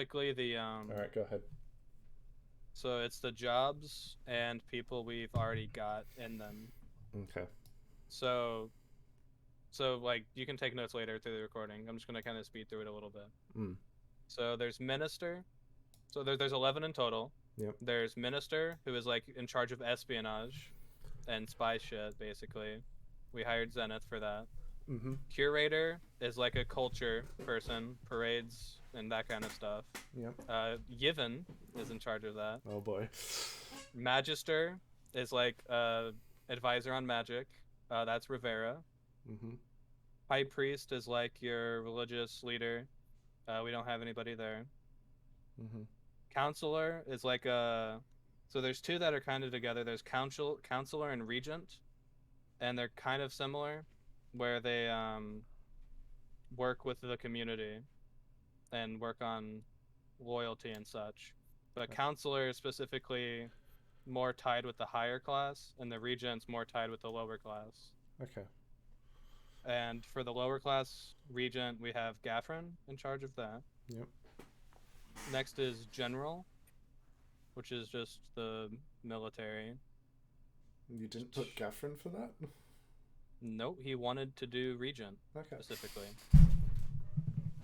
specifically the All right, go ahead. so it's the jobs and people we've already got in them. Okay. So like you can take notes later through the recording. I'm just gonna kind of speed through it a little bit. Mm. So there's minister. So there's 11 in total. Yep. There's minister who is like in charge of espionage and spy shit basically. We hired Zenith for that. Mm-hmm. Curator is like a culture person, parades and that kind of stuff. Yep. Yivin is in charge of that. Oh boy. Magister is like advisor on magic. That's Rivera. Mm-hmm. High priest is like your religious leader. We don't have anybody there. Mm-hmm. Counselor is like a so there's two that are kind of together. There's counselor and regent, and they're kind of similar, where they work with the community and work on loyalty and such. But counselor is specifically more tied with the higher class, and the regent's more tied with the lower class. Okay. And for the lower class regent, we have Gaffrin in charge of that. Yep. Next is general, which is just the military. You didn't put Gaffrin for that? Nope, he wanted to do regent Okay. specifically.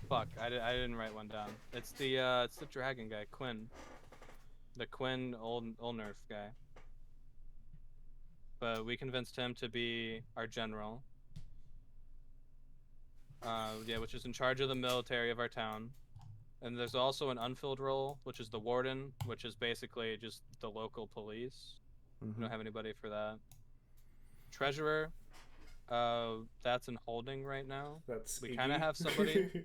Fuck, I didn't write one down. It's the dragon guy, Quinn. The Quinn old nerf guy. But we convinced him to be our general. Yeah, which is in charge of the military of our town. And there's also an unfilled role, which is the warden, which is basically just the local police. We don't have anybody for that. Treasurer, that's in holding right now. That's We Iggy. kind of have somebody.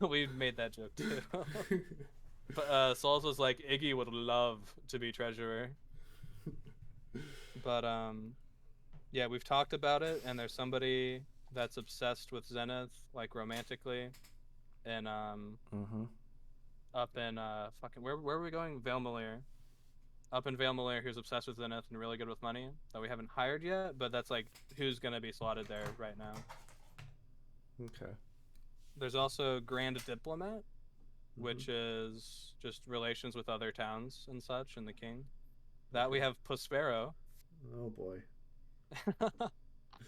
We made that joke too. But Souls was like, Iggy would love to be treasurer. But yeah, we've talked about it, and there's somebody that's obsessed with Zenith, like romantically, and up in fucking where are we going? Vale Malir. Up in Vale Malir, who's obsessed with Zenith and really good with money that we haven't hired yet, but that's like who's gonna be slotted there right now. Okay. There's also Grand Diplomat, which is just relations with other towns and such, and the king. That we have Prospero. Oh boy.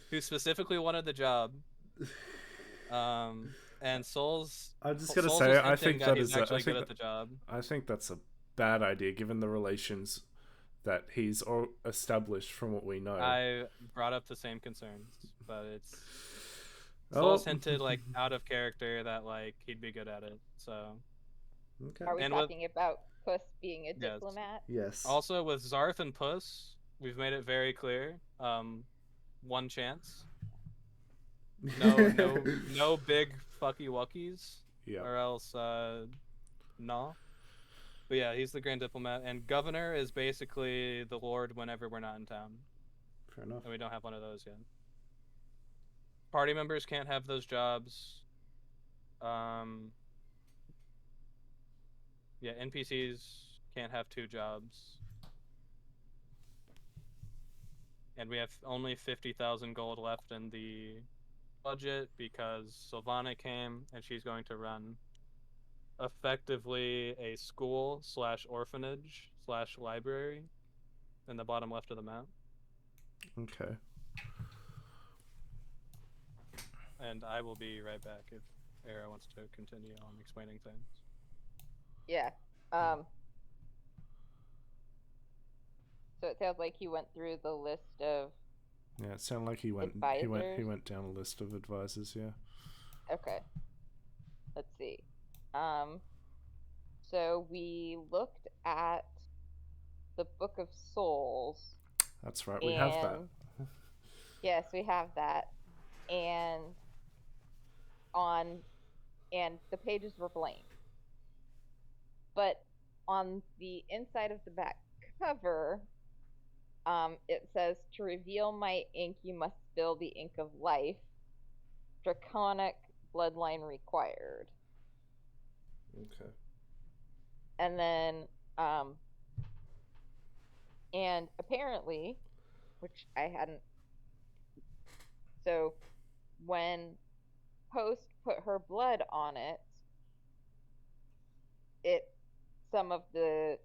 Who specifically wanted the job. And Souls. I'm just gonna Souls say, was I hinting think that that he's is. actually good at the job. I think that's a bad idea, given the relations that he's established from what we know. I brought up the same concerns, but it's Souls hinted like out of character that like he'd be good at it. So. Okay. Are we talking about Puss being a diplomat? Yes. Also with Zarth and Puss, we've made it very clear. One chance. No big fucky wuckies. Yeah. Or else no. But yeah, he's the Grand Diplomat, and Governor is basically the Lord whenever we're not in town. Fair enough. And we don't have one of those yet. Party members can't have those jobs. Yeah, NPCs can't have 2 jobs. And we have only 50,000 gold left in the budget because Sylvana came and she's going to run effectively a school / orphanage / library in the bottom left of the map. Okay. And I will be right back if Era wants to continue on explaining things. Yeah. So it sounds like he went through the list of. Yeah, it sounded like he went down a list of advisors. Yeah. Okay. Let's see. So we looked at the Book of Souls. That's right. We have that. Yes, we have that, and the pages were blank. But on the inside of the back cover, it says, "To reveal my ink, you must spill the ink of life. Draconic bloodline required." Okay. And then, and apparently, which I hadn't. So, when Post put her blood on it, some of the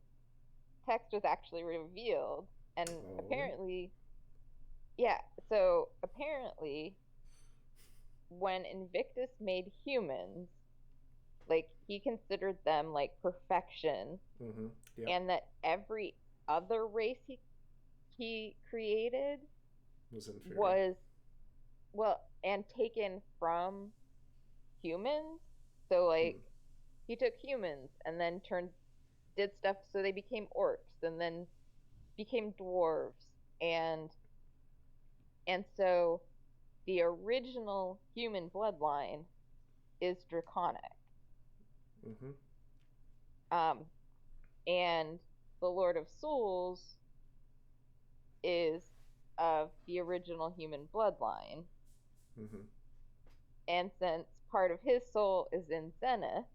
text was actually revealed, and Oh. apparently, yeah. So apparently, when Invictus made humans, like he considered them like perfection, Mm-hmm. Yeah. and that every other race he created Was inferior. was well and taken from humans. So like he took humans and then did stuff so they became orcs and then became dwarves and so the original human bloodline is draconic. Mm-hmm. And the Lord of Souls is of the original human bloodline. Mm-hmm. And since part of his soul is in Zenith,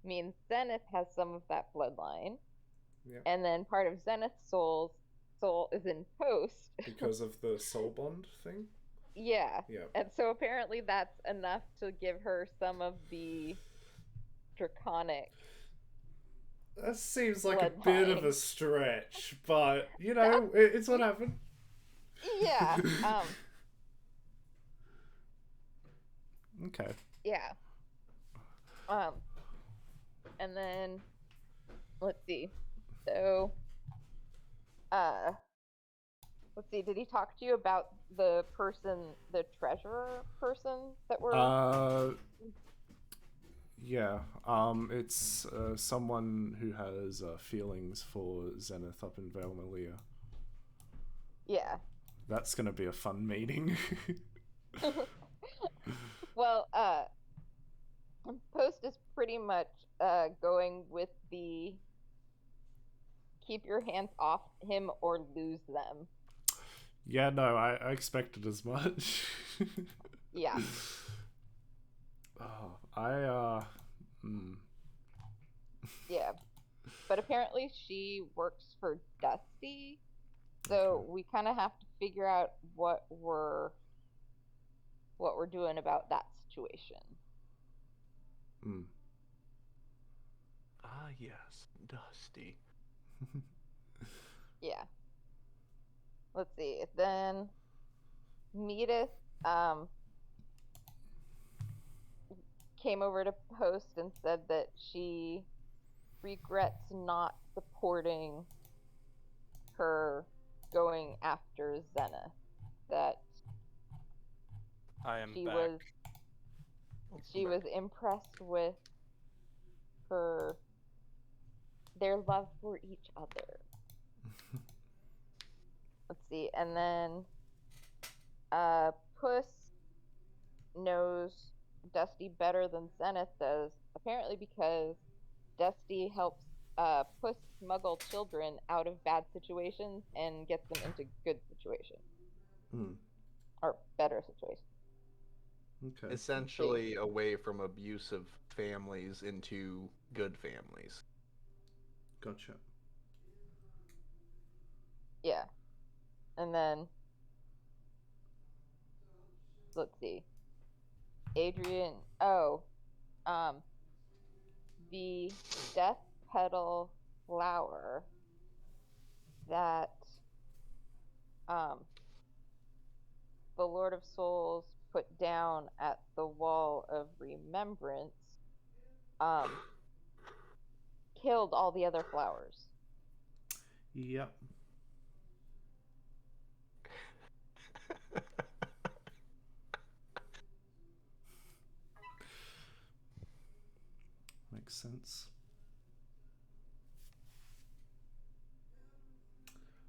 means Zenith has some of that bloodline. Yeah. And then part of Zenith's soul is in Post. Because of the soul bond thing? Yeah. Yeah. And so apparently that's enough to give her some of the draconic. That seems like a bit of a Bloodline. stretch, but you know, it's what happened. Yeah. Okay. Yeah. And then let's see. So let's see, did he talk to you about the treasurer person that we're Yeah. It's someone who has feelings for Zenith up in Vale Malia. Yeah. That's gonna be a fun meeting. Well, Post is pretty much going with the keep your hands off him or lose them. Yeah, no, I expected as much. Yeah. Oh, Yeah. But apparently she works for Dusty, so Okay. we kind of have to figure out what we're doing about that situation. Ah, yes, Dusty. Yeah. Let's see. Then Metis came over to Post and said that she regrets not supporting her going after Zenith. That I am she back. was impressed with their love for each other. Let's see, and then Puss knows Dusty better than Zenith does, apparently because Dusty helps Puss smuggle children out of bad situations and gets them into good situations. Or better situations. Okay. Essentially away from abusive families into good families. Gotcha. Yeah. And then let's see. Adrian the death petal flower that the Lord of Souls put down at the Wall of Remembrance killed all the other flowers. Yep. Makes sense.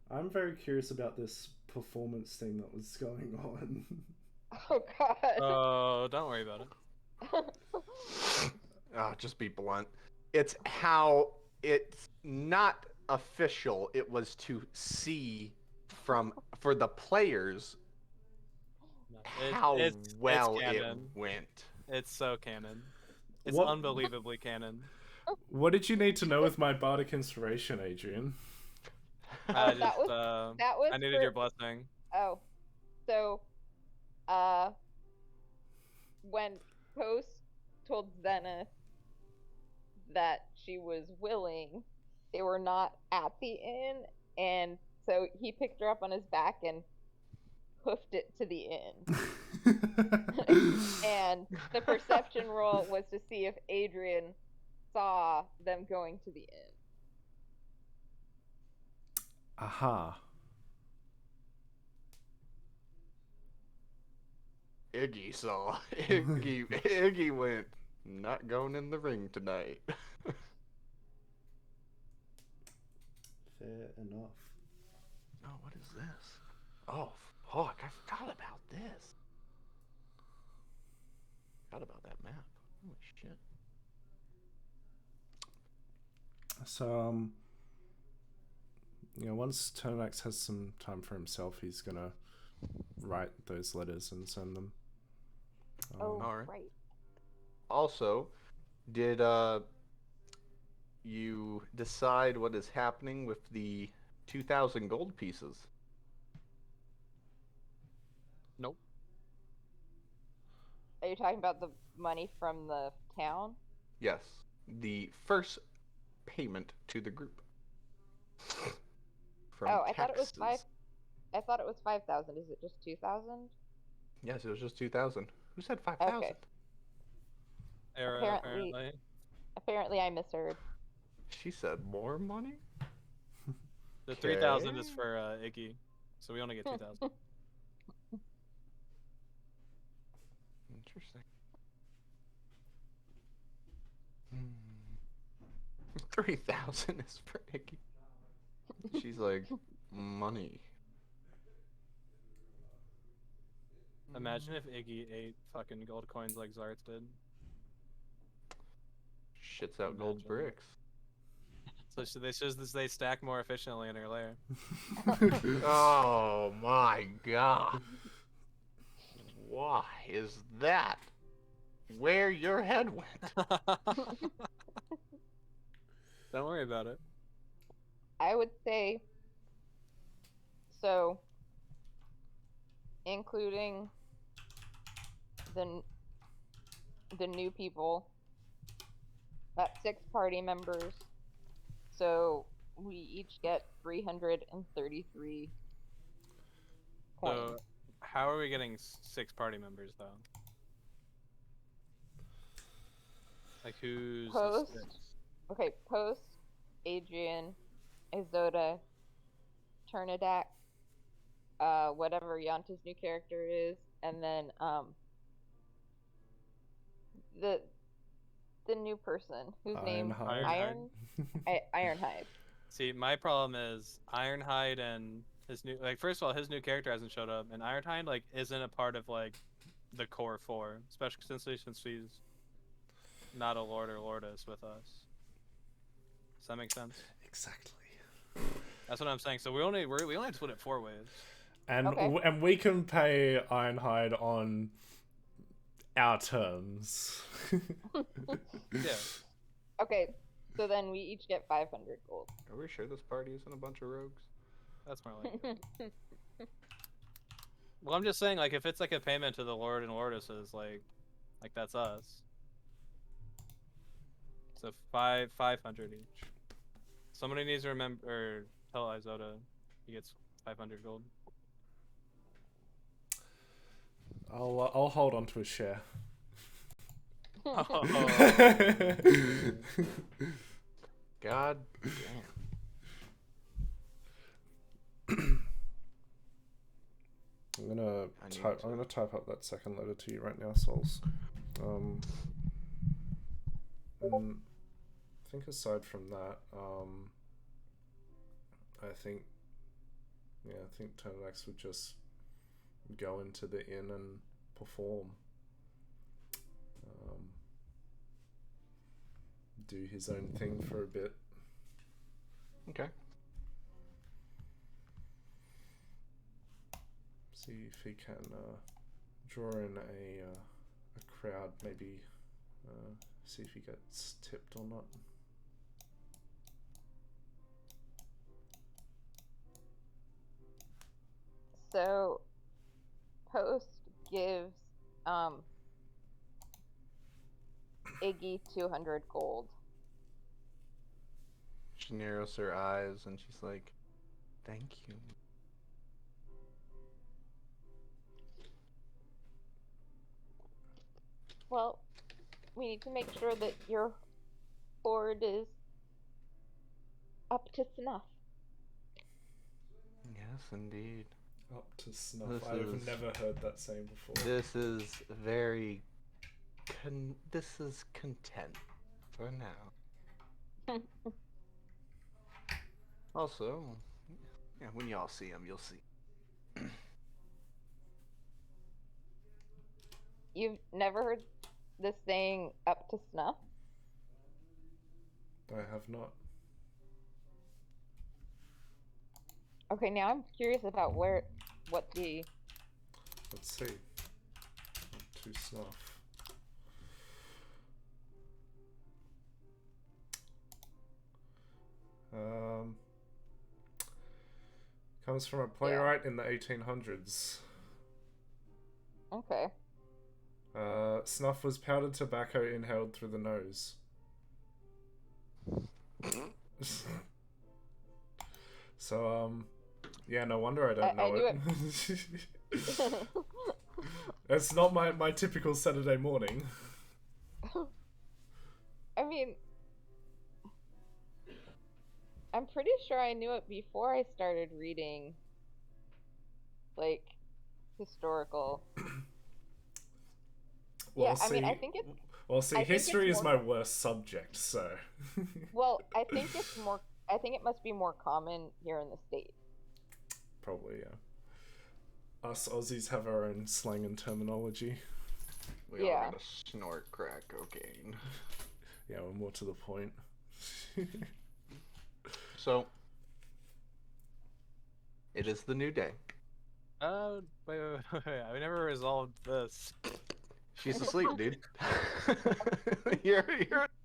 I'm very curious about this performance thing that was going on. Oh god. Oh, don't worry about it. Just be blunt. It's how it's not official. It was to see for the players how well it's it canon. went. It's so canon. It's What- unbelievably canon. What did you need to know with my bardic inspiration, Adrian? I that just was I needed your blessing. Oh. So when Post told Zenith that she was willing, they were not at the inn, and so he picked her up on his back and hoofed it to the inn. And the perception roll was to see if Adrian saw them going to the inn. Aha. Iggy saw. Iggy went, not going in the ring tonight. Fair enough. Oh, what is this? Oh, fuck, I forgot about this. Forgot about that map. Holy shit. So, once Ternax has some time for himself, he's gonna write those letters and send them. Oh, Alright. right. Also, did you decide what is happening with the 2,000 gold pieces? Nope. Are you talking about the money from the town? Yes, the first payment to the group. From Oh, I thought it was taxes. I thought it was 5,000. Is it just 2,000? Yes, it was just 2,000. Who said 5,000? Okay. Era, Apparently- apparently. Apparently, I misheard. She said more money? The 3,000 is Okay. for Iggy, so we only get 2,000. Interesting. 3,000 is for Iggy. She's like, money. Imagine if Iggy ate fucking gold coins like Zarts did. Shits out gold Imagine. bricks. So they stack more efficiently in her lair. Oh my god. Why is that? Where your head went? Don't worry about it. I would say so, including the new people. That's 6 party members. So we each get 333 coins. So, how are we getting 6 party members though? Like who's the Post. six? Okay, Post, Adrian, Isoda, Turnidak, whatever Yanta's new character is, and then the new person whose name Ironhide. Ironhide. See, my problem is Ironhide and his new first of all, his new character hasn't showed up, and Ironhide isn't a part of the core 4, especially since he's not a lord or lordess with us. Does that make sense? Exactly. That's what I'm saying. So we only have to split it 4 ways. And Okay. and we can pay Ironhide on our terms. Yeah. Okay, so then we each get 500 gold. Are we sure this party isn't a bunch of rogues? That's more like it. Well, I'm just saying, if it's a payment to the lord and lordesses, that's us. So 500 each. Somebody needs to remember or tell Isoda he gets 500 gold. I'll hold on to his share. Oh. God damn. I'm gonna I need type. to- I'm gonna type up that second letter to you right now, Souls. And I think aside from that, I think Ternax would just go into the inn and perform. Do his own thing for a bit. Okay. See if he can draw in a crowd. Maybe see if he gets tipped or not. So, Post gives Iggy 200 gold. She narrows her eyes and she's like, "Thank you." Well, we need to make sure that your hoard is up to snuff. Yes, indeed. Up to snuff. This I've is- never heard that saying before. This is very. This is content for now. Also, yeah, when y'all see him, you'll see. You've never heard this saying up to snuff? I have not. Okay, now I'm curious about what the Let's see. Up to snuff. Comes from a playwright in the 1800s. Okay. Snuff was powdered tobacco inhaled through the nose. So, yeah, no wonder I don't I know knew it. It's not my typical Saturday morning. I mean, I'm pretty sure I knew it before I started reading, like, historical. Well, Yeah, I mean, I think it's Well, see, I think it's history is more my worst subject, so. well, I think it's more. I think it must be more common here in the States. Probably, yeah. Us Aussies have our own slang and terminology. We Yeah. all gotta snort crack cocaine. Yeah, we're more to the point. So, it is the new day. Wait. I never resolved this. She's asleep, dude. you're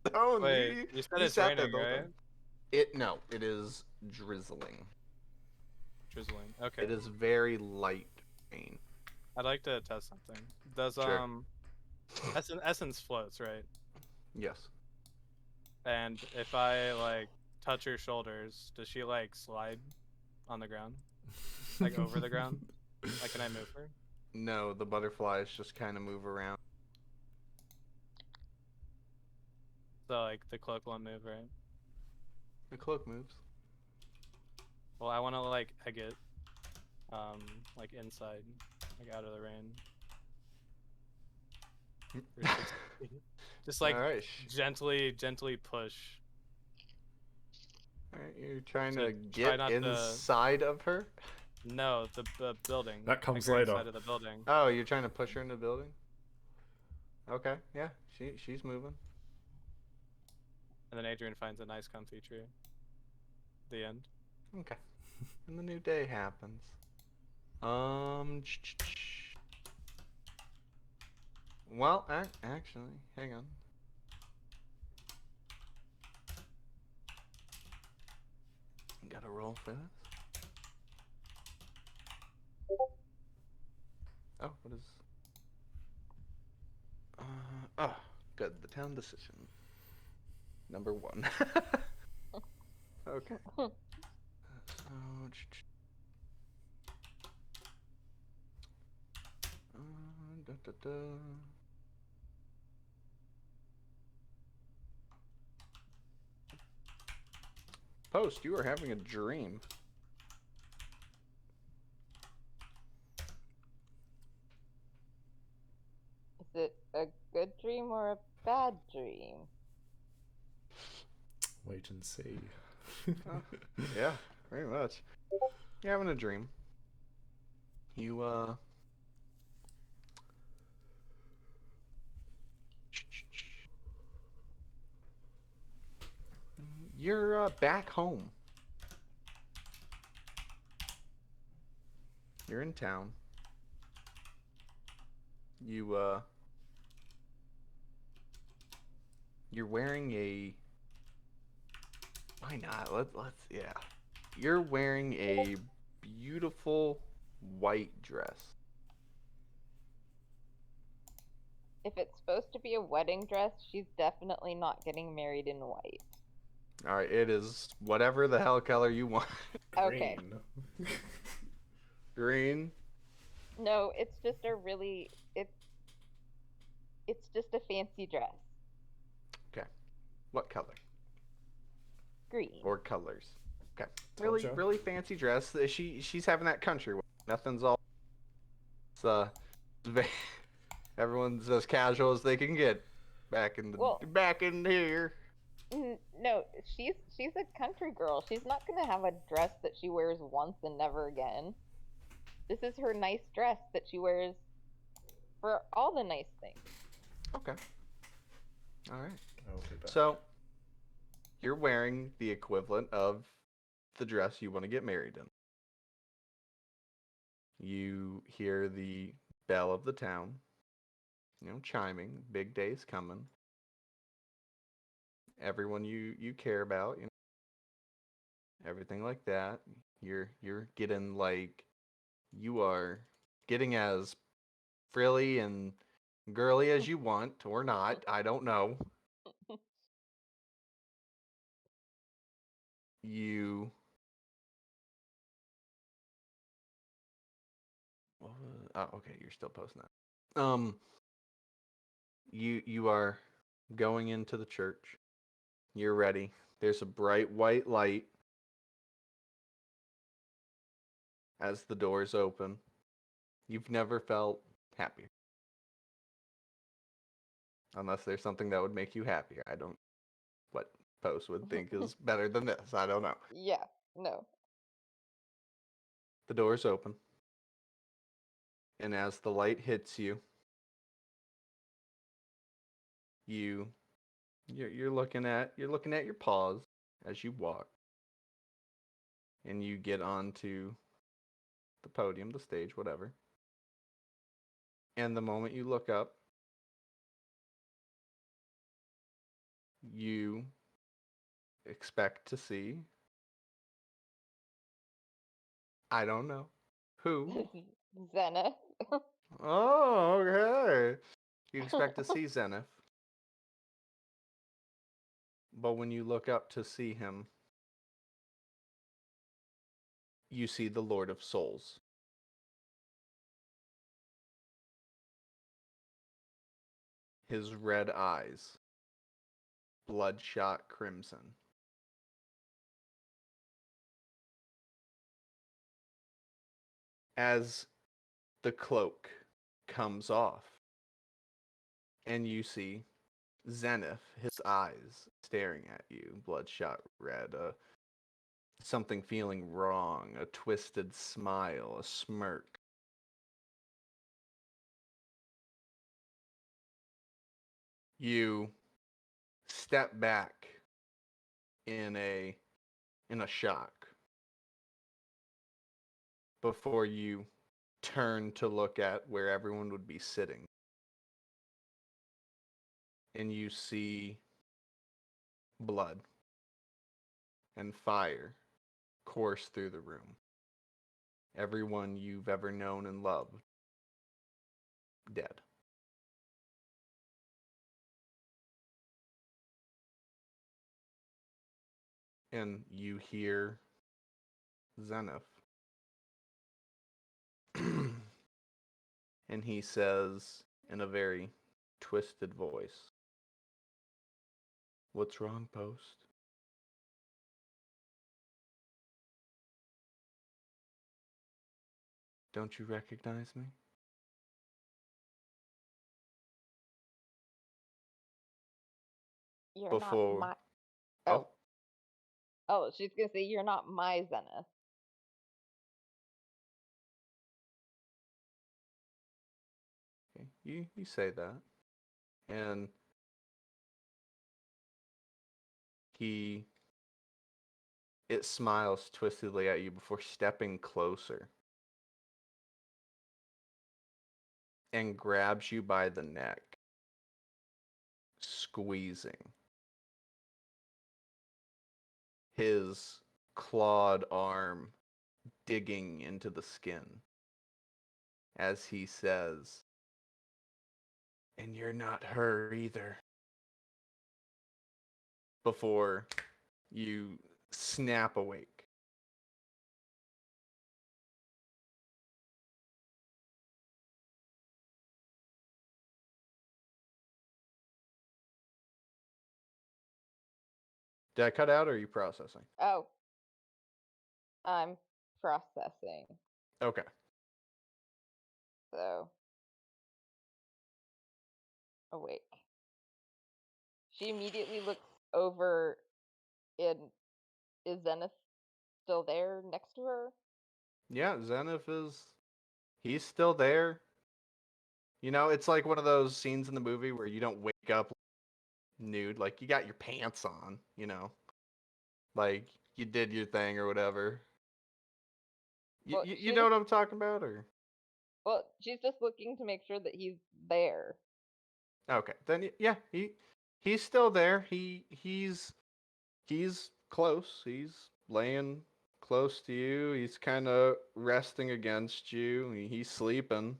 stoned. Wait, you said it's sat there raining, the whole right? time. No, it is drizzling. Drizzling. Okay. It is very light rain. I'd like to test something. Does Sure. Essence floats, right? Yes. And if I like touch her shoulders, does she like slide on the ground? Like over the ground? Like, can I move her? No, the butterflies just kind of move around. So like the cloak won't move, right? The cloak moves. Well, I want to like exit, like inside, like out of the rain. Just like All right. gently push. All right, you're trying So to try get not to- inside of her. No, the building. That comes like her later. Inside of the building. Oh, you're trying to push her in the building. Okay, yeah, she's moving. And then Adrian finds a nice comfy tree. The end. Okay, and the new day happens. Well, actually, hang on. Gotta roll for this. Oh, what is? Good. The town decision. Number 1. Okay. So, da, da, da. Post, you are having a dream. Is it a good dream or a bad dream? Wait and see. Yeah, pretty much. You're having a dream. You, You're back home. You're in town. You're wearing a. Why not? Let's yeah. You're wearing a beautiful white dress. If it's supposed to be a wedding dress, she's definitely not getting married in white. All right, it is whatever the hell color you want. Okay. Green. Green. No, it's just a really it's just a fancy dress. Okay. What color Green. or colors? Okay. Told Really, ya. really fancy dress. She's having that country wear. Nothing's all. It's everyone's as casual as they can get. Well, Back in here. No, she's a country girl. She's not gonna have a dress that she wears once and never again. This is her nice dress that she wears for all the nice things. Okay. All right. I'll be back. So you're wearing the equivalent of the dress you want to get married in. You hear the bell of the town, chiming. Big day's coming. Everyone you care about, everything like that. You're getting you are getting as frilly and girly as you want or not. I don't know. You oh, okay, you're still posting that. You are going into the church. You're ready. There's a bright white light as the doors open. You've never felt happier. Unless there's something that would make you happier. I don't what Post would think is better than this. I don't know. Yeah, no. The doors open. And as the light hits you, you're looking at your paws as you walk. And you get onto the podium, the stage, whatever. And the moment you look up, you expect to see, I don't know, who? Zenith. Oh, okay. You expect to see Zenith. But when you look up to see him, you see the Lord of Souls. His red eyes, bloodshot crimson. As the cloak comes off, and you see Zenith, his eyes staring at you, bloodshot red, something feeling wrong, a twisted smile, a smirk. You step back in a shock before you turn to look at where everyone would be sitting. And you see blood and fire course through the room. Everyone you've ever known and loved, dead. And you hear Zenith. And he says in a very twisted voice, "What's wrong, Post?" "Don't you recognize me?" You're Before. not my. Oh. Oh, she's gonna say you're not my Zenith. Okay. You say that. And it smiles twistedly at you before stepping closer and grabs you by the neck, squeezing. His clawed arm digging into the skin as he says, "And you're not her either." Before You snap awake. Did I cut out or are you processing? Oh, I'm processing. Okay. So, awake. She immediately looks over, and is Zenith still there next to her? Yeah, Zenith he's still there. You know, it's like one of those scenes in the movie where you don't wake up nude, like you got your pants on, you know. Like you did your thing or whatever. You, Well, you, she you know just, what I'm talking about or well, she's just looking to make sure that he's there. okay. Then yeah, he's still there. He's close. He's laying close to you. He's kind of resting against you. He's sleeping.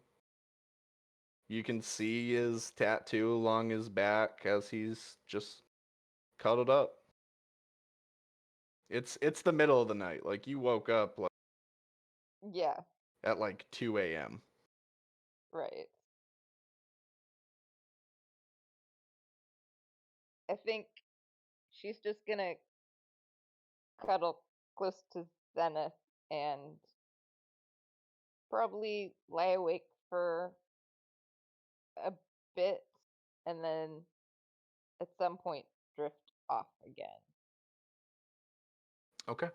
You can see his tattoo along his back as he's just cuddled up. It's the middle of the night. Like you woke up like Yeah, at like 2 a.m. right. I think she's just gonna cuddle close to Zenith and probably lie awake for a bit and then at some point drift off again. Okay.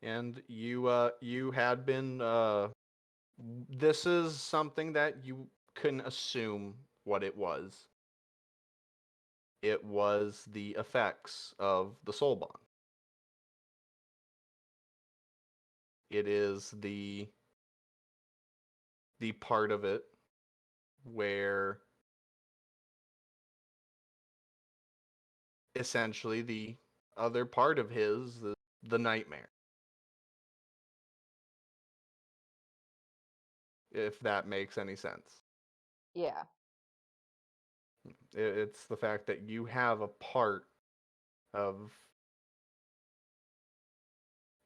And you had been this is something that you couldn't assume what it was. It was the effects of the soul bond. It is the part of it where essentially the other part of his the nightmare, if that makes any sense. Yeah. It's the fact that you have a part of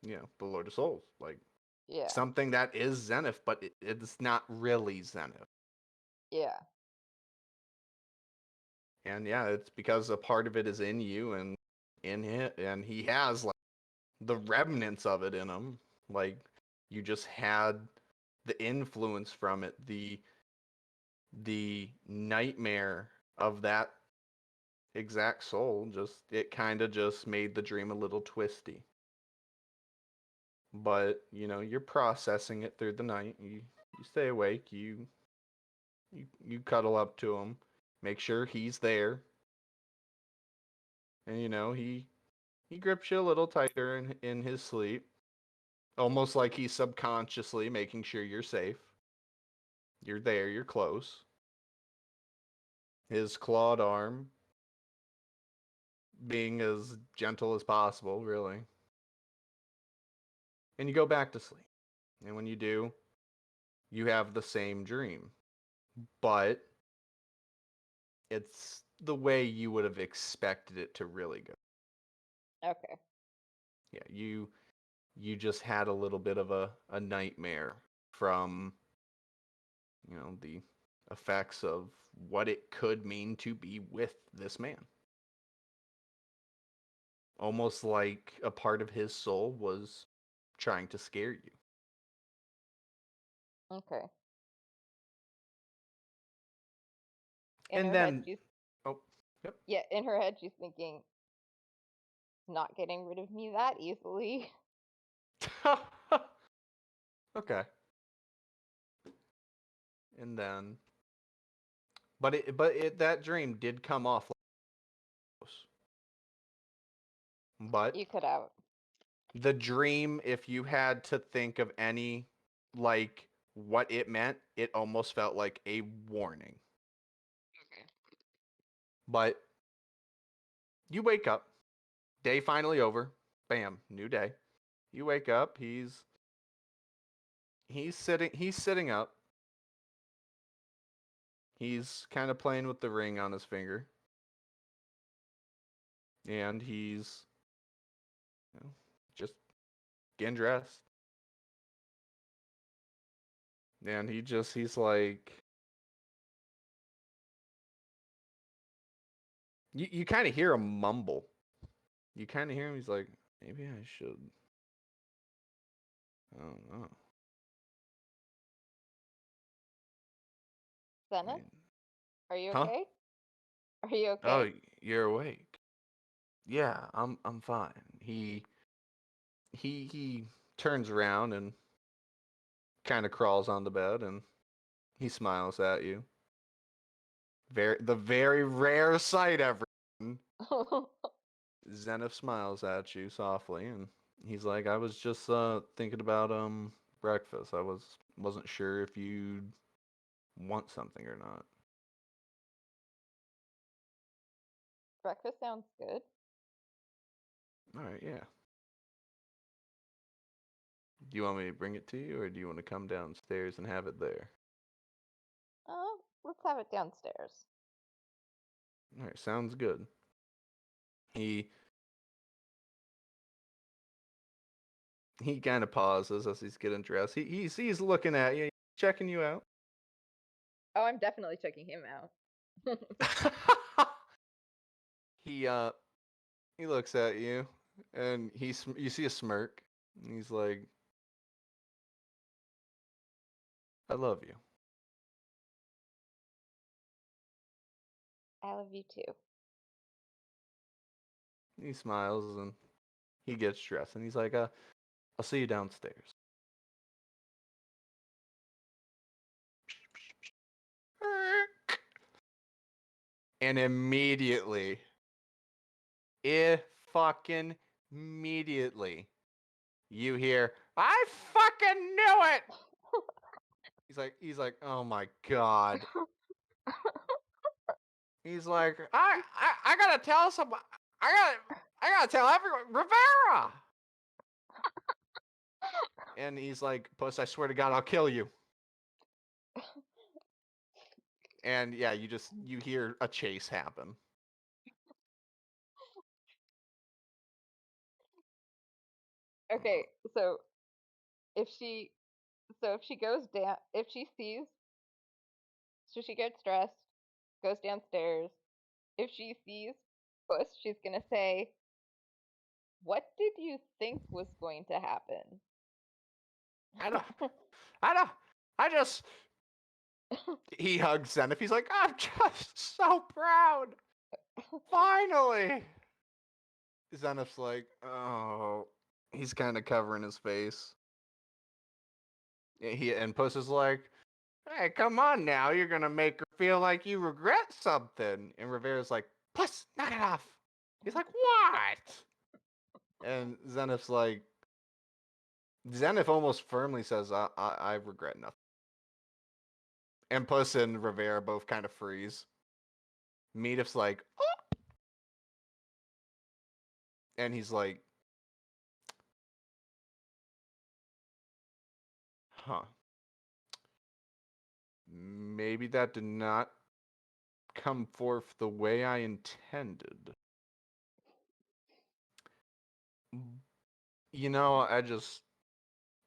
the Lord of Souls, like Yeah. something that is Zenith, but it's not really Zenith. Yeah. And yeah, it's because a part of it is in you and in him, and he has like the remnants of it in him. Like you just had the influence from it, the nightmare of that exact soul. Just it kind of just made the dream a little twisty. But you're processing it through the night. You stay awake. You cuddle up to him, make sure he's there, and he grips you a little tighter in his sleep, almost like he's subconsciously making sure you're safe. You're there, you're close. His clawed arm being as gentle as possible, really. And you go back to sleep. And when you do, you have the same dream. But it's the way you would have expected it to really go. Okay. Yeah, you just had a little bit of a nightmare from the effects of what it could mean to be with this man. Almost like a part of his soul was trying to scare you. Okay. In And her head, then, she's oh, yep. yeah. In her head, she's thinking, "Not getting rid of me that easily." Okay. And then, but that dream did come off like close. But You cut out. the dream, if you had to think of any like what it meant, it almost felt like a warning. Okay. But you wake up, day finally over, bam, new day. You wake up, he's sitting up. He's kind of playing with the ring on his finger. And he's just getting dressed. And he's like, you kind of hear him mumble. You kind of hear him, he's like, maybe I should. I don't know. Senna, are you Huh? okay? Are you okay? Oh, you're awake. Yeah, I'm fine. He turns around and kind of crawls on the bed and he smiles at you. The very rare sight, everyone. Zenith smiles at you softly and he's like, I was just thinking about breakfast. I wasn't sure if you'd want something or not. Breakfast sounds good. All right, yeah. Do you want me to bring it to you or do you want to come downstairs and have it there? Let's have it downstairs. All right, sounds good. He kind of pauses as he's getting dressed. He's looking at you, checking you out. Oh, I'm definitely checking him out. He looks at you and you see a smirk and he's like, I love you. I love you too. He smiles and he gets dressed and he's like, I'll see you downstairs. And immediately, fucking immediately, you hear, I fucking knew it! He's like, oh my god. He's like, I gotta tell somebody. I gotta tell everyone. Rivera. And he's like, Puss, I swear to God, I'll kill you. And yeah, you hear a chase happen. Okay, so if she goes down, if she sees, so she gets dressed, goes downstairs. If she sees Puss, she's gonna say, "What did you think was going to happen?" I just. He hugs Zenith. He's like, I'm just so proud. Finally. Zenith's like, oh. He's kind of covering his face. And Puss is like, hey, come on now. You're going to make her feel like you regret something. And Rivera's like, Puss, knock it off. He's like, what? And Zenith's like, Zenith almost firmly says, I regret nothing. And Puss and Rivera both kind of freeze. Medivh's like, oh! And he's like, huh. Maybe that did not come forth the way I intended. You know,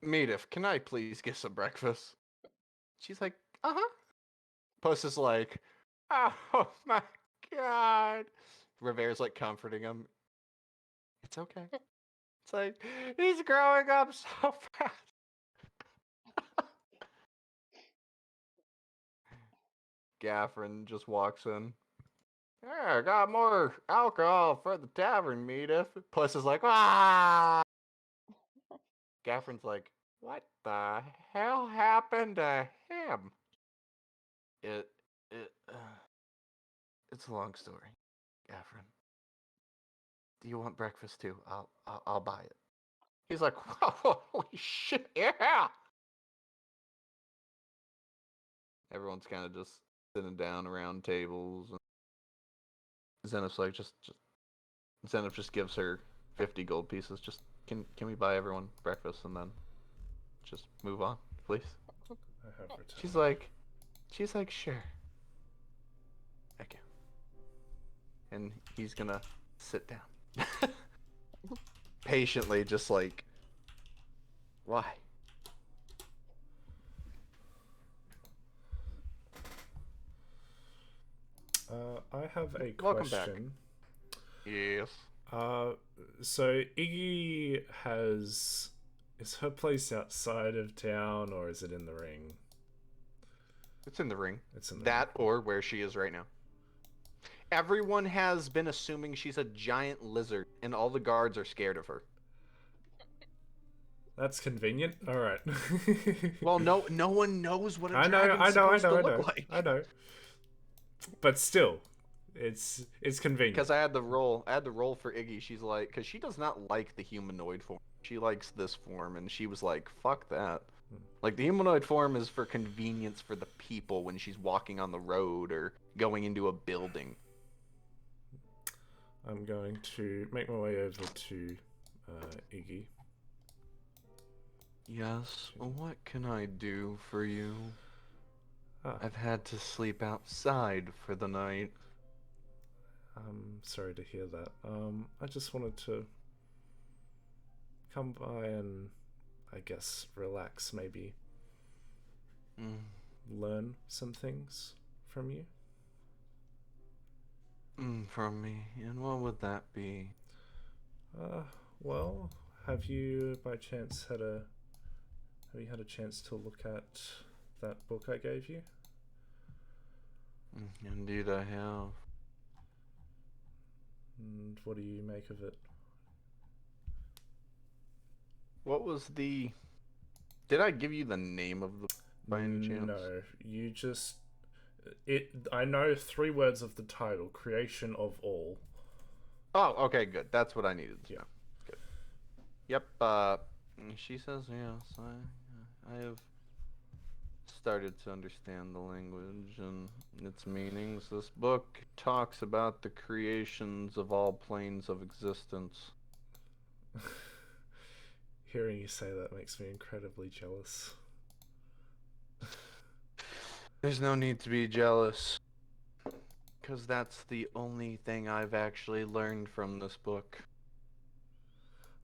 Medivh, can I please get some breakfast? She's like, uh-huh. Puss is like, oh my god. Rivera's like comforting him. It's okay. It's like, he's growing up so fast. Gaffrin just walks in. Yeah, I got more alcohol for the tavern, Medivh. Puss is like, ah! Gaffrin's like, what the hell happened to him? It's a long story, Gaffrin. Do you want breakfast too? I'll buy it. He's like, holy shit, yeah! Everyone's kind of just sitting down around tables. And Zenith's like, Zenith just gives her 50 gold pieces. Just, can we buy everyone breakfast and then just move on, please? I have returned. She's like, sure. and he's gonna sit down. Patiently, just like, why? I have a Welcome back. question. Yes. So Iggy is her place outside of town or is it in the ring? It's in the ring. It's in the That or where she is right now. Everyone has been assuming she's a giant lizard, and all the guards are scared of her. That's convenient. All right. Well, no one knows what a I know, dragon's supposed to look like. I know. But still, it's convenient. Because I had the roll for Iggy. She's like, because she does not like the humanoid form. She likes this form, and she was like, "Fuck that." Like the humanoid form is for convenience for the people when she's walking on the road or going into a building. I'm going to make my way over to Iggy. Yes. What can I do for you? Ah, I've had to sleep outside for the night. I'm sorry to hear that. I just wanted to come by and, I guess, relax, maybe learn some things from you. From me. And what would that be? Well, have you by chance had a chance to look at that book I gave you? Indeed I have. And what do you make of it? What was the... Did I give you the name of the... by any chance? No, you just... I know 3 words of the title, Creation of All. Oh, okay, good. That's what I needed. Yeah. Good. Yep, she says yes, I have started to understand the language and its meanings. This book talks about the creations of all planes of existence. Hearing you say that makes me incredibly jealous. There's no need to be jealous, because that's the only thing I've actually learned from this book.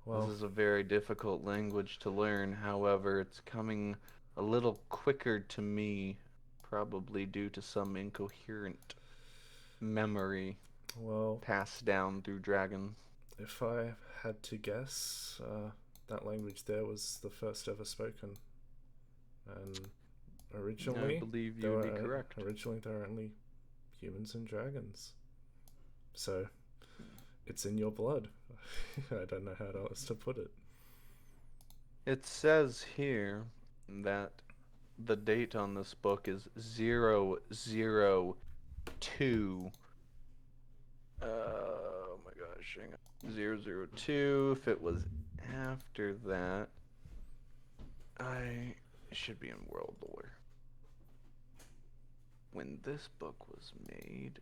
Well, This is a very difficult language to learn, however, it's coming a little quicker to me, probably due to some incoherent memory well, passed down through dragons. if I had to guess, that language there was the first ever spoken. And originally, I believe there you'd be were- correct. Originally, there were only humans and dragons. So, it's in your blood. I don't know how else to put it. It says here that the date on this book is 002. Oh my gosh, hang on. 002. If it was after that, I should be in world lore. When this book was made,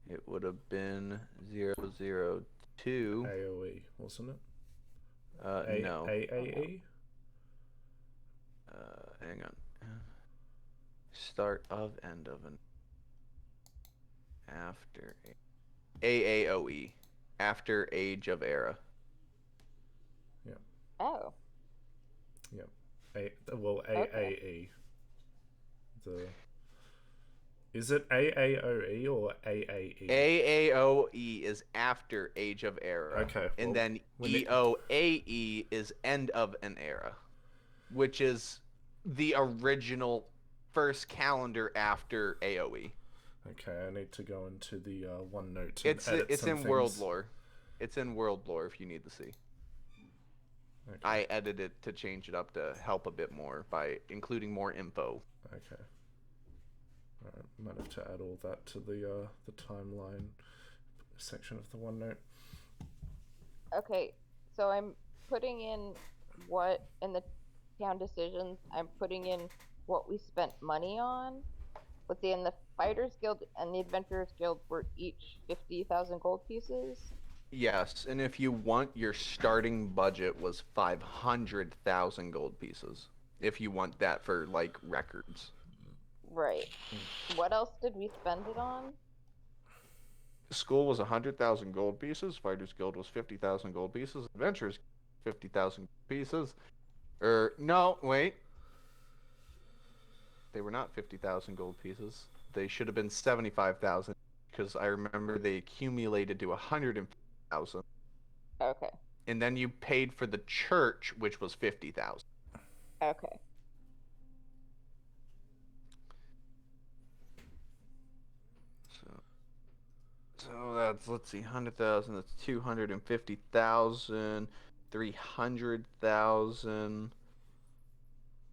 it would have been 002. AOE, wasn't it? No. AAE? Hang on. Start of end of an after AAOE, after Age of Era. Oh. Yep. Okay. AAE. Is it AAOE or AAE? AAOE is after Age of Era. Okay. And well, then when it- EOAE is end of an era, which is the original first calendar after AOE. Okay, I need to go into the OneNote. And It's edit some in world things. lore. It's in world lore if you need to see. Okay. I edited it to change it up to help a bit more by including more info. Okay. Alright, might have to add all that to the timeline section of the OneNote. Okay, so I'm putting in what in the town decisions. I'm putting in what we spent money on. Let's see, in the Fighters Guild and the Adventurers Guild were each 50,000 gold pieces. Yes, and if you want, your starting budget was 500,000 gold pieces. If you want that for like records. Right. What else did we spend it on? School was 100,000 gold pieces. Fighters Guild was 50,000 gold pieces. Adventurers 50,000 pieces. No, wait. They were not 50,000 gold pieces. They should have been 75,000 because I remember they accumulated to 150,000. Okay. And then you paid for the church, which was 50,000. Okay. So that's, let's see, 100,000. That's 250,000. 300,000.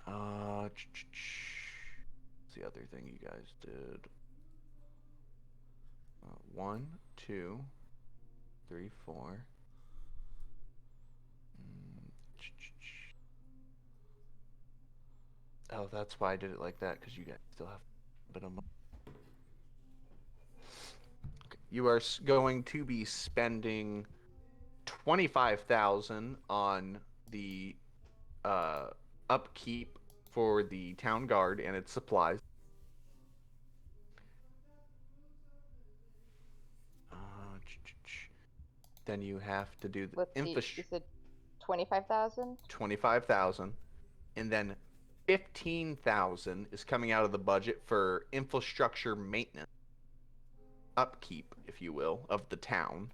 What's the other thing you guys did? 1, 2, 3, 4. Oh, that's why I did it like that, because you guys still have a bit of money. Okay. You are going to be spending 25,000 on the upkeep for the town guard and its supplies. Then you have to do the Let's see. You infrastructure. said 25,000. 25,000, and then 15,000 is coming out of the budget for infrastructure maintenance, upkeep, if you will, of the town.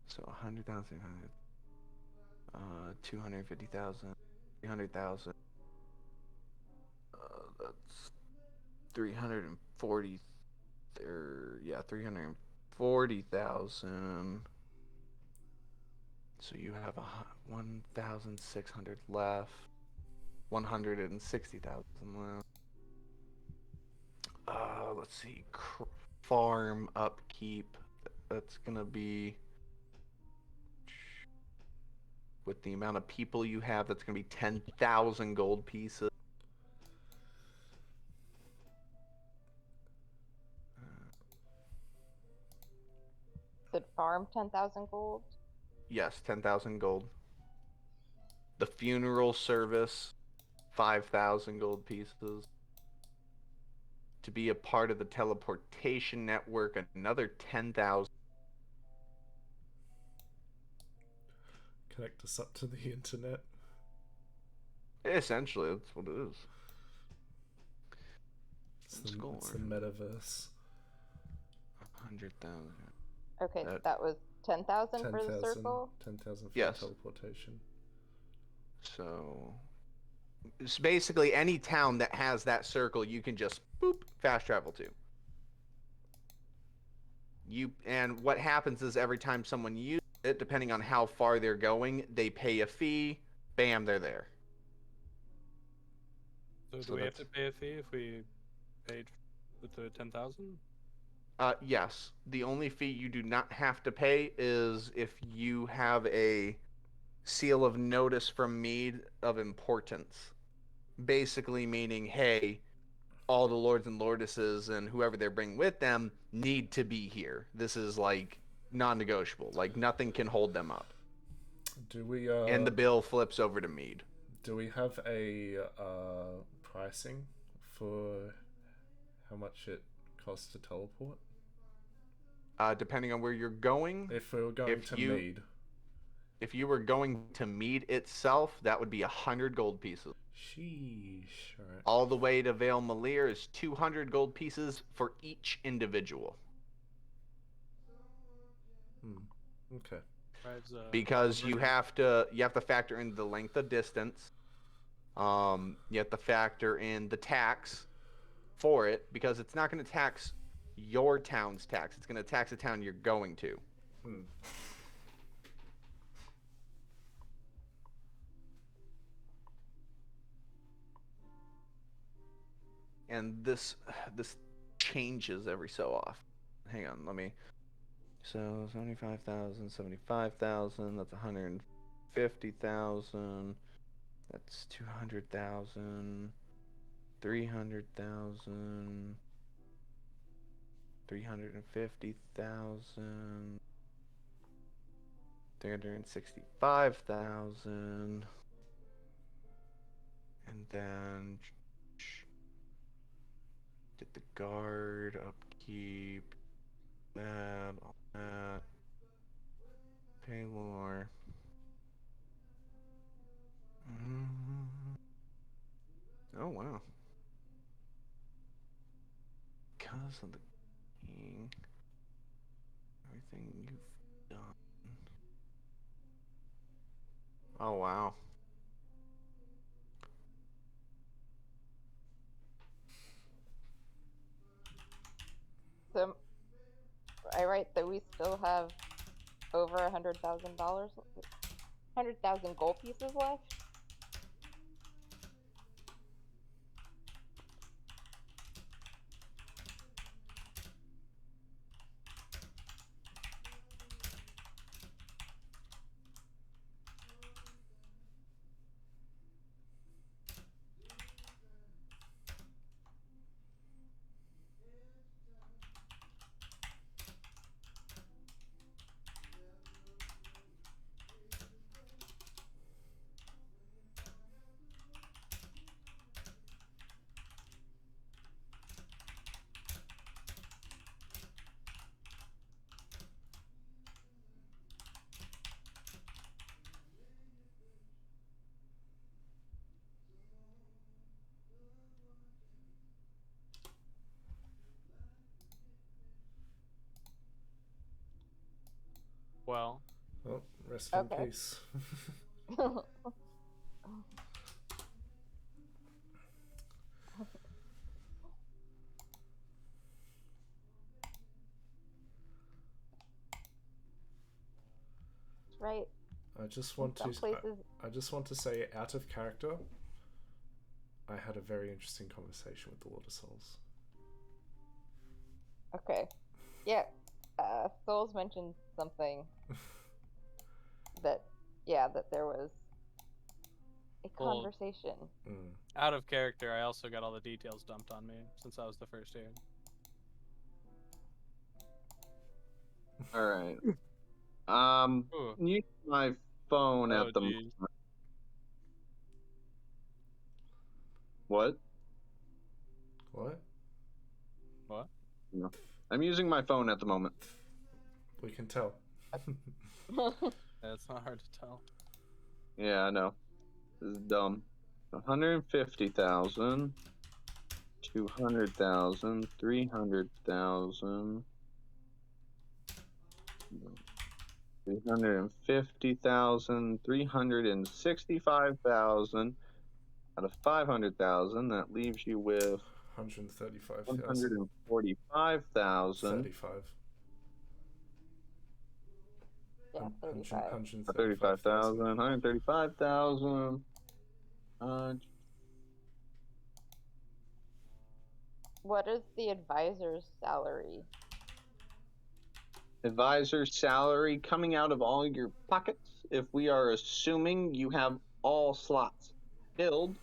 So 100,000, 250,000, 300,000. That's 340. Yeah, 340,000. So you have 1,600 left. 160,000 left. Let's see. Farm upkeep. That's gonna be, with the amount of people you have, that's gonna be 10,000 gold pieces. Did farm 10,000 gold? Yes, 10,000 gold. The funeral service, 5,000 gold pieces. To be a part of the teleportation network, another 10,000. Connect us up to the internet. Essentially, that's what it is. It's the metaverse. 100,000. Okay, that was 10,000 for the circle? 10,000 for Yes. teleportation. So it's basically any town that has that circle, you can just boop fast travel to. And what happens is every time someone uses it, depending on how far they're going, they pay a fee. Bam, they're there. So do we have to pay a fee if we paid with the 10,000? Yes. The only fee you do not have to pay is if you have a seal of notice from Mead of importance. Basically meaning, hey, all the lords and lordesses and whoever they're bringing with them need to be here. This is like non-negotiable. Like nothing can hold them up. Do we? And the bill flips over to Mead. Do we have a pricing for how much it costs to teleport? Depending on where you're going. If we were going to Mead. If you were going to Mead itself, that would be 100 gold pieces. Sheesh. All right. All the way to Vale Malir is 200 gold pieces for each individual. Okay. Because you have to factor in the length of distance. You have to factor in the tax for it, because it's not going to tax your town's tax. It's going to tax the town you're going to. And this changes every so often. Hang on, let me. So 75,000, 75,000. That's 150,000. That's 200,000. 300,000. 350,000. 365,000. And then Get the guard, upkeep, that, all that. Paylor. Oh wow. Because of the king, everything you've done. Oh wow. So I write that we still have over $100,000, 100,000 gold pieces left. Well, Oh, rest in Okay. peace. Right. I just want Some to. places. I just want to say, out of character, I had a very interesting conversation with the Lord of Souls. Okay. Yeah. Souls mentioned something that, that there was a Well, conversation. out of character, I also got all the details dumped on me since I was the first here. All right. Ooh. Use my phone Oh, at the geez. moment. What? What? What? No. I'm using my phone at the moment. We can tell. It's not hard to tell. Yeah, I know. This is dumb. 150,000, 200,000, 300,000, 350,000, 365,000 out of 500,000. That leaves you with 135,000. 145,000. 35. Yeah, 35. 35,000, 135,000. What is the advisor's salary? Advisor salary coming out of all your pockets. If we are assuming you have all slots filled,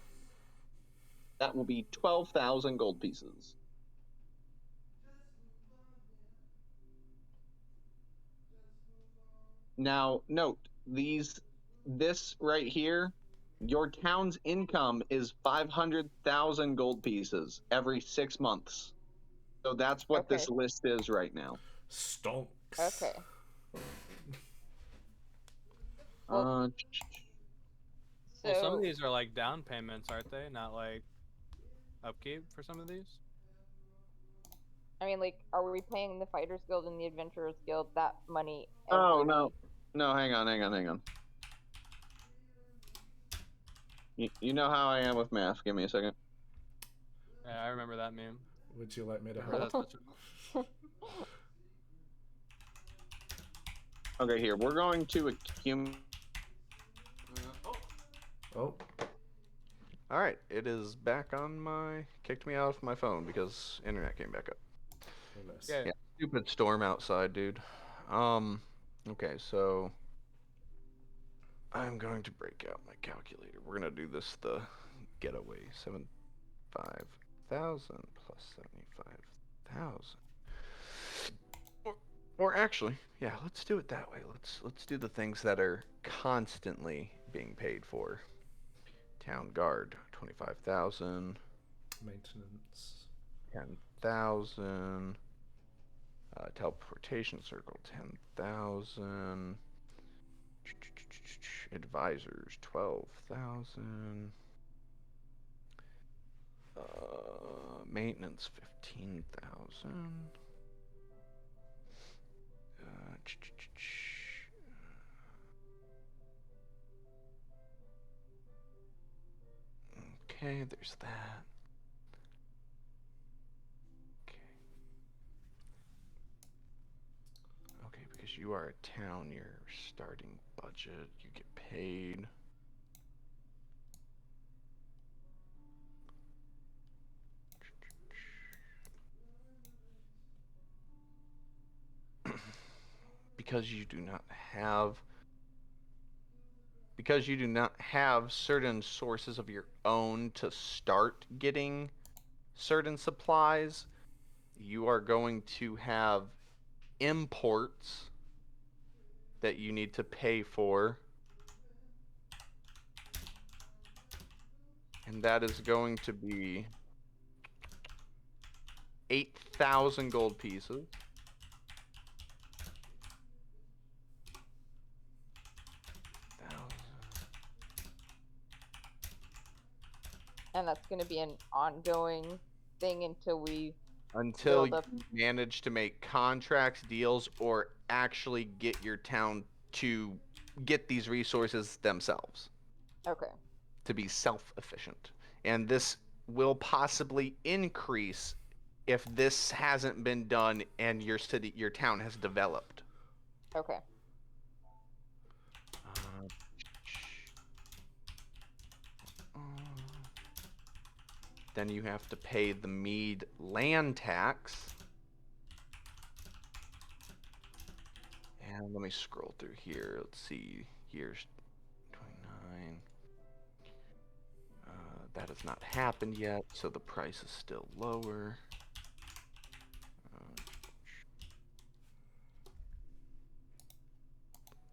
that will be 12,000 gold pieces. Now, note this right here, your town's income is 500,000 gold pieces every 6 months. So that's what Okay. this list is right now. Stonks. Okay. Uh, Well, some of So, these are like down payments, aren't they? Not like upkeep for some of these? I mean, like, are we paying the Fighters Guild and the Adventurers Guild that money oh, every no. No, hang on. You know how I am with math. Give me a second. Yeah, I remember that meme. Would you like me to Remember help? that such Okay, here. We're going to accumulate. Oh, All right, it is back on my. Kicked me out of my phone because internet came back up. oh nice. Okay. Yeah, stupid storm outside, dude. Okay, so I'm going to break out my calculator. We're gonna do this the getaway. 75,000 plus 75,000. Or actually, yeah, let's do it that way. Let's do the things that are constantly being paid for. Town guard, 25,000. Maintenance. 10,000. Teleportation circle 10,000. Advisors 12,000. Maintenance 15,000. Okay, there's that. Okay, because you are a town, your starting budget, you get paid. Because you do not have certain sources of your own to start getting certain supplies, you are going to have imports that you need to pay for. And that is going to be 8,000 gold pieces. And that's going to be an ongoing thing until we Until build up. you manage to make contracts, deals, or actually get your town to get these resources themselves. Okay. To be self-efficient. And this will possibly increase if this hasn't been done and your city, your town has developed. Okay. Then you have to pay the Mead land tax. And let me scroll through here. Let's see. Years 29. That has not happened yet, so the price is still lower.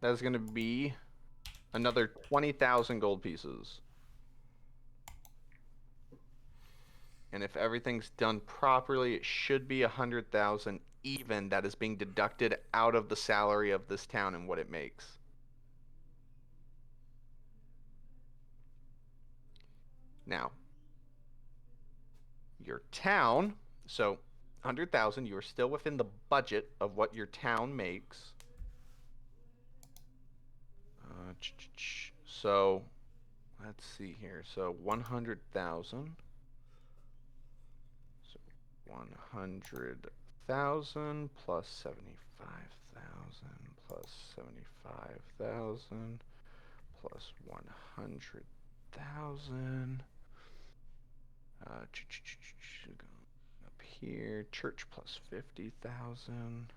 That's going to be another 20,000 gold pieces. And if everything's done properly, it should be 100,000 even that is being deducted out of the salary of this town and what it makes. Now, your town, so 100,000, you're still within the budget of what your town makes. So, let's see here. So 100,000. So 100,000 plus 75,000 plus 75,000 plus 100,000. Up here, church plus 50,000.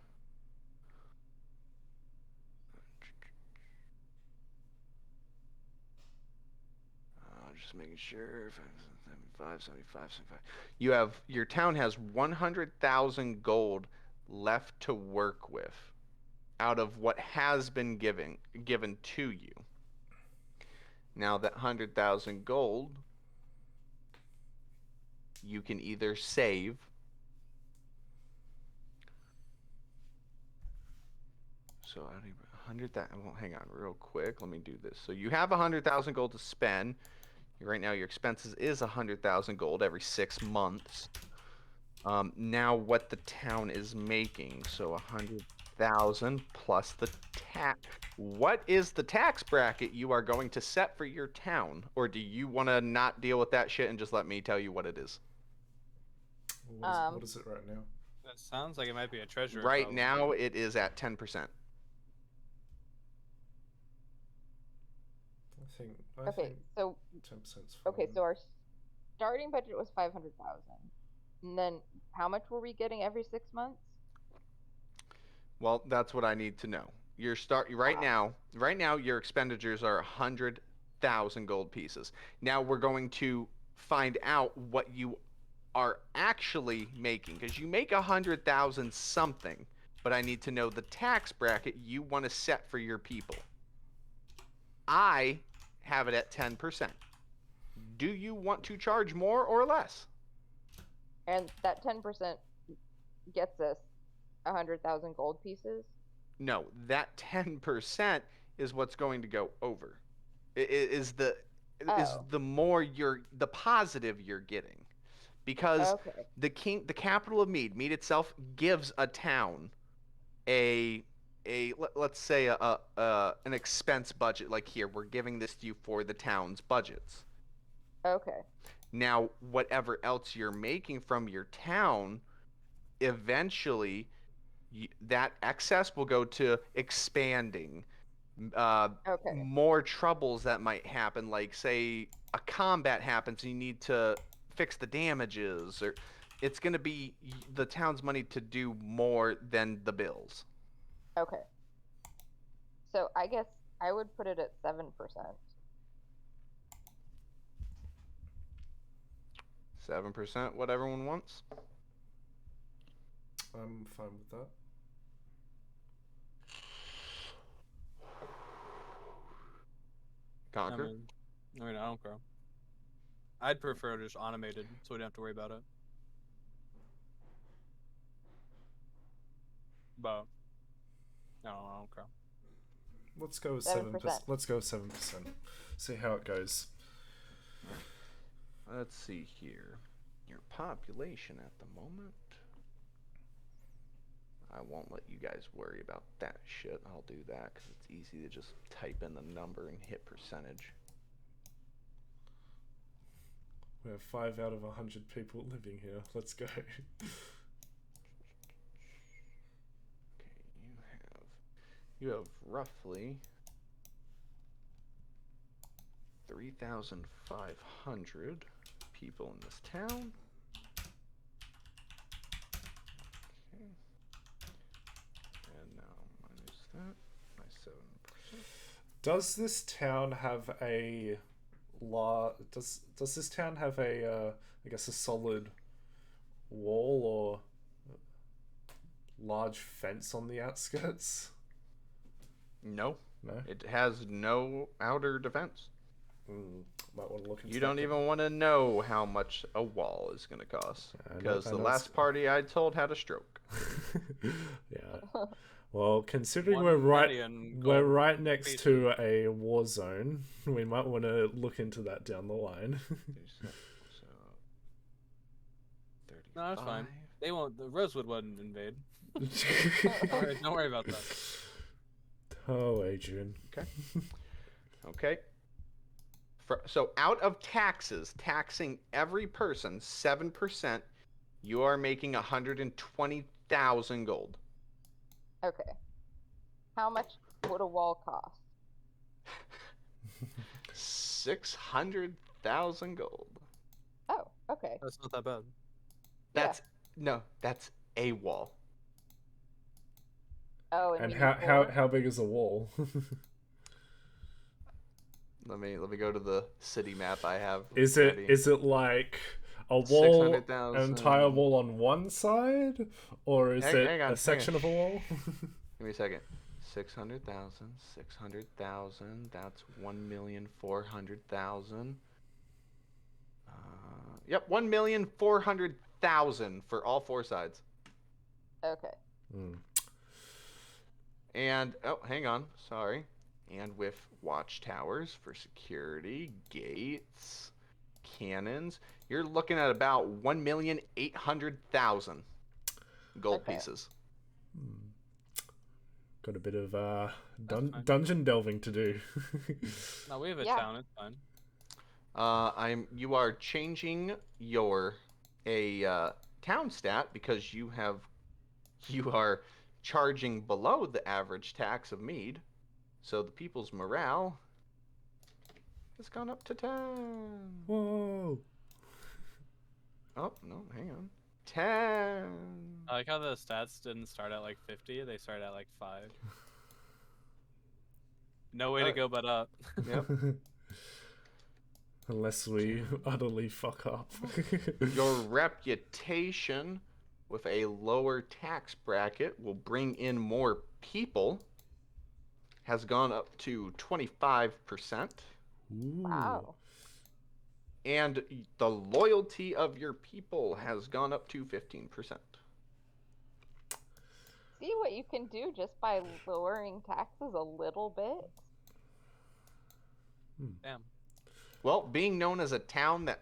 Just making sure. 75. You have, your town has 100,000 gold left to work with out of what has been given to you. Now that 100,000 gold, you can either save so 100,000. Well, hang on real quick. Let me do this. So you have 100,000 gold to spend. Right now, your expenses is 100,000 gold every 6 months. Now, what the town is making, so 100,000 plus the tax. What is the tax bracket you are going to set for your town, or do you want to not deal with that shit and just let me tell you what it is? What is it right now? That sounds like it might be a treasurer. Right problem. now, it is at 10%. I think so 10%'s okay, fine. so our starting budget was 500,000. And then how much were we getting every 6 months? Well, that's what I need to know. Right now your expenditures are 100,000 gold pieces. Now we're going to find out what you are actually making, because you make 100,000 something, but I need to know the tax bracket you want to set for your people. I have it at 10%. Do you want to charge more or less? And that 10% gets us 100,000 gold pieces. No, that 10% is what's going to go over. Is the Oh. the positive you're getting, because Okay. the capital of Mead itself gives a town let's say an expense budget. Like, here, we're giving this to you for the town's budgets. Okay. Now, whatever else you're making from your town, eventually that excess will go to expanding. Okay. More troubles that might happen, like, say, a combat happens and you need to fix the damages, or it's going to be the town's money to do more than the bills. Okay. So I guess I would put it at 7%. 7%, what everyone wants. I'm fine with that. Conquer. I mean, I don't care. I'd prefer just automated, so we don't have to worry about it. But no, I don't care. Let's go with 7%. 7%. Let's go with 7%. See how it goes. Let's see here. Your population at the moment. I won't let you guys worry about that shit. I'll do that because it's easy to just type in the number and hit percentage. We have 5 out of 100 people living here. Let's go. Okay, you have roughly 3,500 people in this town. Okay. And now minus that by 7%. Does this town have a does this town have a I guess a solid wall or large fence on the outskirts? No, No. it has no outer defense. Might want to look into You that don't then. even want to know how much a wall is going to cost, I know- because I the know last it's- party I told had a stroke. Yeah. Well, considering 1 we're million gold right next pieces. to a war zone, we might want to look into that down the line. So, No, that's fine. 35. They won't. The Rosewood wouldn't invade. Don't worry about that. Oh, Adrian. Okay. So out of taxes, taxing every person 7%, you are making 120,000 gold. Okay. How much would a wall cost? 600,000 gold. Oh, okay. That's not that bad. That's that's a wall. Oh, And you mean four? how big is a wall? Let me go to the city map I have. Is ready. it like a wall, an 600,000. entire wall on one side, or is it hang on, a section of a wall? Give me a second. 600,000, 600,000. That's 1,400,000. Yep, 1,400,000 for all 4 sides. Okay. And oh, hang on, sorry. And with watchtowers for security, gates, cannons, you're looking at about 1,800,000 gold Okay. pieces. Got a bit of fine. dungeon delving to do. No, we have a Yeah. town. It's fine. You are changing your town stat because you are charging below the average tax of mead, so the people's morale has gone up to 10. Whoa! Oh no, hang on, 10. I like how the stats didn't start at like 50; they started at like 5. No way to go but up. Yep. Unless we utterly fuck up. Your reputation with a lower tax bracket will bring in more people. Has gone up to 25%. Ooh. Wow. And the loyalty of your people has gone up to 15%. See what you can do just by lowering taxes a little bit. Damn. Well, being known as a town that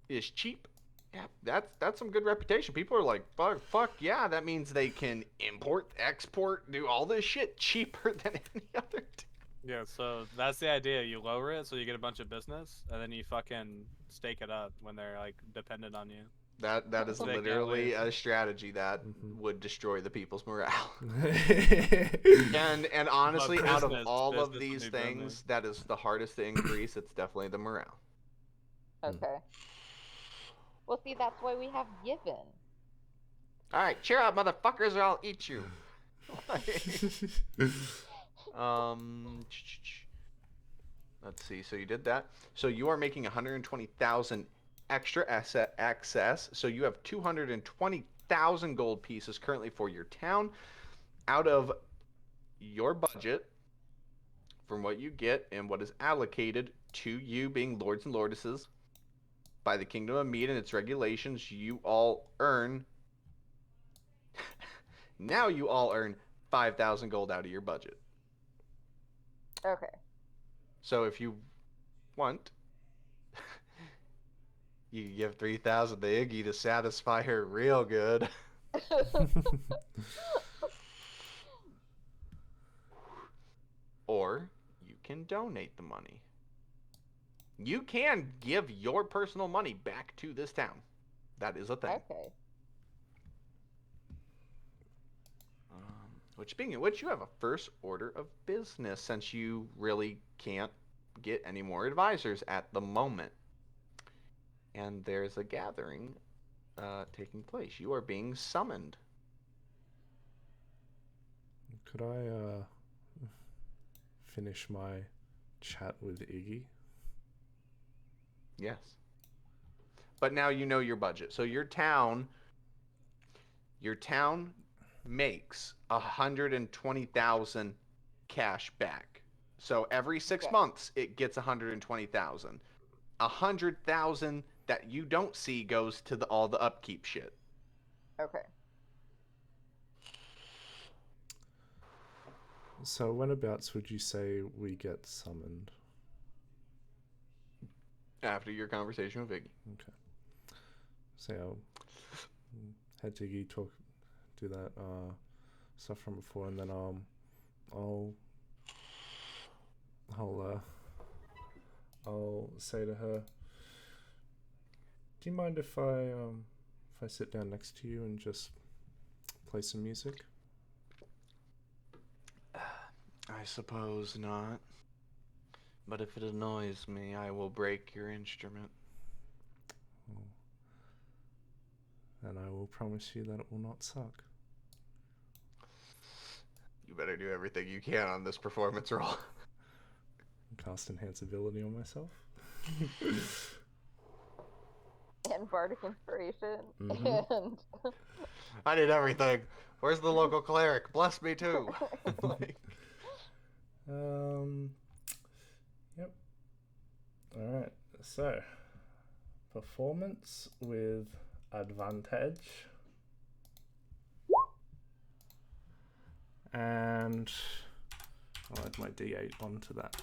is cheap, yeah, that's some good reputation. People are like, fuck yeah, that means they can import, export, do all this shit cheaper than any other town. Yeah, so that's the idea. You lower it so you get a bunch of business, and then you fucking stake it up when they're like dependent on you. That is They can't literally lose. a strategy that would destroy the people's morale. Mm-hmm. And honestly, out of business- all of business these would be booming. things, that is the hardest to increase. It's definitely the morale. Okay. Well, see, that's why we have given. All right, cheer up, motherfuckers, or I'll eat you. Let's see. So you did that. So you are making 120,000 extra asset access. So you have 220,000 gold pieces currently for your town out of your budget from what you get and what is allocated to you being lords and lordesses by the Kingdom of Mead and its regulations. You all earn now you all earn 5,000 gold out of your budget. Okay. So if you want, you give 3,000 to Iggy to satisfy her real good. Or you can donate the money. You can give your personal money back to this town. That is a thing. Okay. Which, being in which, you have a first order of business since you really can't get any more advisors at the moment. And there's a gathering taking place. You are being summoned. Could I finish my chat with Iggy? Yes. But now you know your budget. So your town makes 120,000 cash back. So every 6 Okay. months it gets 120,000. 100,000 that you don't see goes to all the upkeep shit. Okay. So whenabouts would you say we get summoned? After your conversation with Iggy. Okay. So I'll head to Iggy, do that stuff from before, and then I'll say to her, do you mind if I sit down next to you and just play some music? I suppose not. But if it annoys me, I will break your instrument. And I will promise you that it will not suck. You better do everything you can on this performance roll. Cast Enhance ability on myself. And Bardic Inspiration. Mhm. And I did everything. Where's the local cleric? Bless me too. Like, Yep. Alright, so performance with advantage. And I'll add my D8 onto that.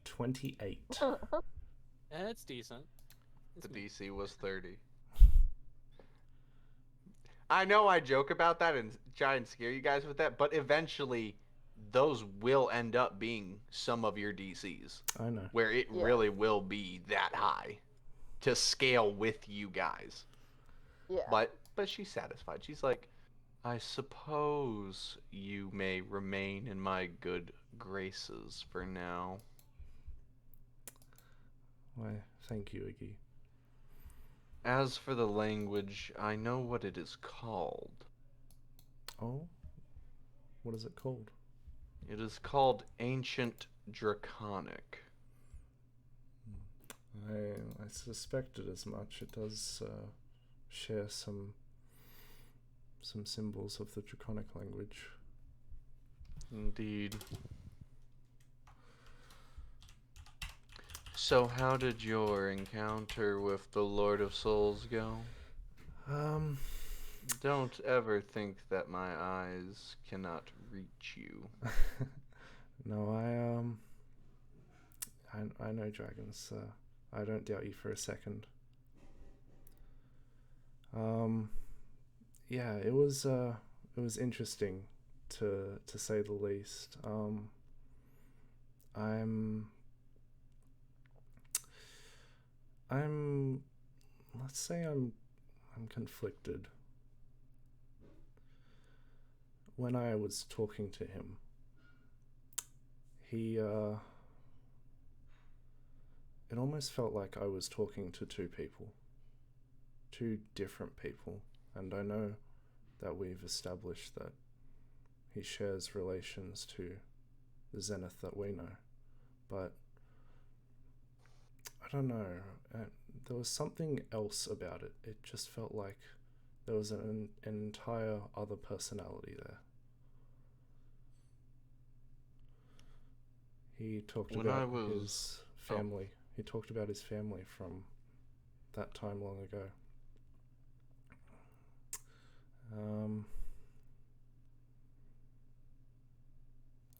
28. It's decent. the DC was 30. I know I joke about that and try and scare you guys with that, but eventually those will end up being some of your DCs. I know. Where it Yeah. really will be that high to scale with you guys. yeah. But she's satisfied. She's like, I suppose you may remain in my good graces for now. Why, thank you, Iggy. As for the language, I know what it is called. Oh? What is it called? It is called Ancient Draconic. I suspected as much. It does share some symbols of the Draconic language. Indeed. So how did your encounter with the Lord of Souls go? Um, Don't ever think that my eyes cannot reach you. no, I know dragons. I don't doubt you for a second. Yeah, it was interesting to say the least. I'm let's say I'm conflicted. When I was talking to him, he it almost felt like I was talking to two people, two different people, and I know that we've established that he shares relations to the Zenith that we know, but I don't know. There was something else about it. It just felt like there was an entire other personality there. He talked When I about was- his family. He talked about his family from that time long ago.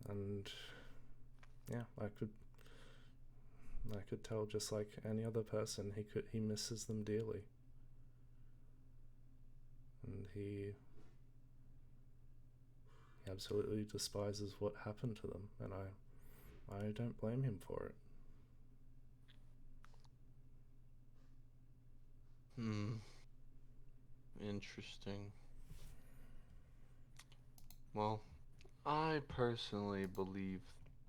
And yeah, I could tell, just like any other person, he misses them dearly. And he absolutely despises what happened to them, and I don't blame him for it. Interesting. Well, I personally believe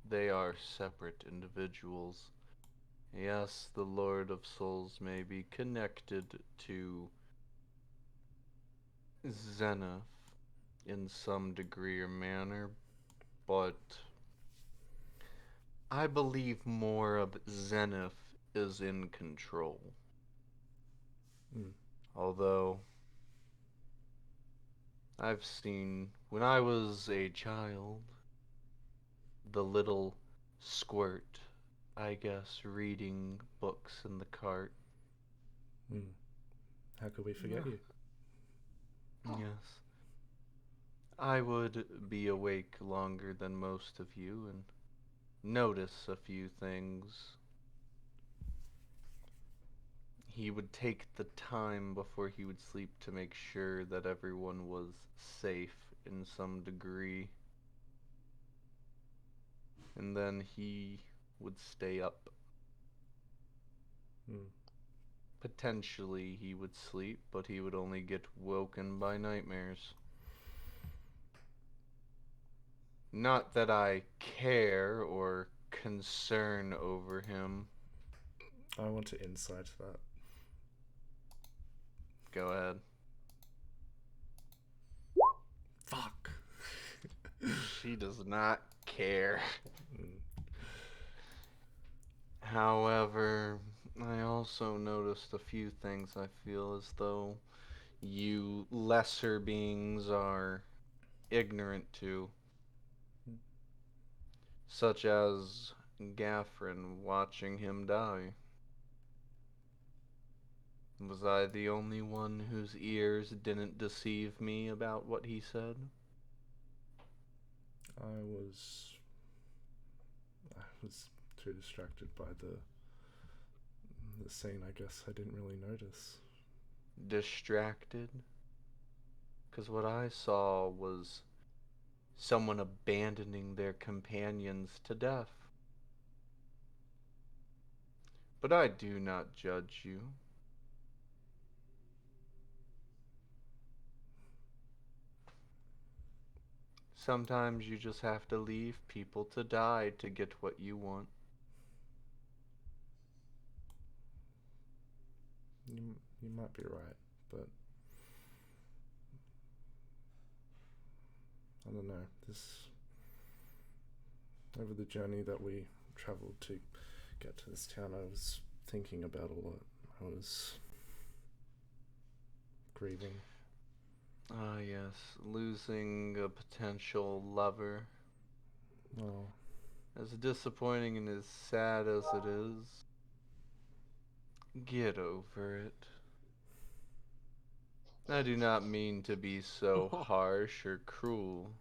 they are separate individuals. Yes, the Lord of Souls may be connected to Zenith in some degree or manner, but I believe more of Zenith is in control. Although I've seen, when I was a child, the little squirt, I guess, reading books in the cart. How could we forget you? Yes. I would be awake longer than most of you and notice a few things. He would take the time before he would sleep to make sure that everyone was safe in some degree. And then he would stay up. Potentially he would sleep, but he would only get woken by nightmares. Not that I care or concern over him. I want to insight that. Go ahead. Fuck. She does not care. However, I also noticed a few things I feel as though you lesser beings are ignorant to. Such as Gaffrin watching him die. Was I the only one whose ears didn't deceive me about what he said? I was too distracted by the scene, I guess. I didn't really notice. Distracted? Because what I saw was someone abandoning their companions to death. But I do not judge you. Sometimes you just have to leave people to die to get what you want. You might be right, but I don't know. Over the journey that we traveled to get to this town, I was thinking about a lot. I was grieving. Ah, yes, losing a potential lover. Oh. As disappointing and as sad as it is, get over it. I do not mean to be so harsh or cruel.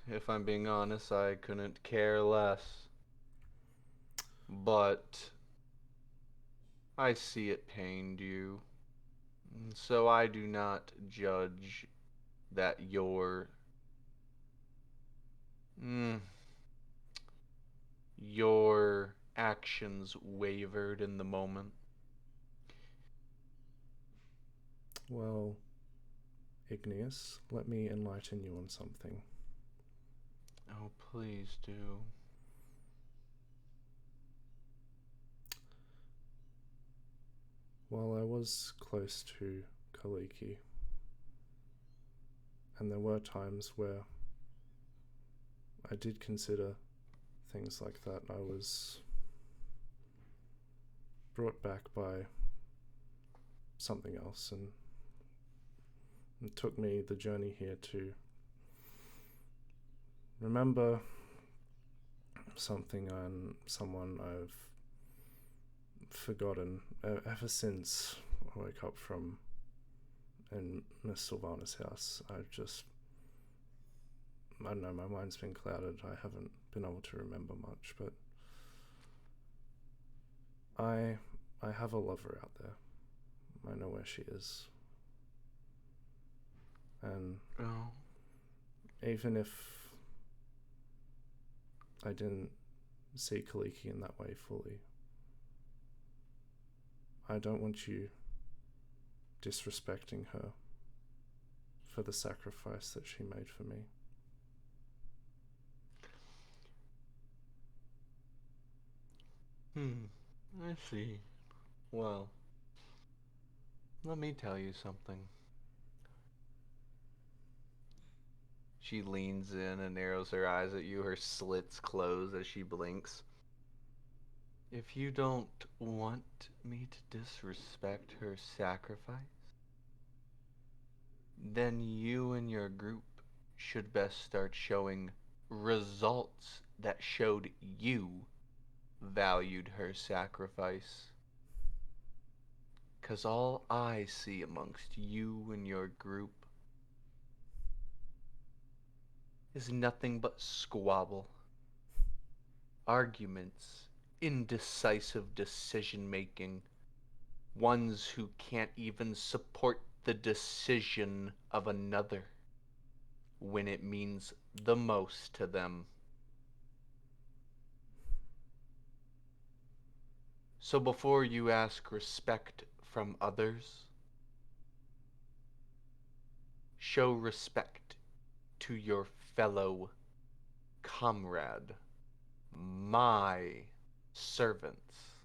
If I'm being honest, I couldn't care less. But I see it pained you. So I do not judge that your actions wavered in the moment. Well, Igneous, let me enlighten you on something. Oh, please do. While I was close to Kaliki, and there were times where I did consider things like that, I was brought back by something else, and it took me the journey here to remember something and someone I've forgotten ever since I woke up from in Miss Sylvana's house. I don't know, my mind's been clouded. I haven't been able to remember much, but I have a lover out there. I know where she is. And even if I didn't see Kaliki in that way fully, I don't want you disrespecting her for the sacrifice that she made for me. I see. Well, let me tell you something. She leans in and narrows her eyes at you, her slits close as she blinks. If you don't want me to disrespect her sacrifice, then you and your group should best start showing results that showed you valued her sacrifice. 'Cause all I see amongst you and your group is nothing but squabble, arguments, indecisive decision-making, ones who can't even support the decision of another when it means the most to them. So before you ask respect from others, show respect to your fellow comrade, my servants.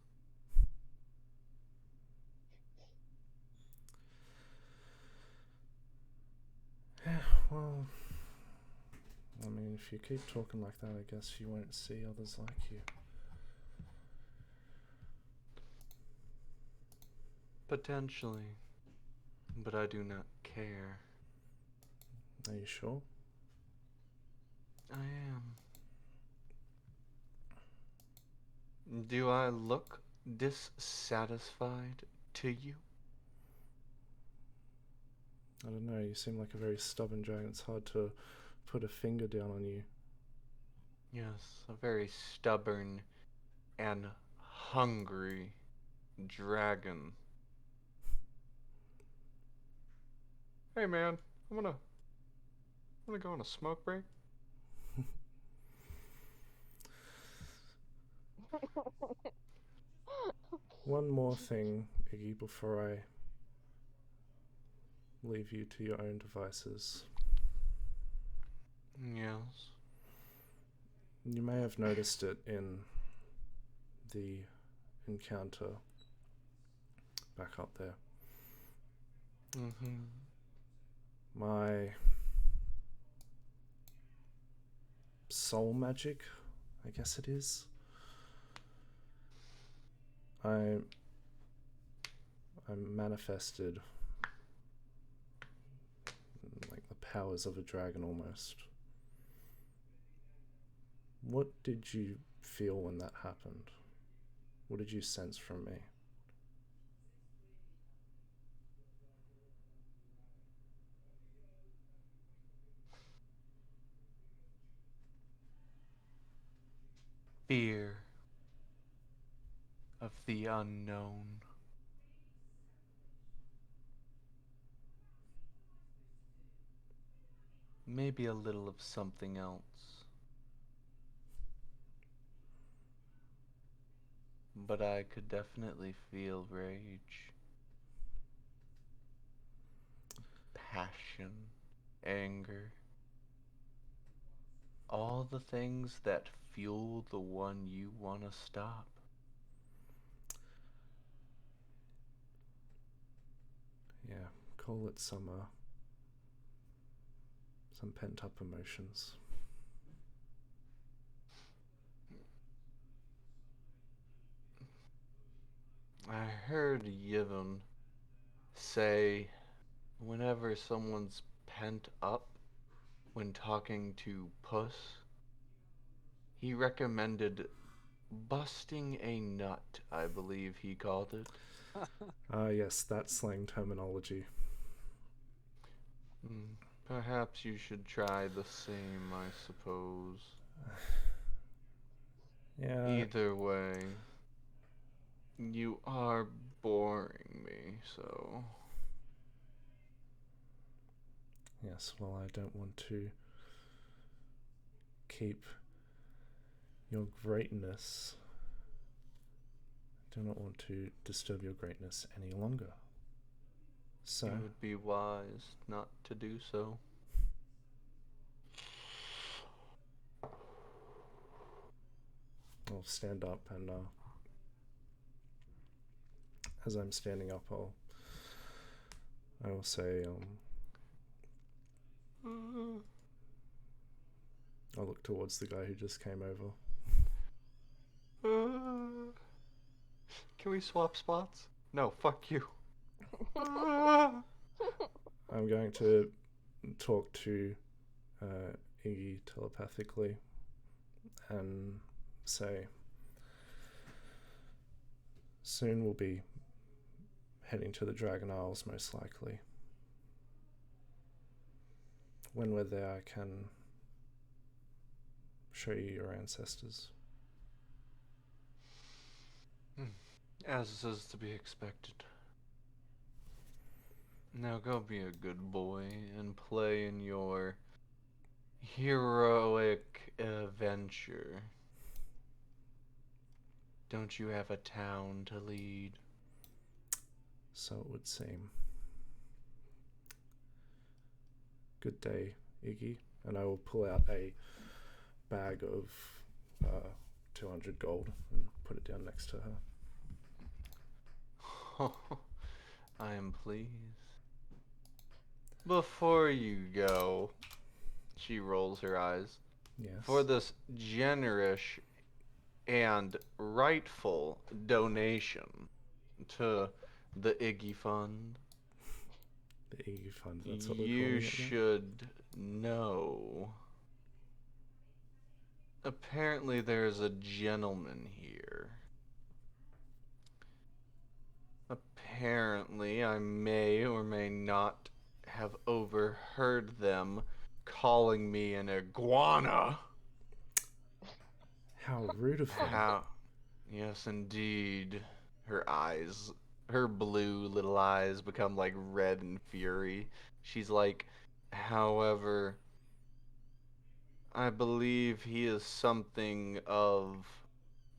Yeah, well, I mean, if you keep talking like that, I guess you won't see others like you. Potentially, but I do not care. Are you sure? I am. Do I look dissatisfied to you? I don't know, you seem like a very stubborn dragon. It's hard to put a finger down on you. Yes, a very stubborn and hungry dragon. Hey man, I'm gonna go on a smoke break. One more thing, Iggy, before I leave you to your own devices. Yes. You may have noticed it in the encounter back up there. My soul magic, I guess it is. I manifested like the powers of a dragon almost. What did you feel when that happened? What did you sense from me? Fear of the unknown. Maybe a little of something else. But I could definitely feel rage, passion, anger. All the things that fuel the one you want to stop. Yeah, call it some pent-up emotions. I heard Yevon say whenever someone's pent up when talking to Puss, he recommended busting a nut, I believe he called it. Yes, that slang terminology. Perhaps you should try the same, I suppose. Yeah. Either way, you are boring me, so... Yes, well, I don't want to keep your greatness. I do not want to disturb your greatness any longer. So, It would be wise not to do so. I'll stand up and, as I'm standing up, I will say, I'll look towards the guy who just came over. Can we swap spots? No, fuck you. I'm going to talk to Iggy telepathically and say, soon we'll be heading to the Dragon Isles, most likely. When we're there, I can show you your ancestors. As is to be expected. Now go be a good boy and play in your heroic adventure. Don't you have a town to lead? So it would seem. Good day, Iggy. And I will pull out a bag of 200 gold and put it down next to her. I am pleased. Before you go, she rolls her eyes. Yes. For this generous and rightful donation to the Iggy Fund, The Iggy Fund, that's what we're you calling it now? should know. Apparently there's a gentleman here. Apparently I may or may not have overheard them calling me an iguana. How rude of them. How? Yes, indeed. Her blue little eyes become like red in fury. She's like, however, I believe he is something of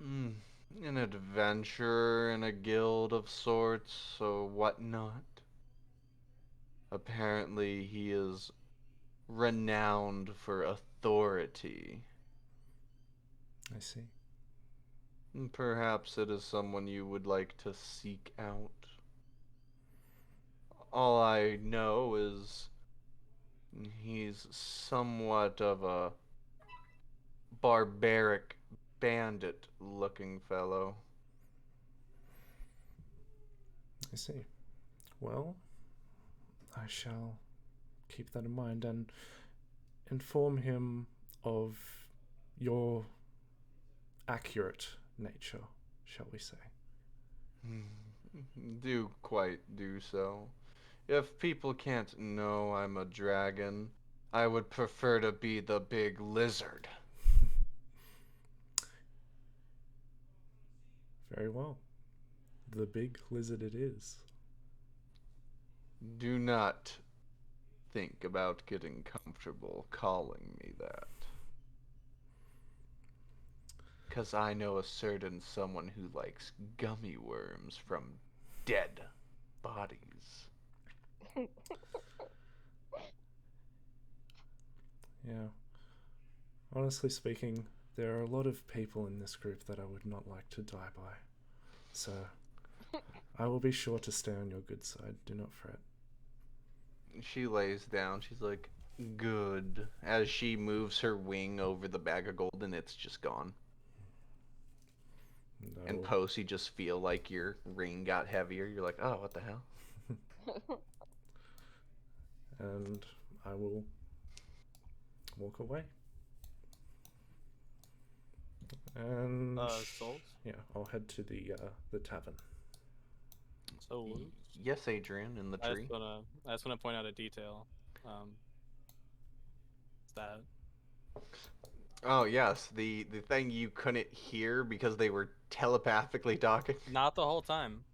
an adventurer in a guild of sorts or whatnot. Apparently, he is renowned for authority. I see. Perhaps it is someone you would like to seek out. All I know is he's somewhat of a barbaric bandit-looking fellow. I see. Well, I shall keep that in mind and inform him of your accurate nature, shall we say. Do quite do so. If people can't know I'm a dragon, I would prefer to be the big lizard. Very well. The big lizard it is. Do not think about getting comfortable calling me that. 'Cause I know a certain someone who likes gummy worms from dead bodies. Yeah. Honestly speaking, there are a lot of people in this group that I would not like to die by. So, I will be sure to stay on your good side. Do not fret. She lays down. She's like, good. As she moves her wing over the bag of gold, and it's just gone. And I And will- post, you just feel like your ring got heavier. You're like, oh, what the hell? and I will walk away. And Souls? yeah, I'll head to the tavern. So Yes, Adrian, in the I tree. just wanna point out a detail. Is that Oh, yes, the thing you couldn't hear because they were telepathically talking. not the whole time?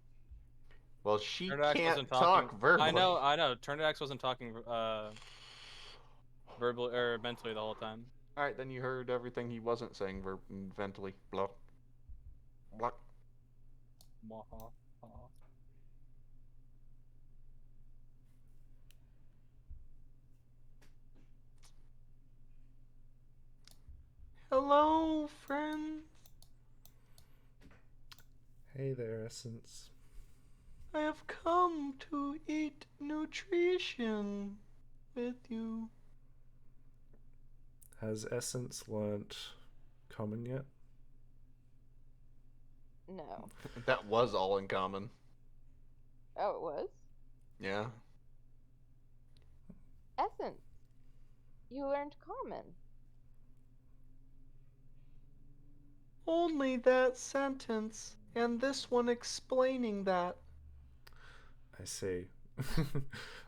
Well, she Turnidax can't wasn't talking. talk verbally. I know. Turnidax wasn't talking verbally or mentally the whole time. Alright, then you heard everything he wasn't saying mentally. Blah. Blah. Mwahaha. Hello, friends. Hey there, Essence. I have come to eat nutrition with you. Has Essence learnt common yet? No. That was all in common. Oh, it was? Yeah. Essence. You learned common. Only that sentence, and this one explaining that. I see.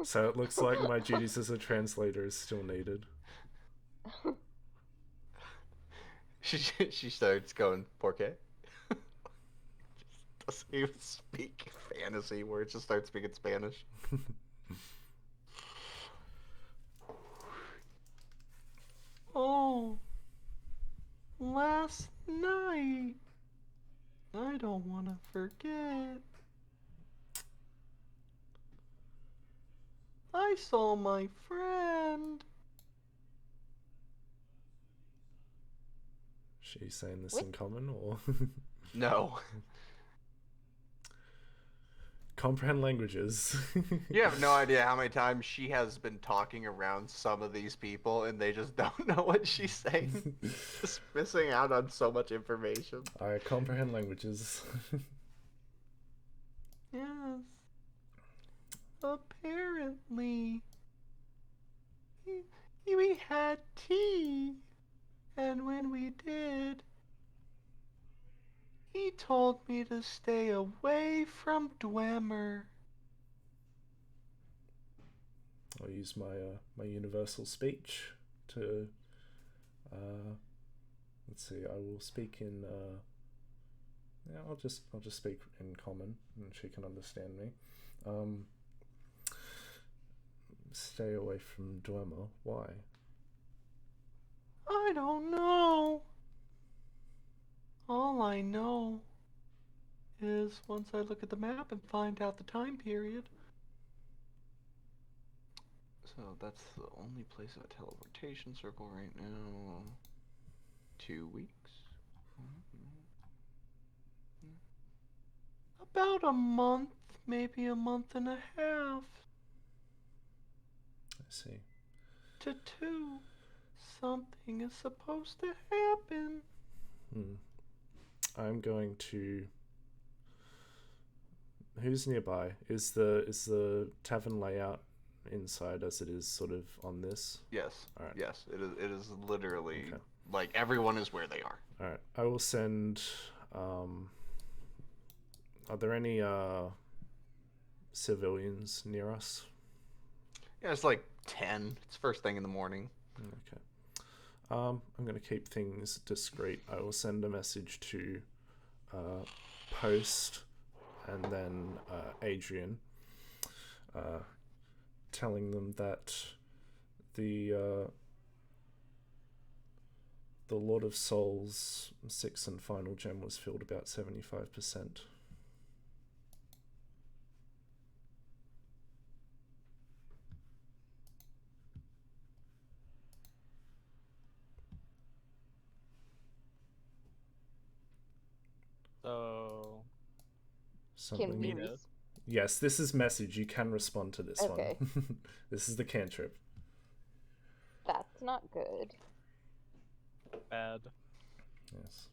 So it looks like my duties as a translator is still needed. She starts going, ¿Por qué? Just doesn't even speak fantasy words, just starts speaking Spanish. Oh, last night. I don't want to forget. I saw my friend. She's saying this What? in common or No. comprehend languages? You have no idea how many times she has been talking around some of these people and they just don't know what she's saying. Just missing out on so much information. I comprehend languages. Yes. Apparently. We had tea. And when we did, he told me to stay away from Dwemer. I'll use my my universal speech to let's see. I will speak in yeah. I'll just speak in common, and she can understand me. Stay away from Dwemer. Why? I don't know. All I know is once I look at the map and find out the time period. So that's the only place of a teleportation circle right now. 2 weeks? About a month, maybe a month and a half I see. to 2. Something is supposed to happen. I'm going to. Who's nearby? Is the tavern layout inside as it is sort of on this? Yes. Alright. Yes. It is literally Okay. like everyone is where they are. All right. I will send Are there any civilians near us? Yeah, it's like 10. It's first thing in the morning. Okay. I'm gonna keep things discreet. I will send a message to Post and then Adrian, telling them that the Lord of Souls 6th and final gem was filled about 75%. So Something. Can we? Meet it. Yes, this is message. You can respond to this Okay. one. This is the cantrip. That's not good. bad. Yes.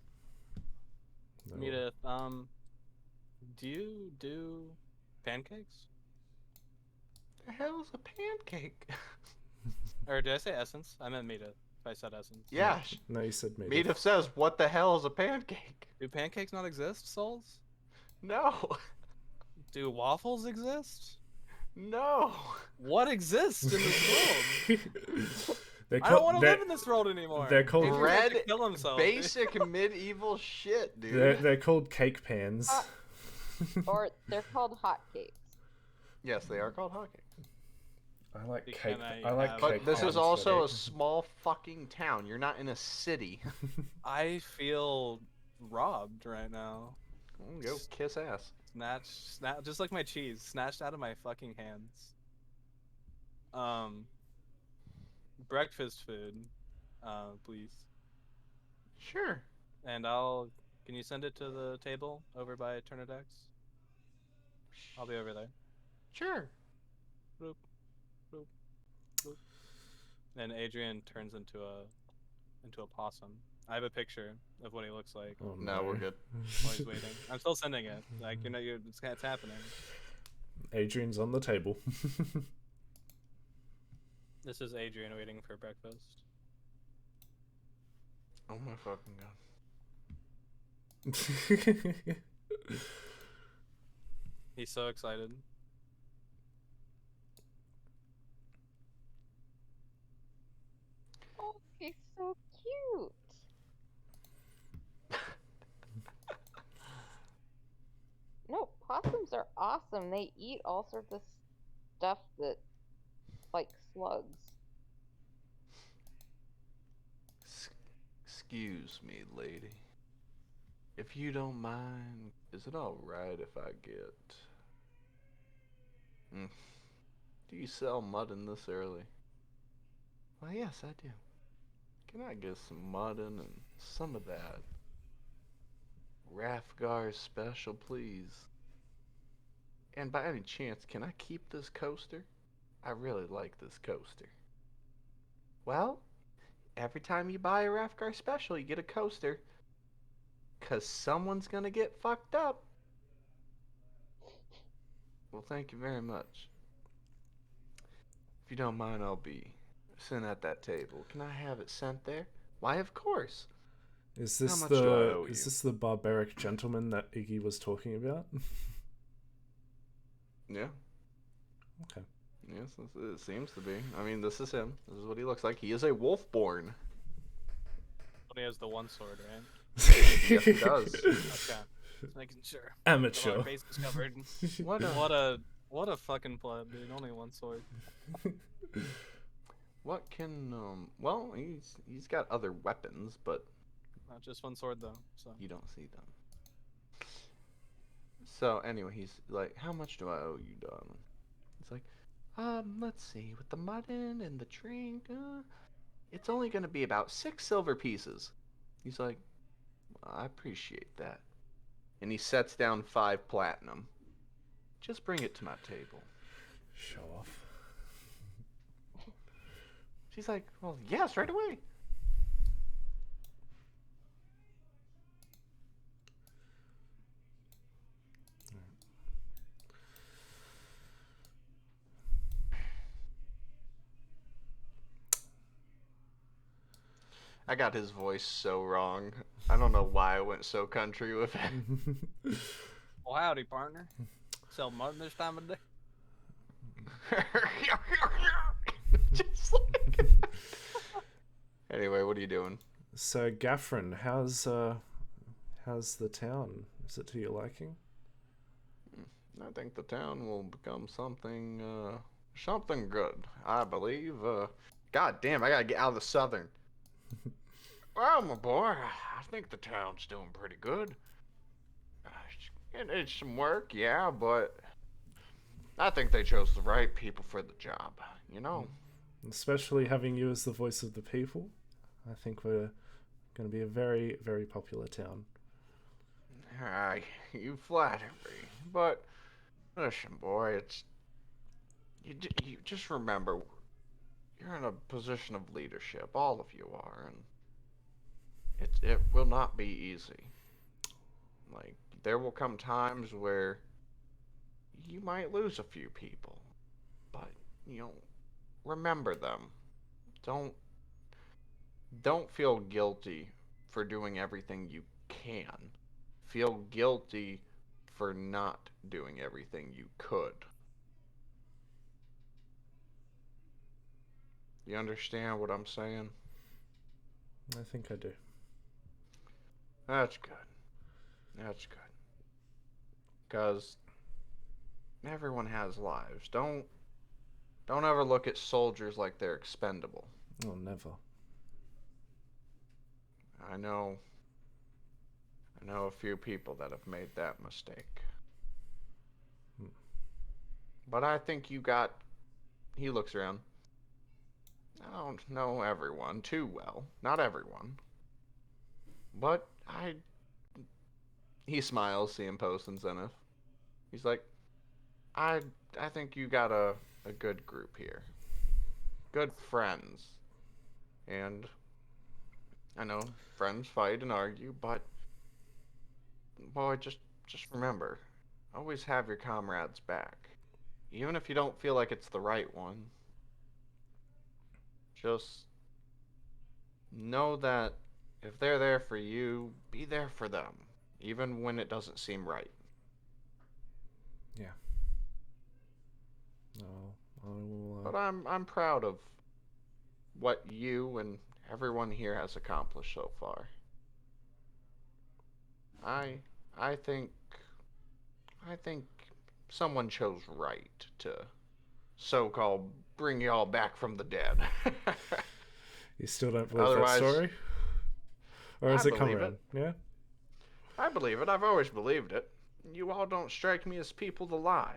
No. Edith, do you do pancakes? The hell's a pancake? Or did I say essence? I meant Edith. If I said essence. Yeah. No, you said me. Meadow says, what the hell is a pancake? Do pancakes not exist, Souls? No. Do waffles exist? No. What exists in this world? They're I don't called- want to they're- live in this world anymore. they're called- Adrian tried to Red, kill himself. Basic medieval shit, dude. They're called cake pans. Or they're called hotcakes. Yes, they are called hotcakes. I like Can cake. I I like have- But cake this pans, is also but a small fucking town. You're not in a city. I feel robbed right now. Go kiss ass. Snatch, just like my cheese, snatched out of my fucking hands. Breakfast food, please. Sure. And can you send it to the table over by Turnidex? I'll be over there. Sure. Boop, boop, boop. And Adrian turns into a possum. I have a picture of what he looks like Oh, No, we're good. while he's waiting. I'm still sending it. Like, it's happening. Adrian's on the table. This is Adrian waiting for breakfast. Oh my fucking god. He's so excited. Oh, he's so cute. No, possums are awesome. They eat all sorts of stuff that, like slugs. Excuse me, lady. If you don't mind, is it alright if I get... Do you sell mutton this early? Well, yes, I do. Can I get some mutton and some of that Rathgar special, please? And by any chance, can I keep this coaster? I really like this coaster. Well, every time you buy a Rathgar special, you get a coaster. 'Cause someone's gonna get fucked up. Well, thank you very much. If you don't mind, I'll be sitting at that table. Can I have it sent there? Why, of course. Is this much do I owe is you? this the barbaric gentleman that Iggy was talking about? Yeah. Okay. Yes, it seems to be. I mean, this is him. This is what he looks like. He is a wolfborn. But he has the one sword, right? Yes, he does. Okay. Just making sure. Amateur. Our base is covered. What a... What a fucking pleb, dude. Only one sword. What can, well, he's got other weapons, but Not just one sword though. So you don't see them. So anyway, he's like, how much do I owe you, darling? It's like, let's see, with the mutton and the drink, it's only gonna be about 6 silver pieces. He's like, I appreciate that. And he sets down 5 platinum. Just bring it to my table. Show off. She's like, well, yeah, straight away. I got his voice so wrong. I don't know why I went so country with it. Well, howdy, partner. Sell mutton this time of day? Just like... Anyway, what are you doing? So, Gaffrin, how's the town? Is it to your liking? I think the town will become something good. I believe. God damn, I gotta get out of the southern. Well, my boy, I think the town's doing pretty good. It needs some work, yeah, but I think they chose the right people for the job. You know. Especially having you as the voice of the people. I think we're going to be a very, very popular town. You flatter me, but listen, boy, you just remember, you're in a position of leadership. All of you are, and it will not be easy. Like, there will come times where you might lose a few people, but remember them. Don't feel guilty for doing everything you can. Feel guilty for not doing everything you could. You understand what I'm saying? I think I do. That's good. That's good. Because everyone has lives. Don't ever look at soldiers like they're expendable. Oh, never. I know a few people that have made that mistake. But I think he looks around. I don't know everyone too well. Not everyone. But he smiles, seeing Post and Zenith. He's like, I think you got a good group here. Good friends. And I know friends fight and argue, but boy, just remember, always have your comrades back. Even if you don't feel like it's the right one. Just know that if they're there for you, be there for them, even when it doesn't seem right. Yeah. Oh, I will. But I'm proud of what you and everyone here has accomplished so far. I think someone chose right to so-called bring y'all back from the dead. You still don't believe Otherwise, that story? Or has I it come believe around? Yeah? I believe it. I've always believed it. You all don't strike me as people to lie.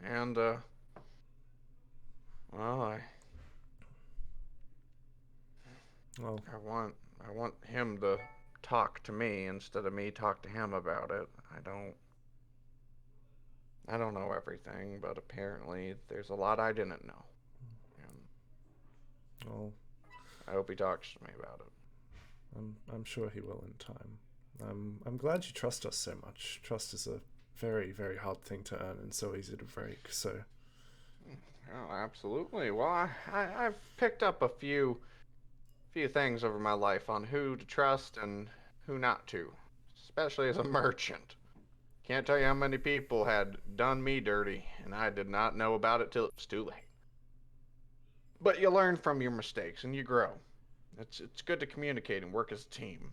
And, well, Well, I want him to talk to me instead of me talk to him about it. I don't know everything, but apparently there's a lot I didn't know. And well, I hope he talks to me about it. I'm sure he will in time. I'm glad you trust us so much. Trust is a very, very hard thing to earn and so easy to break, so... Oh, absolutely. Well, I've picked up a few things over my life on who to trust and who not to, especially as a merchant. Can't tell you how many people had done me dirty, and I did not know about it till it was too late. But you learn from your mistakes, and you grow. It's good to communicate and work as a team,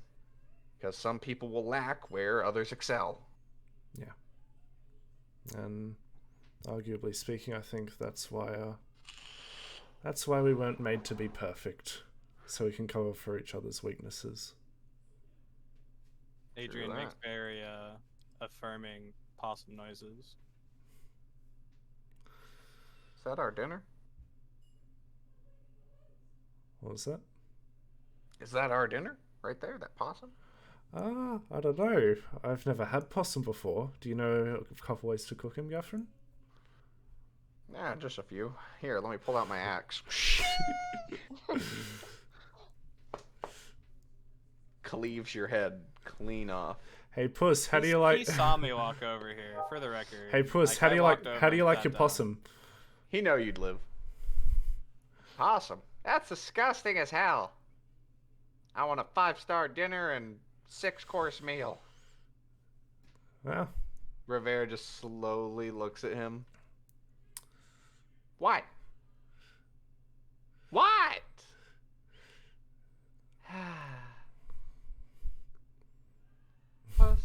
because some people will lack where others excel. Yeah. And arguably speaking, I think that's why we weren't made to be perfect, so we can cover for each other's weaknesses. Adrian that. makes very affirming possum noises. Is that our dinner? What was that? Is that our dinner? Right there, that possum? I don't know. I've never had possum before. Do you know a couple ways to cook him, Gaffrin? Nah, just a few. Here, let me pull out my axe. Cleaves your head clean off. Hey Puss, how do you He like? saw me walk over here, for the record. Hey Puss, Like, how do I you walked like? over How do you and like sat your down. possum? He know you'd live. Possum? That's disgusting as hell. I want a 5-star dinner and 6-course meal. Well, Rivera just slowly looks at him. What? What? Puss.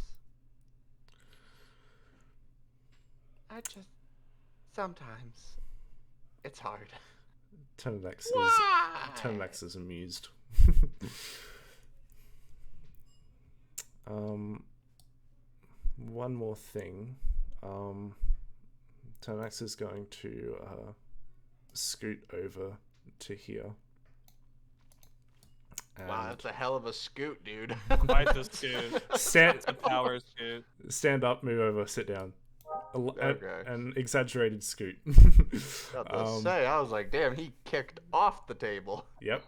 I just sometimes it's hard. Terminax is amused. One more thing. Terminax is going to scoot over to here. Wow, that's a hell of a scoot, dude. Quite the scoot. It's a power scoot. Stand up, move over, sit down. Okay. An exaggerated scoot. I was like, damn, he kicked off the table. Yep.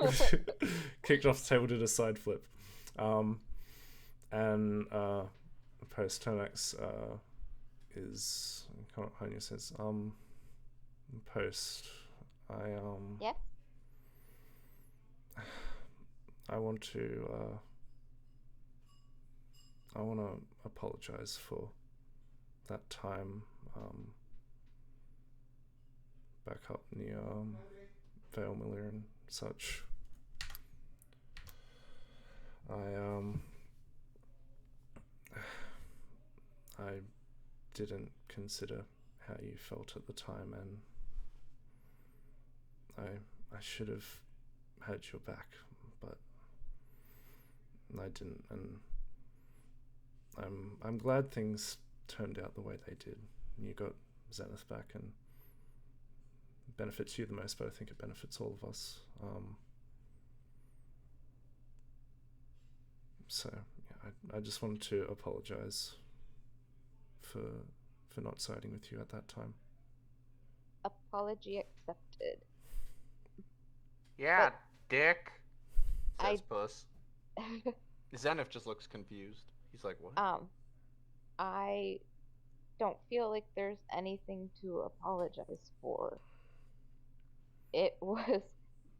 Kicked off the table, did a side flip. And post Terminax is Honya says, post Yes. I want to apologize for that time back up near Vale Miller and such. I didn't consider how you felt at the time, and I should have had your back, but I didn't, and I'm glad things turned out the way they did. You got Zenith back, and it benefits you the most, but I think it benefits all of us. So yeah, I just wanted to apologize for not siding with you at that time. Apology accepted. Yeah, But dick. Says I- Puss. Zenith just looks confused. He's like, what? I don't feel like there's anything to apologize for. It was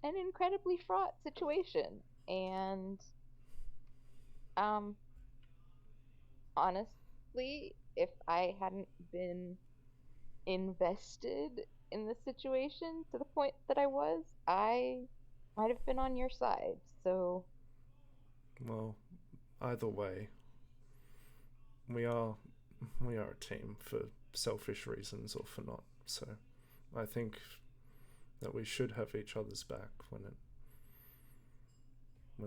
an incredibly fraught situation, and honestly, if I hadn't been invested in the situation to the point that I was, I might have been on your side. So Well, either way, we are a team for selfish reasons or for not. So I think that we should have each other's back when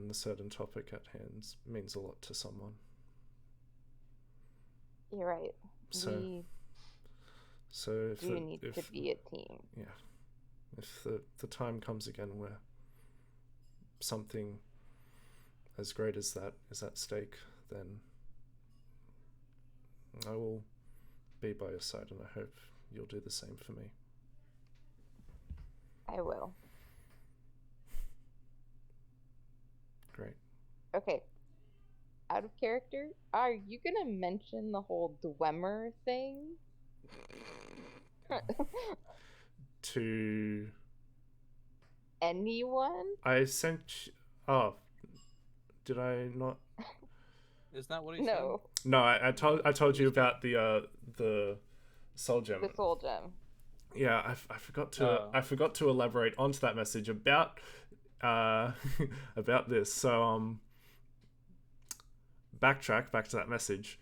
the certain topic at hand means a lot to someone. you're right. So We if do need to be a team. Yeah, if the time comes again where something as great as that is at stake, then I will be by your side, and I hope you'll do the same for me. I will. Great. Okay. Out of character, are you gonna mention the whole Dwemer thing? To Anyone? I sent. Oh, did I not? Isn't that what he No. No, I told you about the soul gem. The soul gem. Yeah, I forgot to elaborate onto that message about about this. So backtrack back to that message.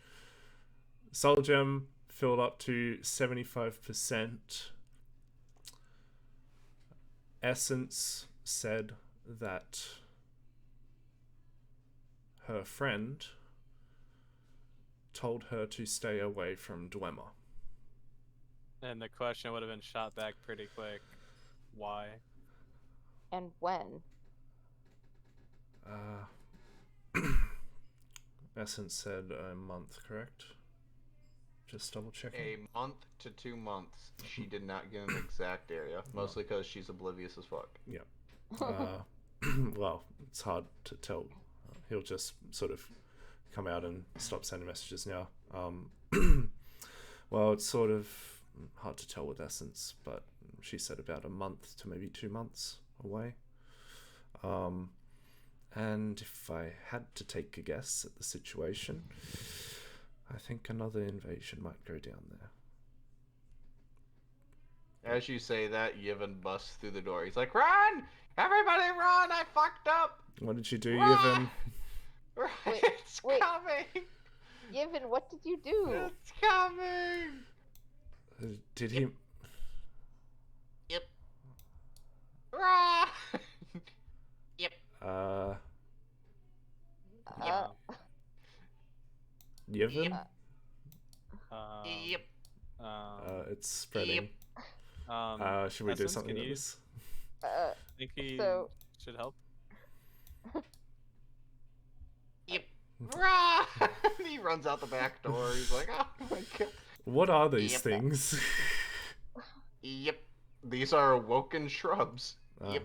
Soul gem filled up to 75%. Essence said that her friend told her to stay away from Dwemer. And the question would have been shot back pretty quick. Why? And when? Essence said a month, correct? Just double checking. A month to 2 months. She did not get an exact area, mostly because she's oblivious as fuck. Yeah. Well, it's hard to tell. He'll just sort of come out and stop sending messages now. Well, it's sort of hard to tell with Essence, but she said about a month to maybe 2 months away. And if I had to take a guess at the situation, I think another invasion might go down there. As you say that, Yevon busts through the door. He's like, "Run! Everybody run! I fucked up! What did you do, Run! Yevon? It's wait. coming! Yevon, what did you do? It's coming!" Did he? Yep. Run! Yep. Yevon? Yep. It's spreading. Should we do Essence, something can with you- this? think he So- should help. Yep. Run! He runs out the back door. He's like, "Oh my god." What are these Yep. things? Yep. These are awoken shrubs. Ah. Yep.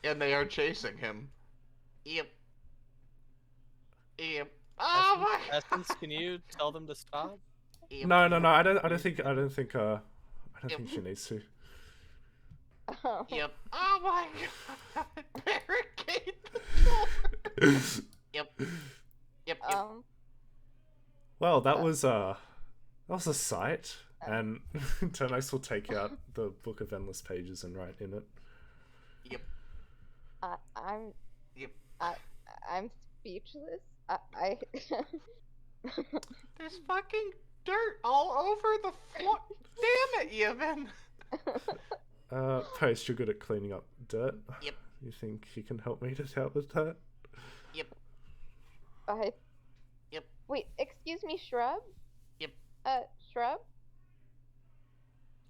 And they are chasing him. Yep. Yep. Oh my Essence, can you tell them to stop? Yep. No. I don't think she needs to. Yep. Oh my god. Barricade the door. Yep. Yep. Well, that was a sight, and Ternax will take out the Book of Endless Pages and write in it. Yep. I'm Yep. I'm speechless. I There's fucking dirt all over the floor. Damn it, Yevon. Post, you're good at cleaning up dirt. Yep. You think you can help me to help with that? Yep. I Yep. Wait, excuse me, Shrub? Yep. Shrub?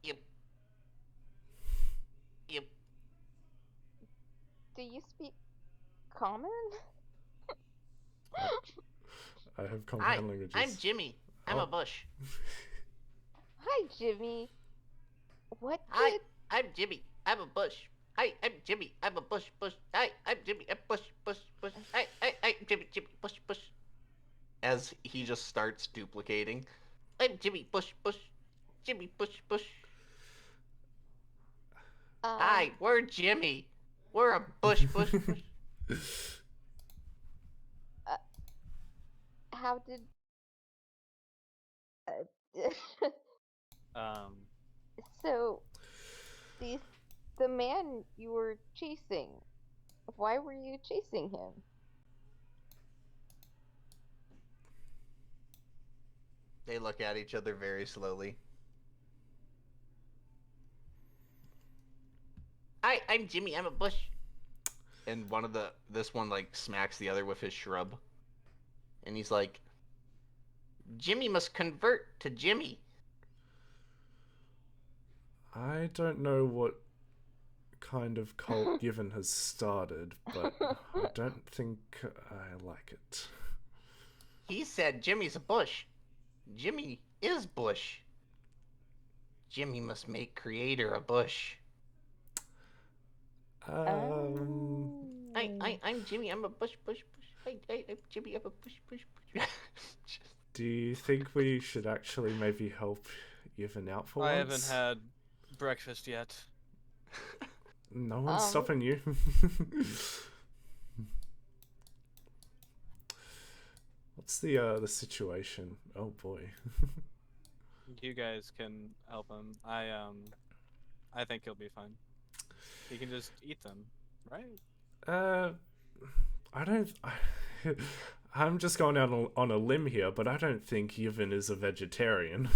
Yep. Yep. Do you speak common? I have Hi, common languages. I'm Jimmy. I'm Oh. a bush. Hi, Jimmy. What Hi, did I'm Jimmy. I'm a bush. Hi, I'm Jimmy. I'm a bush. Hi, I'm Jimmy. I'm bush. Hi, Jimmy. Bush. As he just starts duplicating. I'm Jimmy. Bush. Jimmy. Bush. Hi, we're Jimmy. We're a bush. How did so the man you were chasing, why were you chasing him? They look at each other very slowly. Hi, I'm Jimmy. I'm a bush. And this one like smacks the other with his shrub. And he's like, Jimmy must convert to Jimmy. I don't know what kind of cult Yevon has started, but I don't think I like it. He said Jimmy's a bush. Jimmy is bush. Jimmy must make creator a bush. I'm Jimmy. I'm a bush. I'm Jimmy. I'm a bush. Do you think we should actually maybe help Yevon out for I once? haven't had breakfast yet. No one's stopping you. What's the situation? Oh boy. You guys can help him. I think he'll be fine. He can just eat them, right? I don't. I'm just going out on a limb here, but I don't think Yevon is a vegetarian.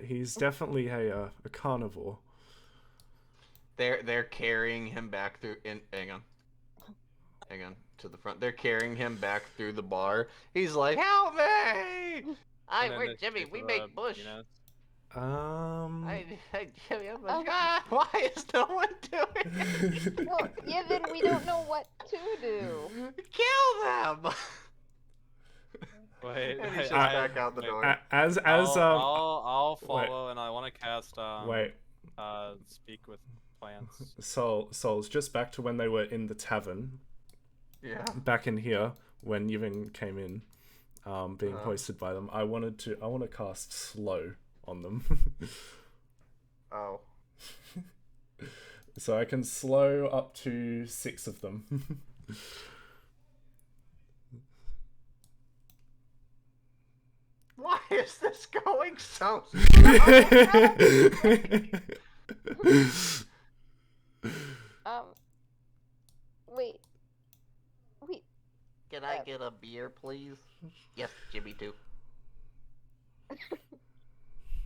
He's definitely a carnivore. They're carrying him back through. Hang on to the front. They're carrying him back through the bar. He's like, "Help me! And then We're they Jimmy. take We the make rub, bush. You know? Jimmy, I'm Oh. why is no one doing it? Well, Yevon, we don't know what to do. Kill them! Wait, And he wait, shoots I- back out the wait. door. I'll wait. follow and I want to cast Wait, speak with plants. Souls, just back to when they were in the tavern, Yeah. back in here when Yevon came in, being Uh-huh. hoisted by them. I want to cast slow on them. Oh. So I can slow up to 6 of them. is this going so Wait. Wait. Can I get a beer, please? Yes, Jimmy too.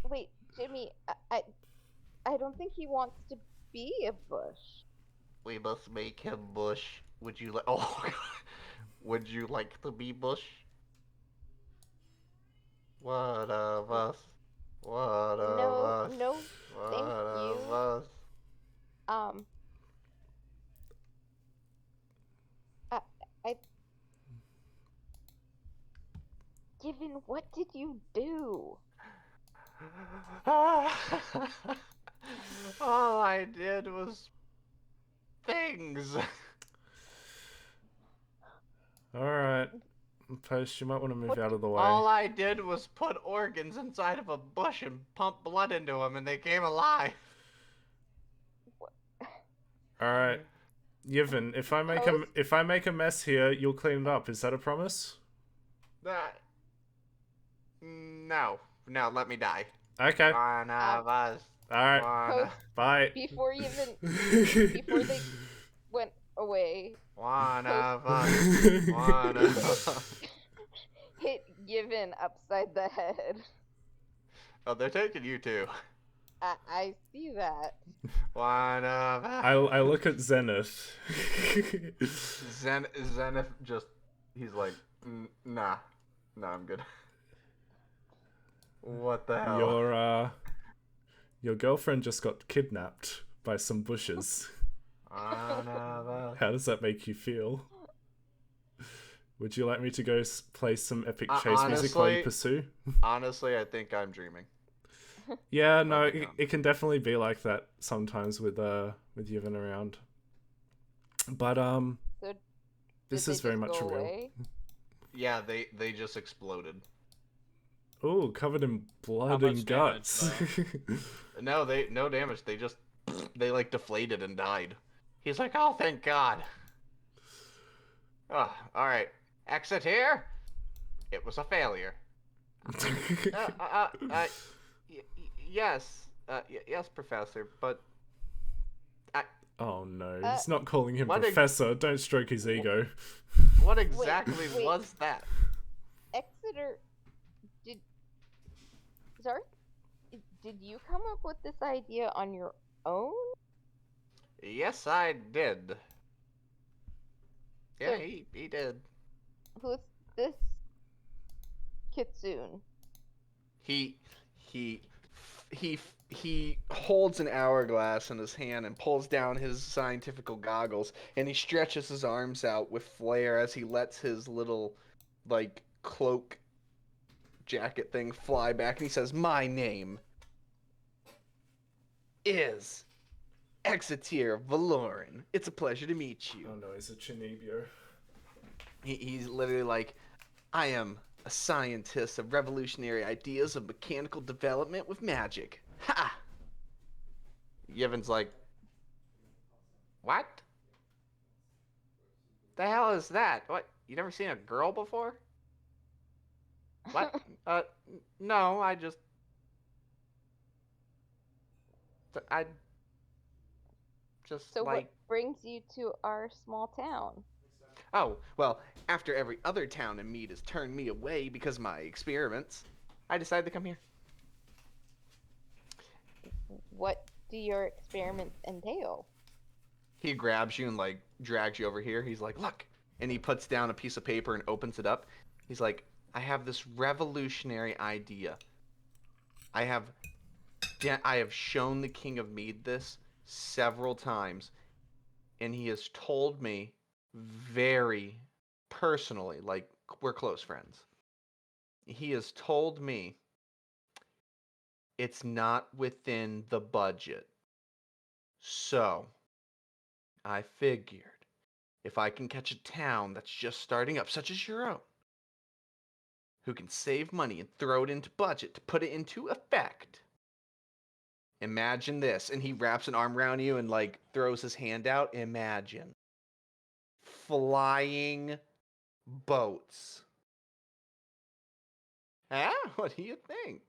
Wait, Jimmy, I don't think he wants to be a bush. We must make him Bush. Would you like? Oh, would you like to be Bush? One of us. One of us. No, One thank of you. us. I. Given, what did you do? All I did was things. Alright. Post, you might want to move What- out of the way. All I did was put organs inside of a bush and pump blood into them, and they came alive. Alright. Yevon, if I make a mess here, you'll clean it up. Is that a promise? No, let me die. Okay. One of us. Alright. Post, Bye. before they went away, One of us. One of us. hit Given upside the head. Oh, they're taking you too. I see that. One of us. I look at Zenith. Zenith just, he's like, nah, I'm good. What the hell? Your girlfriend just got kidnapped by some bushes. One of us. How does that make you feel? Would you like me to go play some epic chase music while you honestly- pursue? Honestly, I think I'm dreaming. Yeah, no, my it, God. it can definitely be like that sometimes with Yevon around. But So this did is they very just much go real. away? Yeah, they just exploded. Ooh, covered in blood much and damage, guts. No damage. They like deflated and died. He's like, oh, thank God. Oh, all right. Exit here. It was a failure. Yes. Yes, Professor. But Oh no, Uh, he's not calling him what professor. Don't stroke his ego. what exactly wait. was that? Exeter, sorry? Did you come up with this idea on your own? Yes, I did. Yeah, So- he did. Who's this Kitsune? He holds an hourglass in his hand and pulls down his scientific goggles, and he stretches his arms out with flair as he lets his little like cloak jacket thing fly back, and he says, my name is Exeter Valoran. It's a pleasure to meet you. Oh no, he's a Chinibio. He's literally like, I am a scientist of revolutionary ideas of mechanical development with magic. Ha! Yevon's like, what? The hell is that? What? You never seen a girl before? What? No, I just So like. what brings you to our small town? Oh, well, after every other town in Mead has turned me away because of my experiments, I decided to come here. What do your experiments entail? He grabs you and, like, drags you over here. He's like, look. And he puts down a piece of paper and opens it up. He's like, I have this revolutionary idea. I have shown the King of Mead this several times, and he has told me very personally, like we're close friends. He has told me it's not within the budget. So, I figured if I can catch a town that's just starting up, such as your own, who can save money and throw it into budget to put it into effect. Imagine this, and he wraps an arm around you and like throws his hand out. Imagine flying boats Huh? What do you think?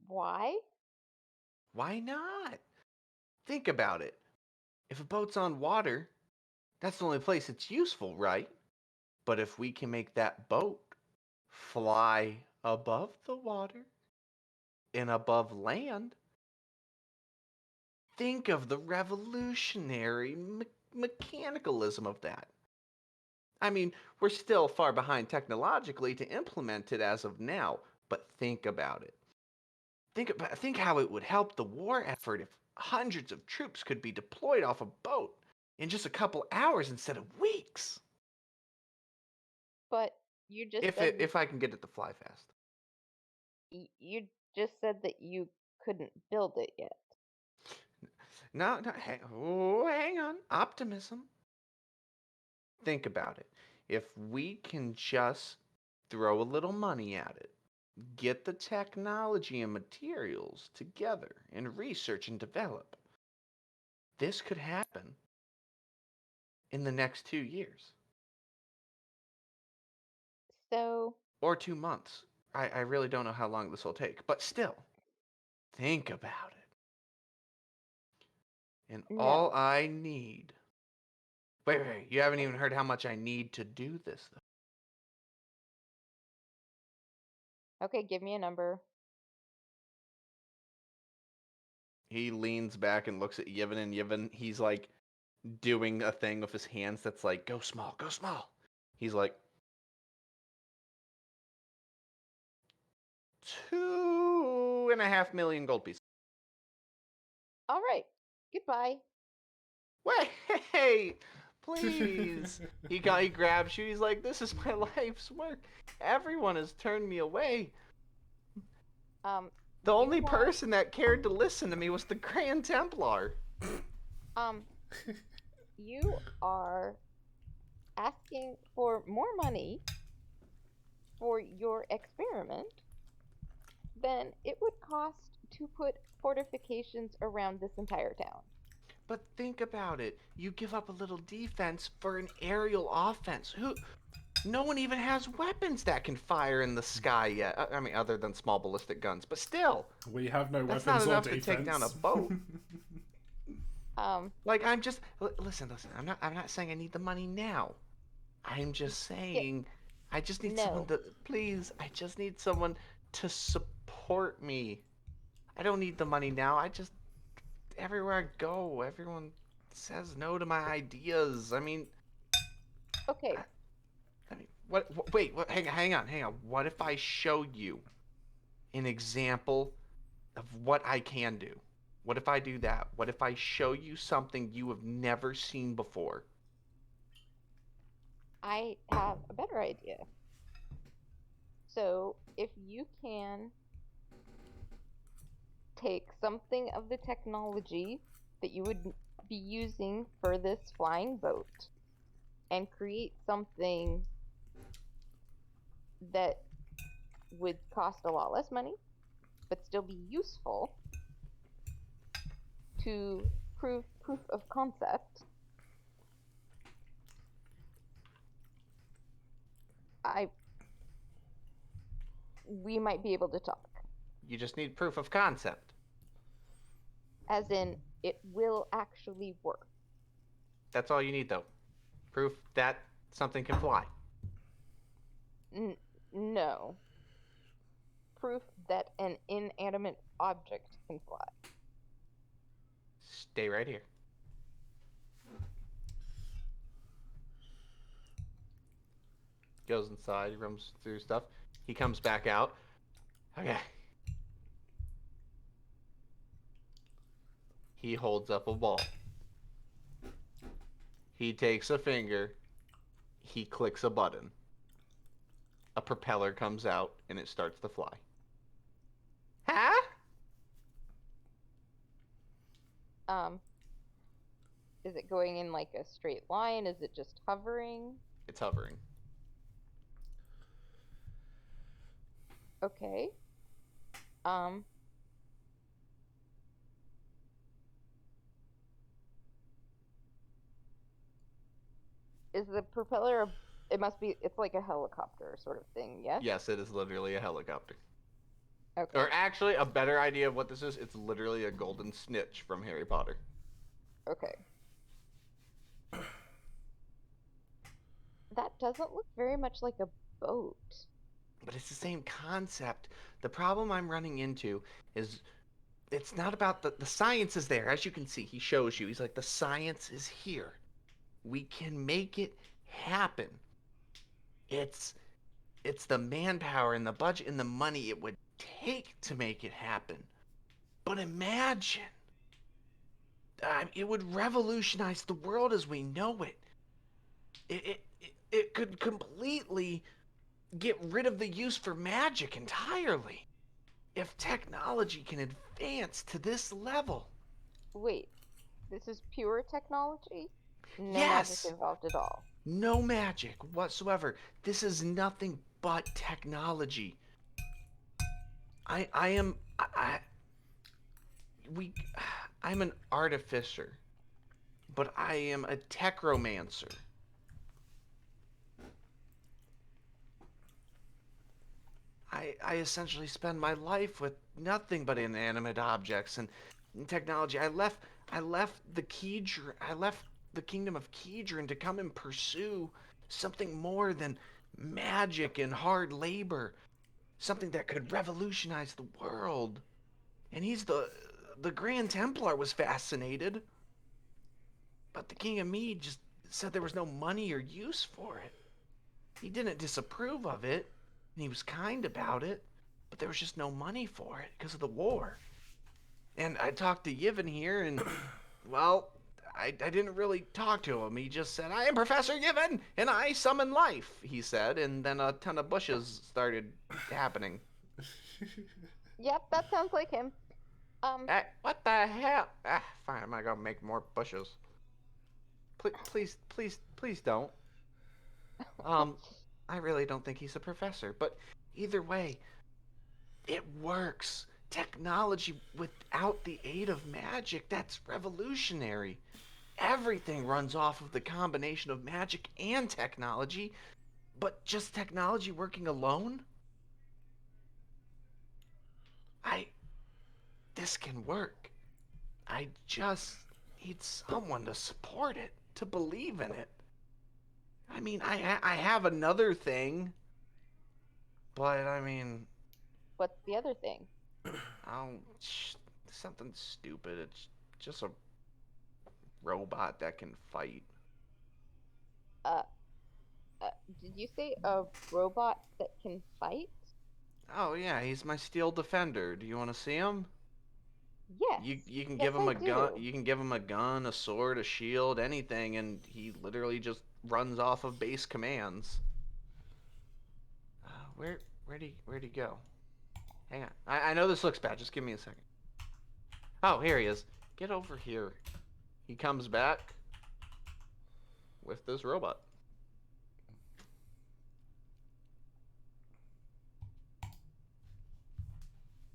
Why? Why not? Think about it. If a boat's on water, that's the only place it's useful, right? But if we can make that boat fly above the water and above land, think of the revolutionary mechanicalism of that. I mean, we're still far behind technologically to implement it as of now, but think about it. Think how it would help the war effort if hundreds of troops could be deployed off a boat in just a couple hours instead of weeks. But you just If said if I can get it to fly fast. you just said that you couldn't build it yet. No, hang on. Optimism. Think about it. If we can just throw a little money at it, get the technology and materials together and research and develop, this could happen in the next 2 years So, or 2 months. I really don't know how long this will take, but still, think about it. And all no. I need. Wait, you haven't even heard how much I need to do this, though. Okay, give me a number. He leans back and looks at Yevon, and Yevon, he's like doing a thing with his hands that's like, go small, go small. He's like, 2.5 million gold pieces. All right. Goodbye. Wait, please. He grabs you. He's like, this is my life's work. Everyone has turned me away. The you only want- person that cared to listen to me was the Grand Templar. You are asking for more money for your experiment than it would cost to put fortifications around this entire town. But think about it. You give up a little defense for an aerial offense. No one even has weapons that can fire in the sky yet. I mean, other than small ballistic guns. But still, We have no that's weapons not enough or to defense. take down a boat. Like, I'm just listen. I'm not saying I need the money now. I'm just saying I just need someone to please. I just need someone to support me. I don't need the money now. Everywhere I go, everyone says no to my ideas. I mean, Okay. wait, hang on. What if I show you an example of what I can do? What if I do that? What if I show you something you have never seen before? I have a better idea. So, if you can take something of the technology that you would be using for this flying boat and create something that would cost a lot less money but still be useful to prove proof of concept, we might be able to talk. You just need proof of concept. As in, it will actually work. That's all you need, though. Proof that something can fly. No. Proof that an inanimate object can fly. Stay right here. Goes inside, he runs through stuff. He comes back out. Okay. He holds up a ball. He takes a finger. He clicks a button. A propeller comes out and it starts to fly. Huh? Is it going in like a straight line? Is it just hovering? It's hovering. Okay. is the propeller? It must be. It's like a helicopter sort of thing. Yes. Yes, it is literally a helicopter. Okay. Or actually, a better idea of what this is, it's literally a golden snitch from Harry Potter. Okay. That doesn't look very much like a boat. But it's the same concept. The problem I'm running into is it's not about the science is there. As you can see, he shows you. He's like, the science is here. We can make it happen. It's the manpower and the budget and the money it would take to make it happen. But imagine. It would revolutionize the world as we know it. It could completely get rid of the use for magic entirely. If technology can advance to this level. Wait, this is pure technology? No Yes. magic involved at all. No magic whatsoever. This is nothing but technology. I'm an artificer, but I am a techromancer. I essentially spend my life with nothing but inanimate objects and technology. I left the kingdom of Kedron to come and pursue something more than magic and hard labor, something that could revolutionize the world. And the Grand Templar was fascinated, but the King of Mead just said there was no money or use for it. He didn't disapprove of it, and he was kind about it, but there was just no money for it because of the war. And I talked to Yivin here, and, well, I didn't really talk to him. He just said, I am Professor Yivin, and I summon life, he said, and then a ton of bushes started happening. Yep, that sounds like him. What the hell? Fine, I'm not gonna make more bushes. Please don't. I really don't think he's a professor, but either way, it works. Technology without the aid of magic, that's revolutionary. Everything runs off of the combination of magic and technology, but just technology working alone? This can work. I just need someone to support it, to believe in it. I mean, I have another thing, but I mean, What's the other thing? something stupid. It's just a robot that can fight. Did you say a robot that can fight? Oh yeah, he's my steel defender. Do you want to see him? Yes. You can Yes, give him I a gun. do. You can give him a gun, a sword, a shield, anything, and he literally just runs off of base commands. Where'd he go? Hang on. I know this looks bad. Just give me a second. Oh, here he is. Get over here. He comes back with this robot.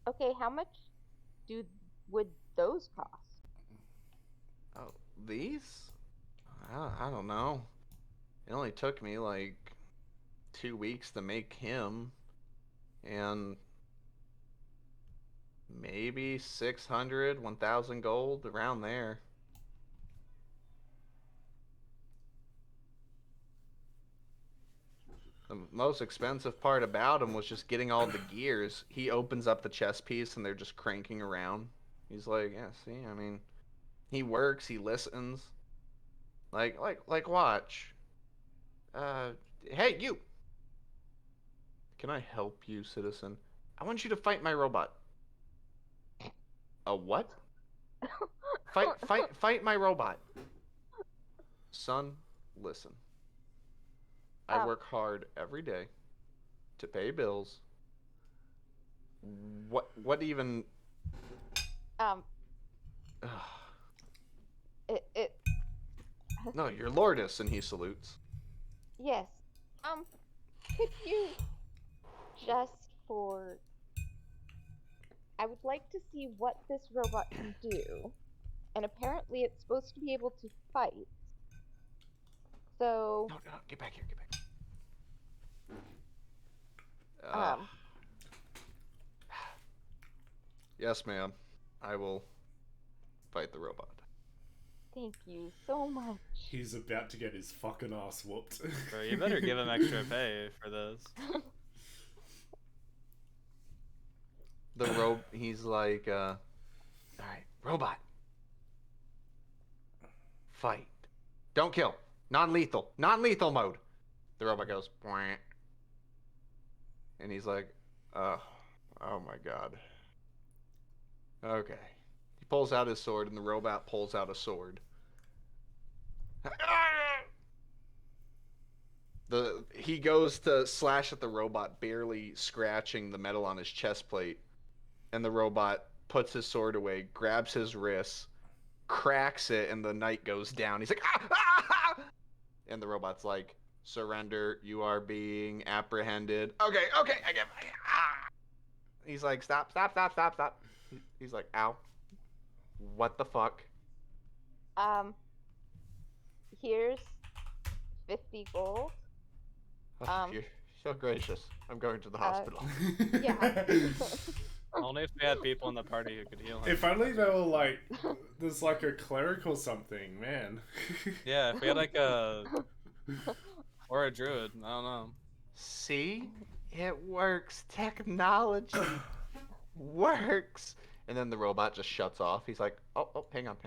Okay, how much would those cost? Oh, these? I don't know. It only took me like 2 weeks to make him, and maybe 600, 1,000 gold, around there. The most expensive part about him was just getting all the gears. He opens up the chess piece and they're just cranking around. He's like, yeah, see, I mean, he works, he listens. Like watch. Hey, you! Can I help you, citizen? I want you to fight my robot. A what? Fight my robot. Son, listen. I work hard every day to pay bills. What even? It. No, you're Lourdes, and he salutes. Yes. Could you just for? I would like to see what this robot can do, and apparently it's supposed to be able to fight. So, No, get back here, get back. Yes, ma'am. I will fight the robot. thank you so much. He's about to get his fucking ass whooped. Bro, you better give him extra pay for this. He's like, all right, robot. Fight. Don't kill. Non-lethal. Non-lethal mode. The robot goes, "Bwah." And he's like, oh my god. Okay. He pulls out his sword, and the robot pulls out a sword. He goes to slash at the robot, barely scratching the metal on his chest plate. And the robot puts his sword away, grabs his wrist, cracks it, and the knight goes down. He's like, ah, ah, ah! And the robot's like, surrender, you are being apprehended. Okay, I get ah. He's like, stop. He's like, ow. What the fuck? Here's 50 gold. You're so gracious. I'm going to the hospital. Yeah. Only if we had people in the party who could heal him. If only they were like, there's like a cleric or something, man. Yeah, if we had like a... Or a druid, I don't know. See? It works. Technology works. And then the robot just shuts off. He's like, oh, hang on.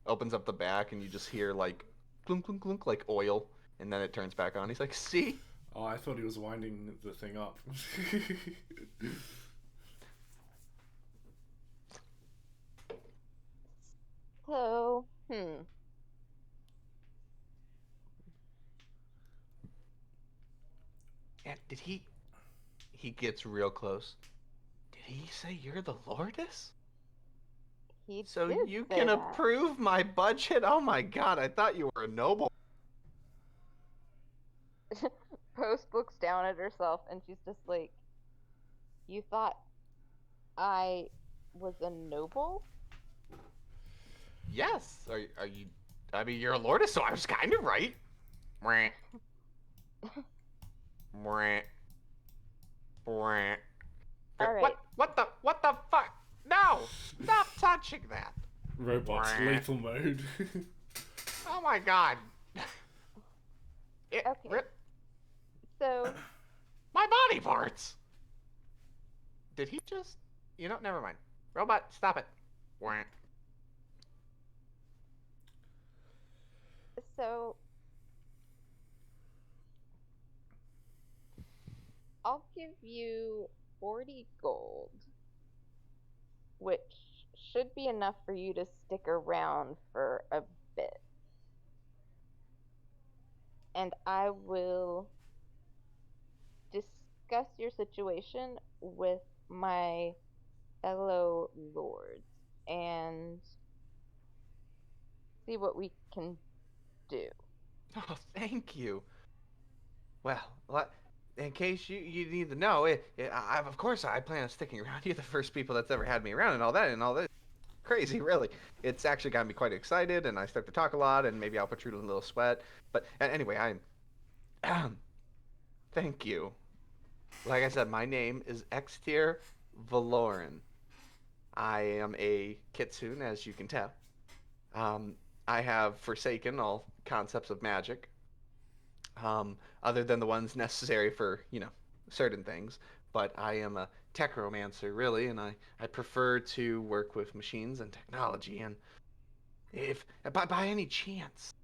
Opens up the back, and you just hear like, clunk, clunk, clunk, like oil. And then it turns back on. He's like, see? Oh, I thought he was winding the thing up. So, And did he gets real close. Did he say you're the Lordess? he So did you say can that. approve my budget? Oh my god, I thought you were a noble. Post looks down at herself and she's just like, you thought I was a noble? Yes. Are you? I mean, you're a Lordess, so I was kind of right. Mwah. Mwah. Mwah. All right. What the fuck? No! Stop touching that. Robots, Mwah. lethal mode. Oh my god. It Okay. ripped So, my body parts. Did he just? You know, never mind. Robot, stop it. Mwah. so I'll give you 40 gold, which should be enough for you to stick around for a bit. And I will discuss your situation with my fellow lords and see what we can do. Oh, thank you. Well, in case you need to know, of course I plan on sticking around. You're the first people that's ever had me around and all that. Crazy, really. It's actually got me quite excited, and I start to talk a lot, and maybe I'll protrude a little sweat. But anyway, thank you. Like I said, my name is Extier Valoran. I am a kitsune, as you can tell. I have forsaken all concepts of magic, other than the ones necessary for, certain things. But I am a techromancer, really, and I prefer to work with machines and technology. And if by any chance,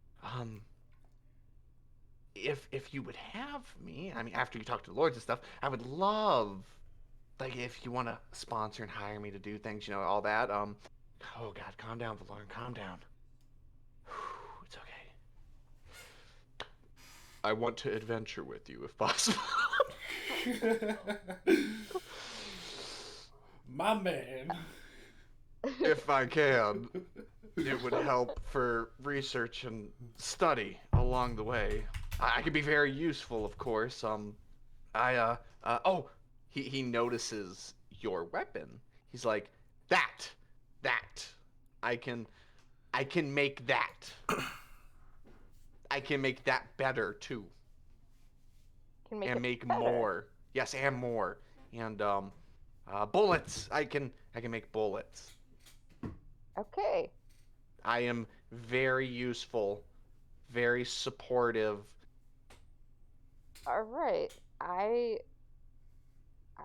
if you would have me, I mean, after you talk to the lords and stuff, I would love, like, if you want to sponsor and hire me to do things, all that. Oh God, calm down, Valoran, calm down. It's okay. I want to adventure with you if possible. My man. If I can. It would help for research and study along the way. I could be very useful, of course. He notices your weapon. He's like, that. I can make that. I can make that better too, Can make and it make better. more. Yes, and more. And bullets. I can make bullets. Okay. I am very useful, very supportive. All right. I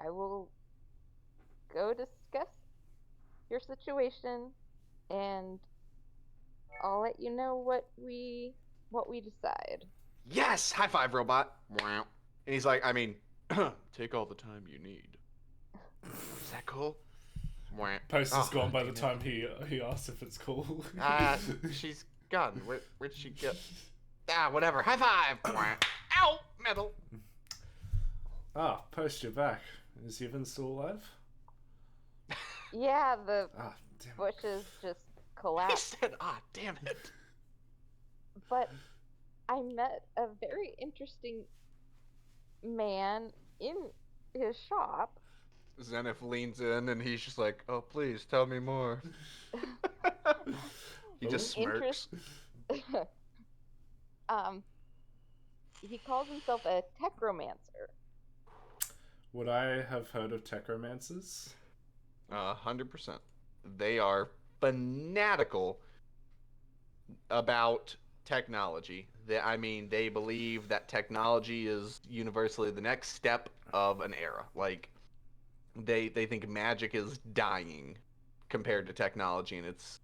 will go discuss your situation, and I'll let you know what we decide. Yes, high five, robot. Wow. And he's like, I mean, take all the time you need. Is that cool? Wow. Post is Oh, gone by the damn time he asks if it's cool. She's gone. Where'd she go? Whatever. High five. Wow. Ow, metal. Ah, Post, you're back. Is Yevon still alive? Yeah, the Ah, damn it. bushes just He collapsed. said, damn it. But I met a very interesting man in his shop. Zenith leans in and he's just like, oh, please tell me more. He just smirks. He calls himself a techromancer. Would I have heard of techromancers? 100%. They are fanatical about technology. They believe that technology is universally the next step of an era. Like, they think magic is dying compared to technology and its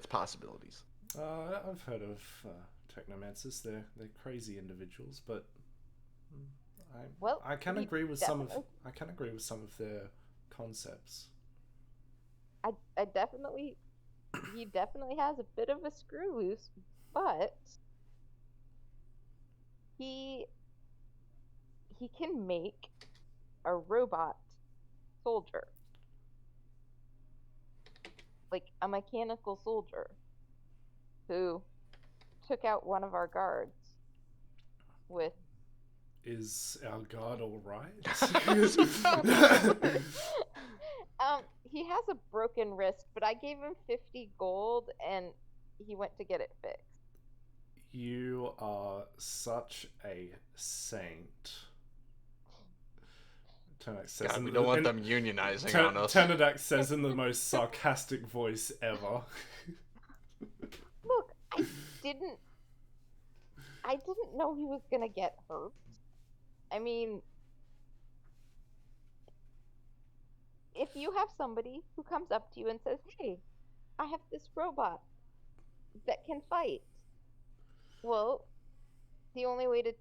possibilities. I've heard of technomancers. They're crazy individuals, but I can he agree with some of definitely- their concepts. I definitely, he definitely has a bit of a screw loose, but he can make a robot soldier, like a mechanical soldier, who took out one of our guards with. Is our guard all right? He has a broken wrist, but I gave him 50 gold and he went to get it fixed. You are such a saint. Turnak says God, we don't want them unionizing on us. Turnak says in the most sarcastic voice ever. Look, I didn't know he was gonna get hurt. I mean, if you have somebody who comes up to you and says, "Hey, I have this robot that can fight," well, the only way to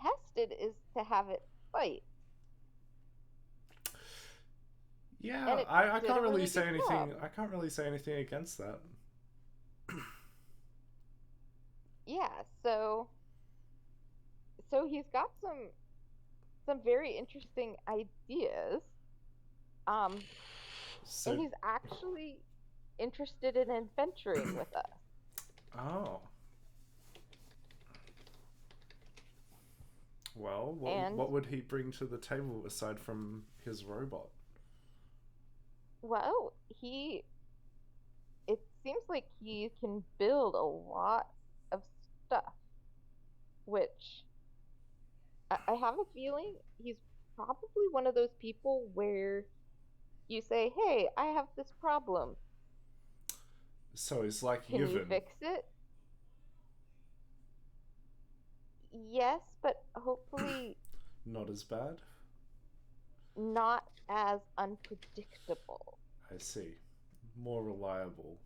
test it is to have it fight. Yeah, And it I did can't a really really say good anything. job. I can't really say anything against that. Yeah, so he's got some very interesting ideas. And So, he's actually interested in adventuring with us. oh. Well, And- what would he bring to the table aside from his robot? Well, it seems like he can build a lot of stuff, which I have a feeling he's probably one of those people where you say, "Hey, I have this problem. So he's like Can you Yevon. fix it?" Yes, but hopefully Not as bad. not as unpredictable. I see. More reliable.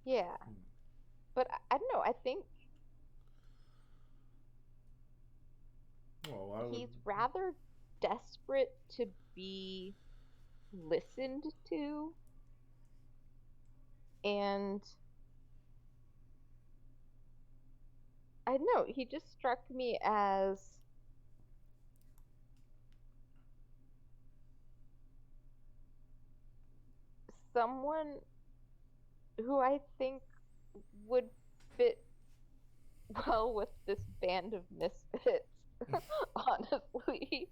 Yeah. But I don't know. I think Well, I would. he's rather desperate to be listened to, and I don't know, he just struck me as someone who I think would fit well with this band of misfits, honestly.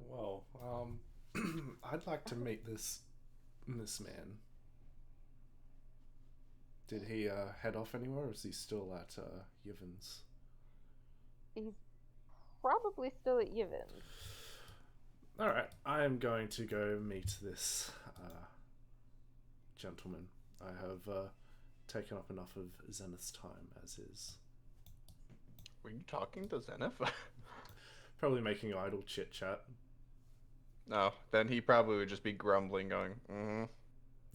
Well, I'd like to meet this man. Did he head off anywhere, or is he still at Yivens? He's probably still at Yivens. Alright, I am going to go meet this gentleman. I have taken up enough of Zenith's time as is. Were you talking to Zenith? Probably making idle chit chat. No, then he probably would just be grumbling, going, mm-hmm.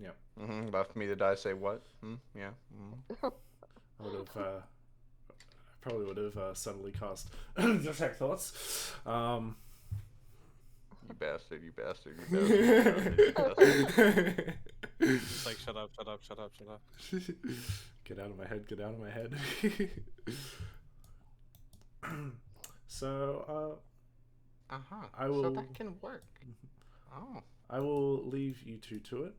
Yep. Mm-hmm. Left me to die, say what? Yeah. Mm. I would have, probably would have subtly cast detect thoughts. You bastard, you bastard, you bastard, you bastard. It's like, shut up, shut up, shut up, shut up. Get out of my head, get out of my head. So, Uh-huh. I will... So that can work. Oh. I will leave you two to it.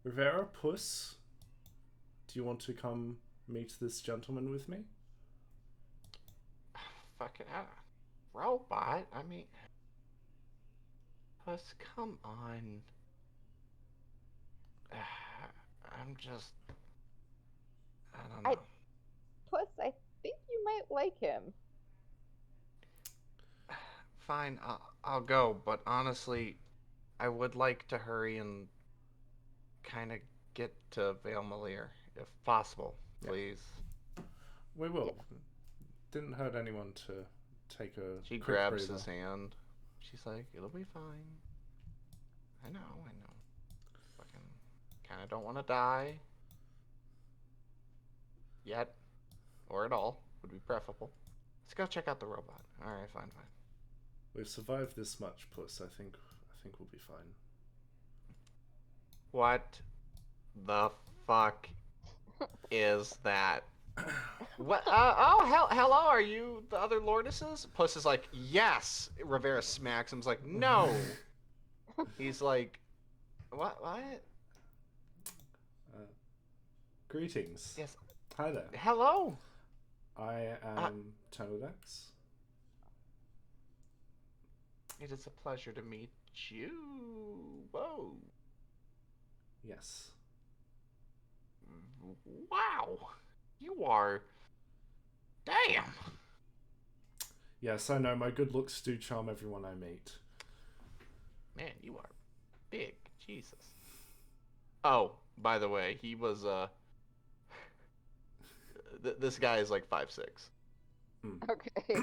Rivera, Puss, do you want to come meet this gentleman with me? Fucking robot. I mean, Puss, come on. I'm just. I don't know. Puss, I think you might like him. Fine, I'll go. But honestly, I would like to hurry and kind of get to Vale Malir, if possible, please. We will. Didn't hurt anyone to take a She quick grabs breather. his hand. She's like, "It'll be fine." I know. Fucking, kind of don't want to die. Yet, or at all, would be preferable. Let's go check out the robot. All right, fine. We've survived this much, Puss. I think we'll be fine. What the fuck is that? What? Hello, are you the other lordesses? Puss is like, yes. Rivera smacks him. He's like, no. He's like, what? Greetings. Yes. Hi there. Hello. I am Tanodax. It is a pleasure to meet you. Whoa. Yes. Wow. You are. Damn. Yes, I know. My good looks do charm everyone I meet. Man, you are big. Jesus. Oh, by the way, he was, this guy is like 5'6". Okay.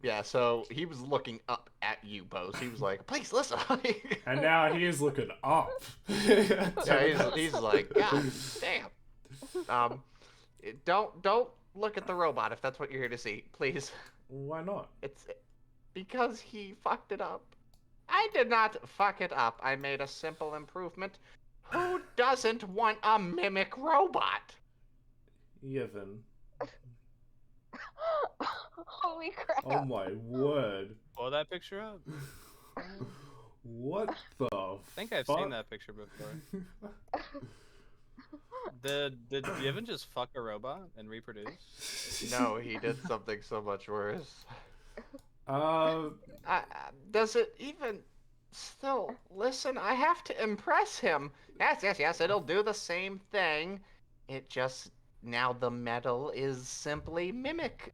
Yeah, so he was looking up at you, Bose. He was like, please listen. And now he is looking up. Yeah, he's like, God damn. Don't look at the robot if that's what you're here to see, please. Why not? It's because he fucked it up. I did not fuck it up. I made a simple improvement. Who doesn't want a mimic robot? Yevon. Holy crap. Oh my word. Pull that picture up. What the I think I've seen that picture before. Did Yevon just fuck a robot and reproduce? No, he did something so much worse. Does it even still listen? I have to impress him. Yes, it'll do the same thing. It just now the metal is simply mimic.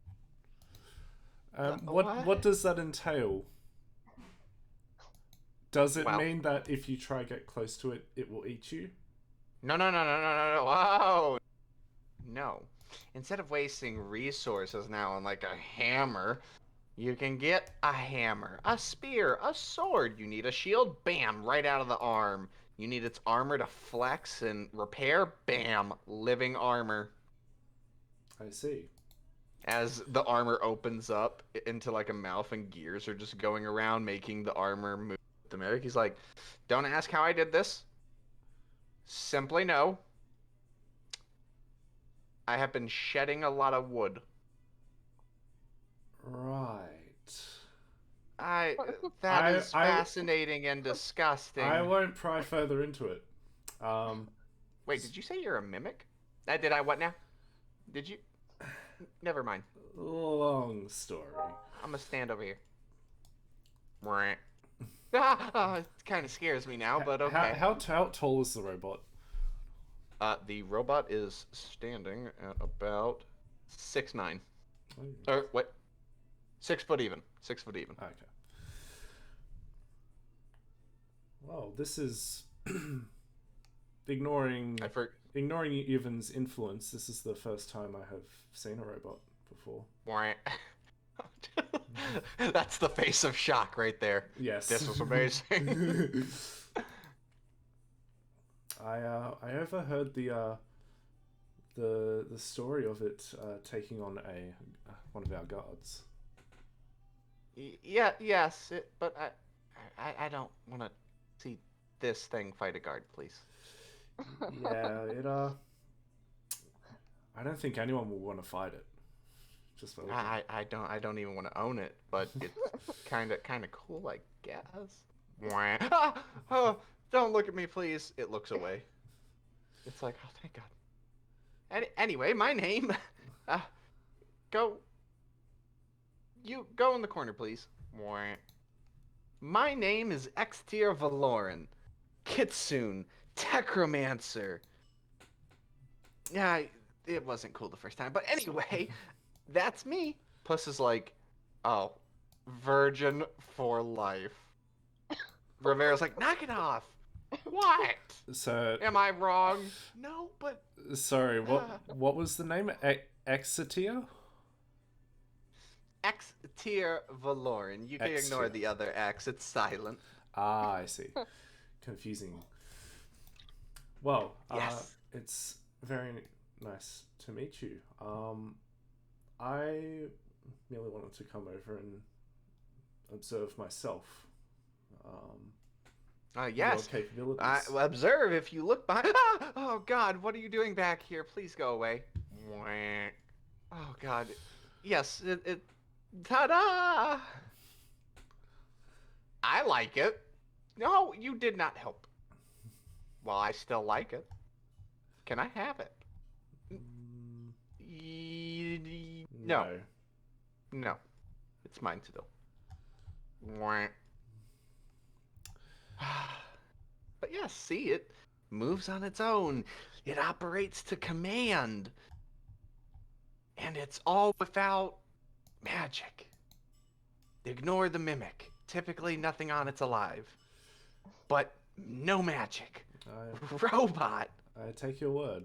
What does that entail? Does it Well- mean that if you try get close to it, it will eat you? No. Whoa. No. Instead of wasting resources now on like a hammer, you can get a hammer, a spear, a sword. You need a shield, bam, right out of the arm. You need its armor to flex and repair, bam, living armor. I see. As the armor opens up into like a mouth and gears are just going around making the armor move automatic. He's like, don't ask how I did this. Simply know. I have been shedding a lot of wood. Right. That is fascinating and disgusting. I won't pry further into it. Wait, did you say you're a mimic? Did I what now? Did you? Never mind. Long story. I'm gonna stand over here. It kind of scares me now, but okay. How tall is the robot? The robot is standing at about 6'9". Oh, Or what? 6 foot even. 6 foot even. okay. Well, this is ignoring Ivan's influence. This is the first time I have seen a robot before. That's the face of shock right there. Yes. This was amazing. I overheard the story of it taking on one of our guards. Yes, but I don't want to see this thing fight a guard, please. Yeah, it I don't think anyone will want to fight it. Just for I don't even want to own it, but it's kind of cool, I guess. Oh, don't look at me, please. It looks away. It's like, oh, thank God. Anyway, my name. You go in the corner, please. My name is Extir Valoran, Kitsune, Techromancer. Yeah, it wasn't cool the first time, but anyway, that's me. Puss is like, oh, virgin for life. Rivera's like, knock it off. What? So, Am I wrong? No, but sorry, what was the name? Exeter? Extir Valoran. You can ignore Extir. the other X. It's silent. Ah, I see. Confusing. Well, Yes. it's very nice to meet you. I merely wanted to come over and observe myself. Yes. Your capabilities. Observe if you look behind. Ah! Oh God, what are you doing back here? Please go away. Oh God. Yes. It. Ta-da! I like it. No, you did not help. Well, I still like it. Can I have it? No. No. It's mine still. But yeah, see, it moves on its own. It operates to command. And it's all without magic. Ignore the mimic. Typically nothing on it's alive. But no magic. Robot. I take your word.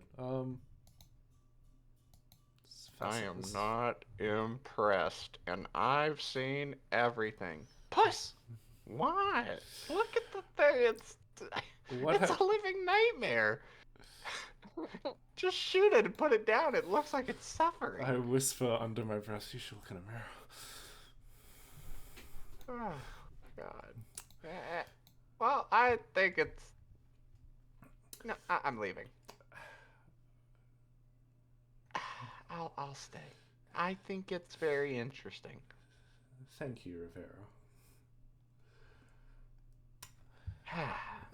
I am not impressed, and I've seen everything. Puss! What? Look at the thing. It's a living nightmare. Just shoot it and put it down. It looks like it's suffering. I whisper under my breath, you should look in a mirror. Oh, God. Well, I think it's... No, I'm leaving. I'll stay. I think it's very interesting. Thank you, Rivera.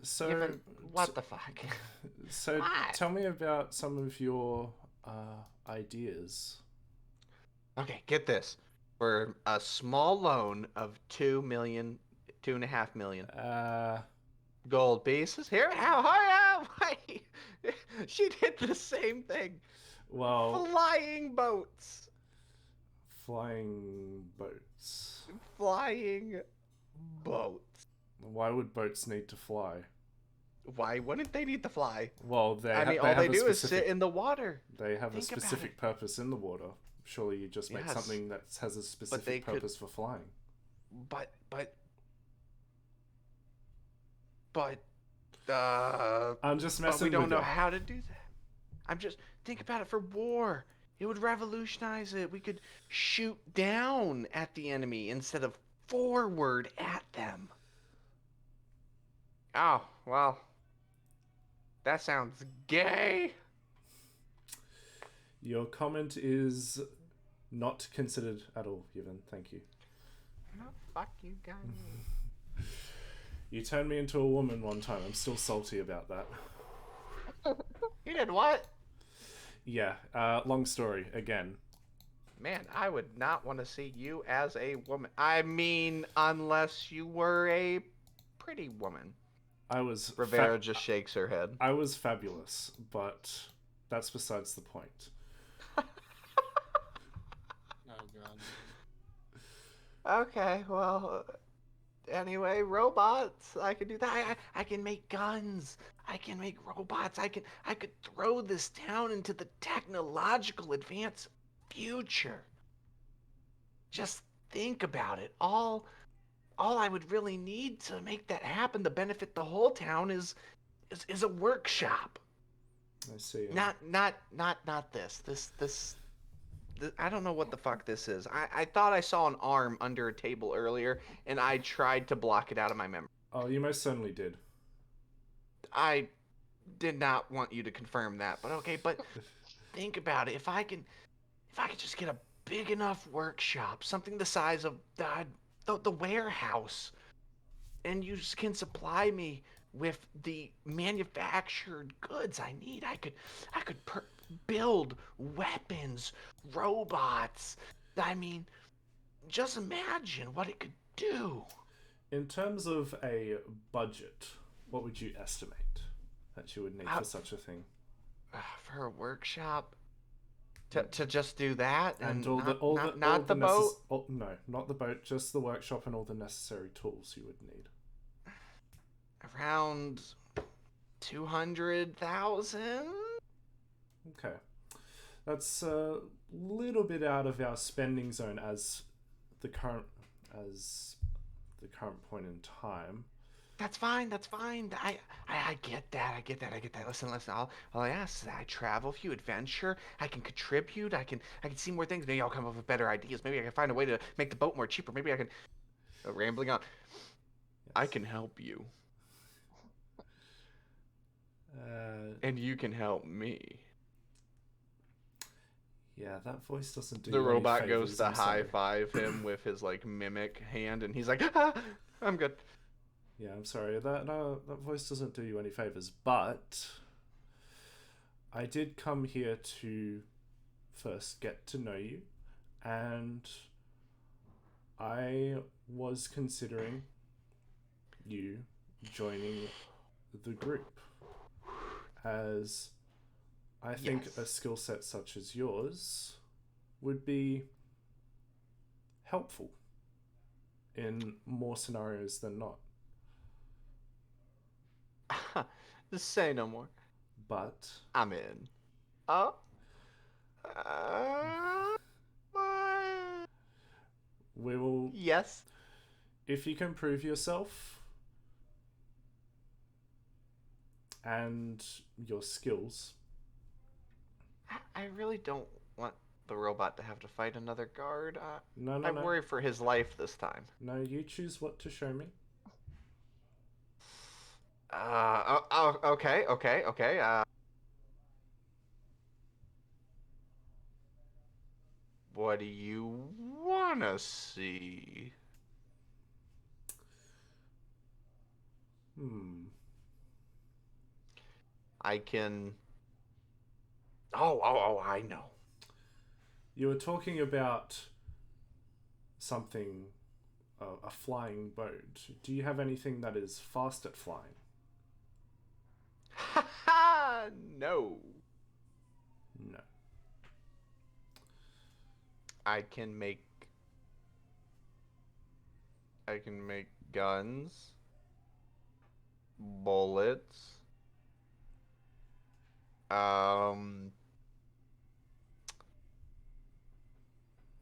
So, Even, what the fuck? So, What? tell me about some of your ideas. Okay, get this. For a small loan of 2.5 million gold pieces. Here, wait. She did the same thing. Well, Flying boats. flying boats. Flying boats. Why would boats need to fly? Why wouldn't they need to fly? Well, they I mean, they all have they a do is specific, sit in the water. They have a Think about specific purpose in the water. Surely you just make Yes. something that has a specific they could- purpose for flying. But I'm just but messing we don't with know you. how to do that. I'm just think about it for war. It would revolutionize it. We could shoot down at the enemy instead of forward at them. Oh, well. That sounds gay. Your comment is not considered at all, Yvonne. Thank you. Oh, fuck you guys. You turned me into a woman one time. I'm still salty about that. You did what? Yeah, long story again. Man, I would not want to see you as a woman. I mean, unless you were a pretty woman. I was Rivera just shakes her head. I was fabulous, but that's besides the point. Oh god. Okay, well, anyway, robots. I can do that. I can make guns. I can make robots. I could throw this town into the technological advanced future. Just think about it. All I would really need to make that happen to benefit the whole town is a workshop. I see. Not this. This I don't know what the fuck this is. I thought I saw an arm under a table earlier, and I tried to block it out of my memory. Oh, you most certainly did. I did not want you to confirm that, but okay. But think about it. If I could just get a big enough workshop, something the size of the warehouse, and you can supply me with the manufactured goods I need, I could build weapons, robots. I mean, just imagine what it could do. In terms of a budget, what would you estimate that you would need for such a thing? For a workshop? To just do that? And not the boat? No, not the boat, just the workshop and all the necessary tools you would need. Around 200,000? Okay. That's a little bit out of our spending zone as the current point in time. That's fine. I get that. Listen. All I ask is that I travel with you, adventure. I can contribute. I can see more things. Maybe I'll come up with better ideas. Maybe I can find a way to make the boat more cheaper. Maybe I can. Rambling on. Yes. I can help you. And you can help me. Yeah, that voice doesn't do The you any robot favors, goes to I'm sorry. high five him with his like mimic hand, and he's like, ah, "I'm good." Yeah, I'm sorry. That voice doesn't do you any favors, but I did come here to first get to know you, and I was considering you joining the group, as I think Yes. a skill set such as yours would be helpful in more scenarios than not. Just say no more. But I'm in. Oh. What? we will, Yes. if you can prove yourself and your skills. I really don't want the robot to have to fight another guard. No, I worry for his life this time. No, you choose what to show me. Okay. What do you wanna see? I can. Oh, I know. You were talking about something, a flying boat. Do you have anything that is fast at flying? Ha ha! No. No. I can make guns, bullets.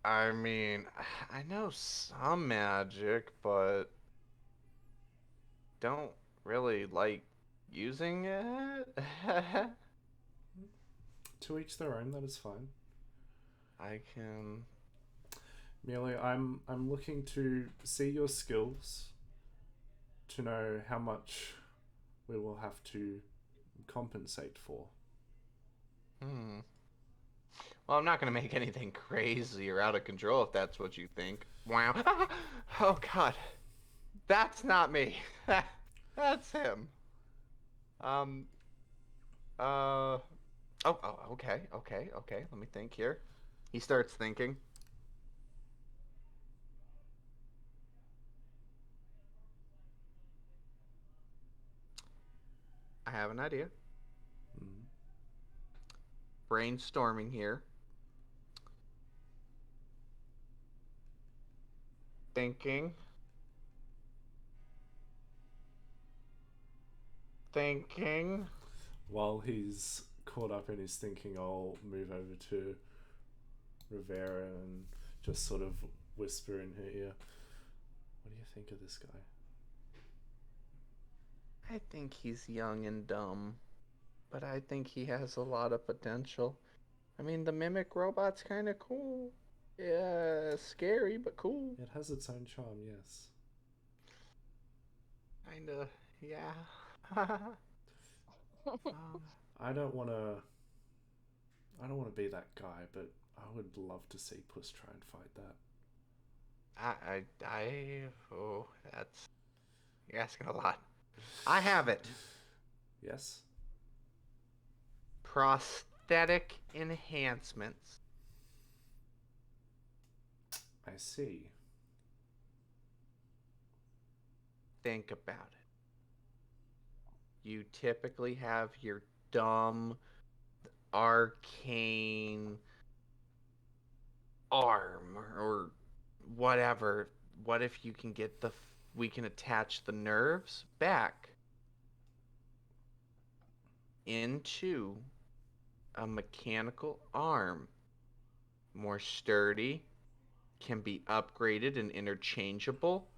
I mean, I know some magic, but don't really like using it. To each their own, that is fine. I can. Merely, I'm looking to see your skills, to know how much we will have to compensate for. Well, I'm not gonna make anything crazy or out of control if that's what you think. Wow. Oh God, that's not me. That's him. Oh, okay. Let me think here. He starts thinking. I have an idea. Mm. Brainstorming here. Thinking. While he's caught up in his thinking, I'll move over to Rivera and just sort of whisper in her ear, "What do you think of this guy?" I think he's young and dumb, but I think he has a lot of potential. I mean, the mimic robot's kind of cool. Yeah, scary, but cool. It has its own charm, yes. Kinda, yeah. I don't want to be that guy, but I would love to see Puss try and fight that. Oh, that's, you're asking a lot. I have it. Yes? Prosthetic enhancements. I see. Think about it. You typically have your dumb, arcane arm or whatever. What if you can get we can attach the nerves back into a mechanical arm? More sturdy, can be upgraded and interchangeable,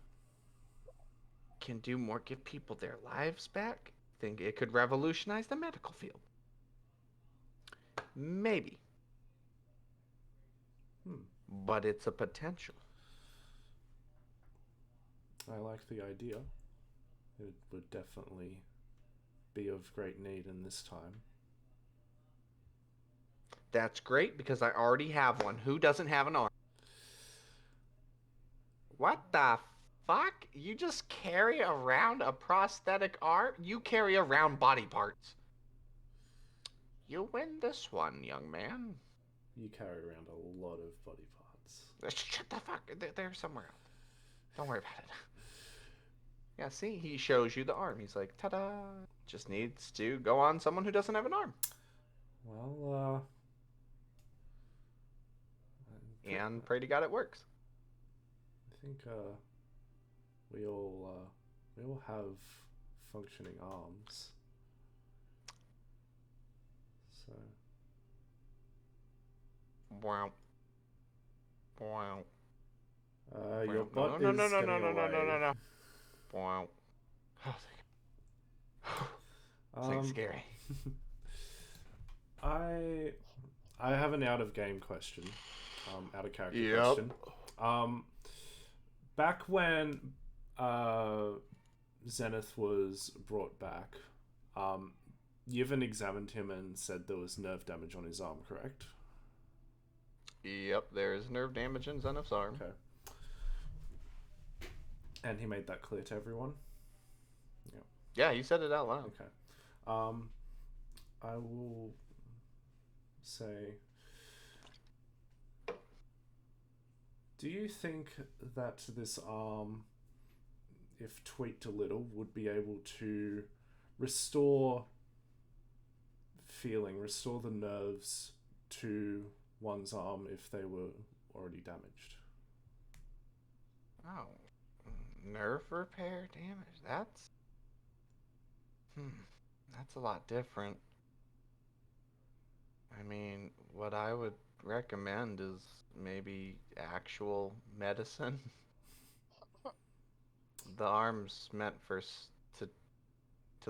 can do more, give people their lives back. Think it could revolutionize the medical field. Maybe. But it's a potential. I like the idea. It would definitely be of great need in this time. That's great because I already have one. Who doesn't have an arm? What the fuck? You just carry around a prosthetic arm? You carry around body parts. You win this one, young man. You carry around a lot of body parts. Shut the fuck. They're somewhere else. Don't worry about it. Yeah, see, he shows you the arm. He's like, ta-da. Just needs to go on someone who doesn't have an arm. Well, and pray to God it works. I think we all have functioning arms. So. Wow. Wow. Your butt no, is getting away. no. Wow. Oh, it's scary. I have an out of game question, out of character Yep. question. Back when Zenith was brought back, Yevon examined him and said there was nerve damage on his arm, correct? Yep, there's nerve damage in Zenith's arm. Okay. And he made that clear to everyone? Yeah, he said it out loud. Okay. I will say, do you think that this arm, if tweaked a little, would be able to restore feeling, restore the nerves to one's arm if they were already damaged? Oh, nerve repair damage. That's a lot different. I mean, what I would recommend is maybe actual medicine. The arm's meant for to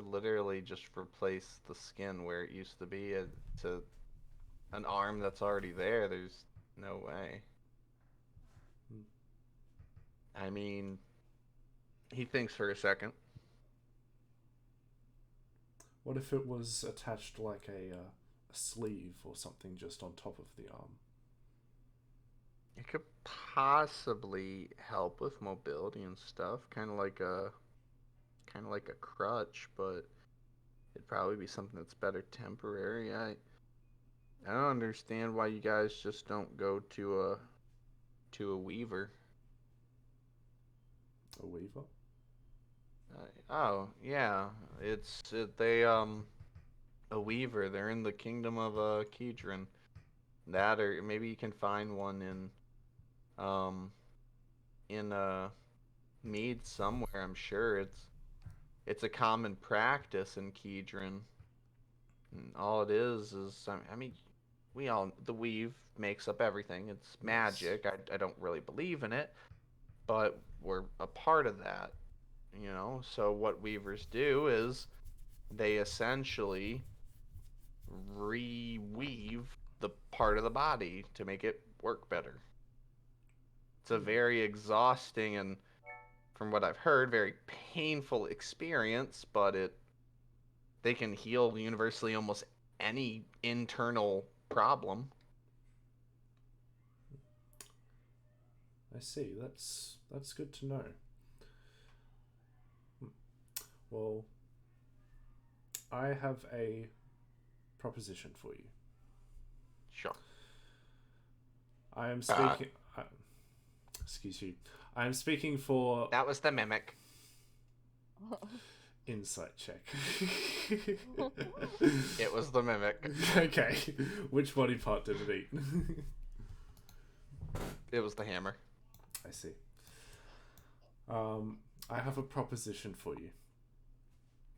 literally just replace the skin where it used to be. To an arm that's already there, there's no way. I mean, he thinks for a second. What if it was attached like a sleeve or something just on top of the arm? It could possibly help with mobility and stuff, kind of like a crutch, but it'd probably be something that's better temporary. I don't understand why you guys just don't go to a weaver. A weaver? Oh, yeah. A weaver. They're in the kingdom of Kedron. That, or maybe you can find one um in Mead somewhere. I'm sure it's a common practice in Kedron. And all it is I mean, the weave makes up everything. It's magic. I don't really believe in it, but we're a part of that, you know? So what weavers do is they essentially reweave the part of the body to make it work better. It's a very exhausting and, from what I've heard, very painful experience, but they can heal universally almost any internal problem. I see. That's good to know. Well, I have a proposition for you. Sure. I am speaking. Excuse you. I am speaking for That was the mimic. insight check. It was the mimic. Okay. Which body part did it eat? It was the hammer. I see. I have a proposition for you.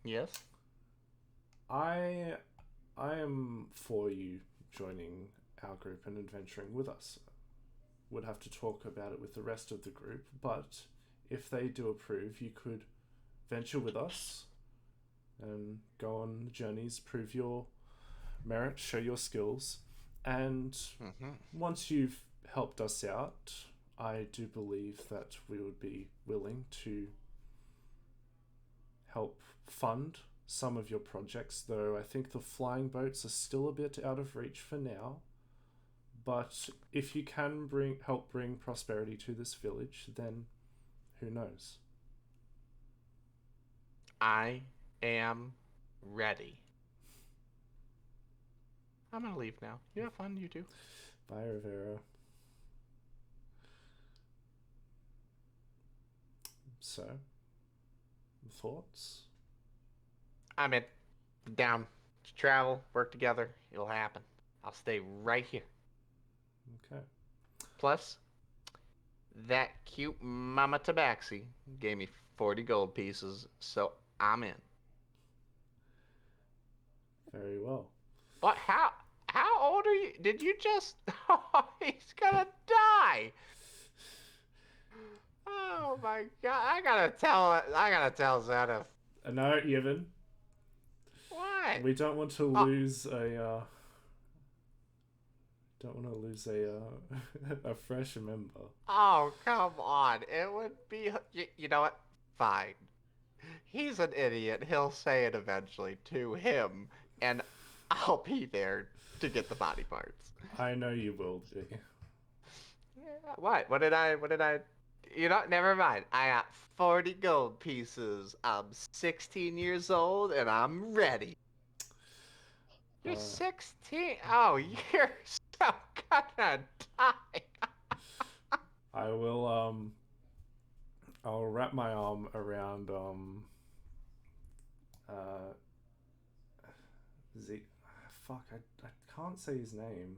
Yes? I am for you joining our group and adventuring with us. Would have to talk about it with the rest of the group, but if they do approve, you could venture with us and go on journeys, prove your merit, show your skills, and once you've helped us out, I do believe that we would be willing to help fund some of your projects, though I think the flying boats are still a bit out of reach for now. But if you can help bring prosperity to this village, then who knows? I am ready. I'm gonna leave now. You have fun, you too. Bye, Rivera. So, thoughts? I'm in. Down. Travel, work together. It'll happen. I'll stay right here. Okay. Plus, that cute Mama Tabaxi gave me 40 gold pieces, so I'm in. Very well. What? How old are you? Did you just... Oh, he's gonna die! Oh my god, I gotta tell Zenith. No, Yevon. What? We don't want to lose a a fresh member. Oh, come on. It would be... You know what? Fine. He's an idiot. He'll say it eventually to him, and I'll be there to get the body parts. I know you will be. Yeah, what? What did I... You know, never mind. I got 40 gold pieces. I'm 16 years old, and I'm ready. You're 16? Oh, you're so gonna die. I will, I'll wrap my arm around, I can't say his name.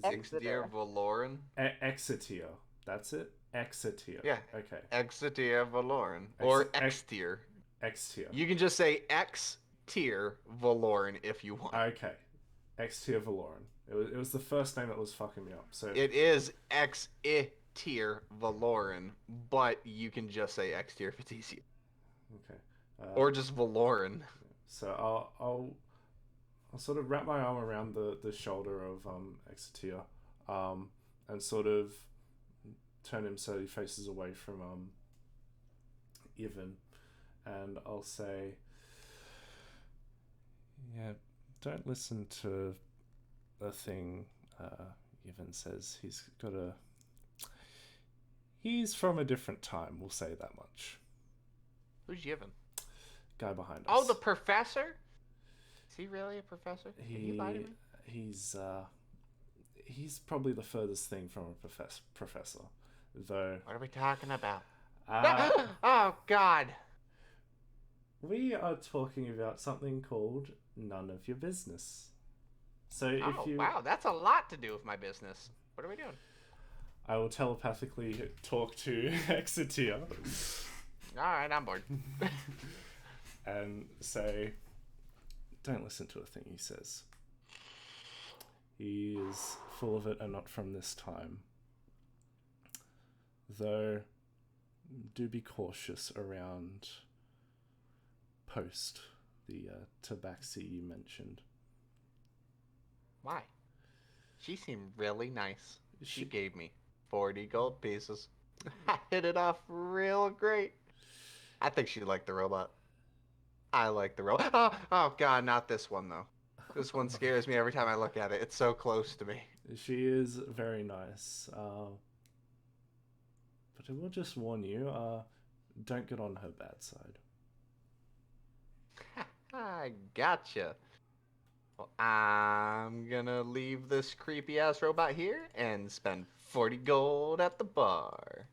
Exeter Valoran? Exeter. That's it? Exeter. Yeah. Okay. Exeter Valoran. Or X-tier. X-tier. You can just say X-tier Valoran if you want. Okay. X-tier Valoran. It was the first name that was fucking me up. So it is X-tier Valoran, but you can just say X-tier if it's easier. Okay. Or just Valoran. So I'll sort of wrap my arm around the shoulder of Exeter, and sort of turn him so he faces away from Yevon, and I'll say, yeah, don't listen to the thing Yevon says. He's from a different time, we'll say that much. Who's Yevon? Guy behind us. Oh, the professor? Is he really a professor? Can you lie to me? He's probably the furthest thing from a professor, though. What are we talking about? Uh, Oh, God. We are talking about something called None of Your Business. So if Oh, you... wow, that's a lot to do with my business. What are we doing? I will telepathically talk to Exitia Alright, I'm bored. and say, don't listen to a thing he says. He is full of it and not from this time. Though, do be cautious around Post, the tabaxi you mentioned. Why? She seemed really nice. She She- gave me 40 gold pieces. I hit it off real great. I think she liked the robot. I like the robot. Oh god, not this one though. This one scares me every time I look at it. It's so close to me. She is very nice. But I will just warn you, don't get on her bad side. I gotcha. Well, I'm gonna leave this creepy ass robot here and spend 40 gold at the bar.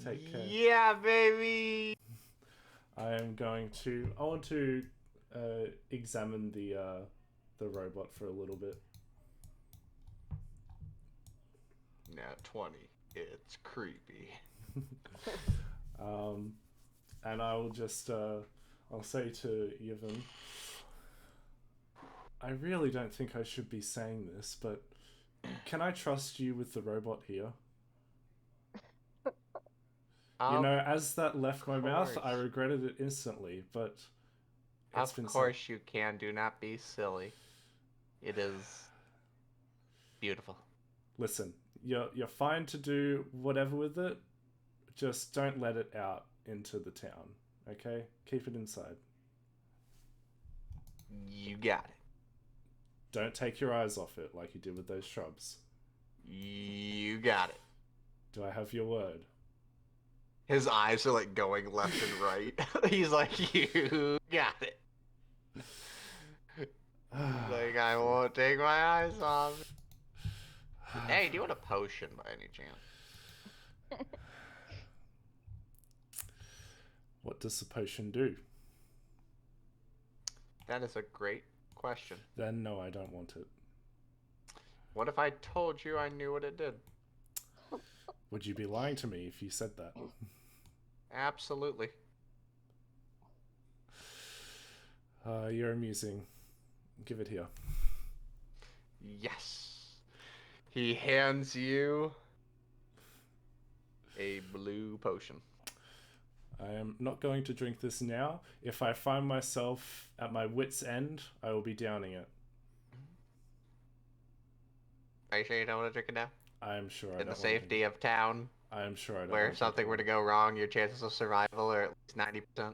Take care. Yeah, baby. I want to examine the robot for a little bit. Nat 20. It's creepy. And I will just I'll say to Yevon, I really don't think I should be saying this, but can I trust you with the robot here? You know, as that left my mouth, I course. regretted it instantly, but it's Of been course you can. Do not be silly. It is beautiful. Listen, you're fine to do whatever with it. Just don't let it out into the town, okay? Keep it inside. You got it. Don't take your eyes off it like you did with those shrubs. You got it. Do I have your word? His eyes are like going left and right. He's like, you got it. Like, I won't take my eyes off. Hey, do you want a potion by any chance? What does the potion do? That is a great question. Then no, I don't want it. What if I told you I knew what it did? Would you be lying to me if you said that? Absolutely. You're amusing. Give it here. Yes. He hands you a blue potion. I am not going to drink this now. If I find myself at my wit's end, I will be downing it. Are you sure you don't want to drink it now? I am sure I In don't the want safety of town, I am sure I don't where want if something were to go wrong, your chances of survival are at least 90%.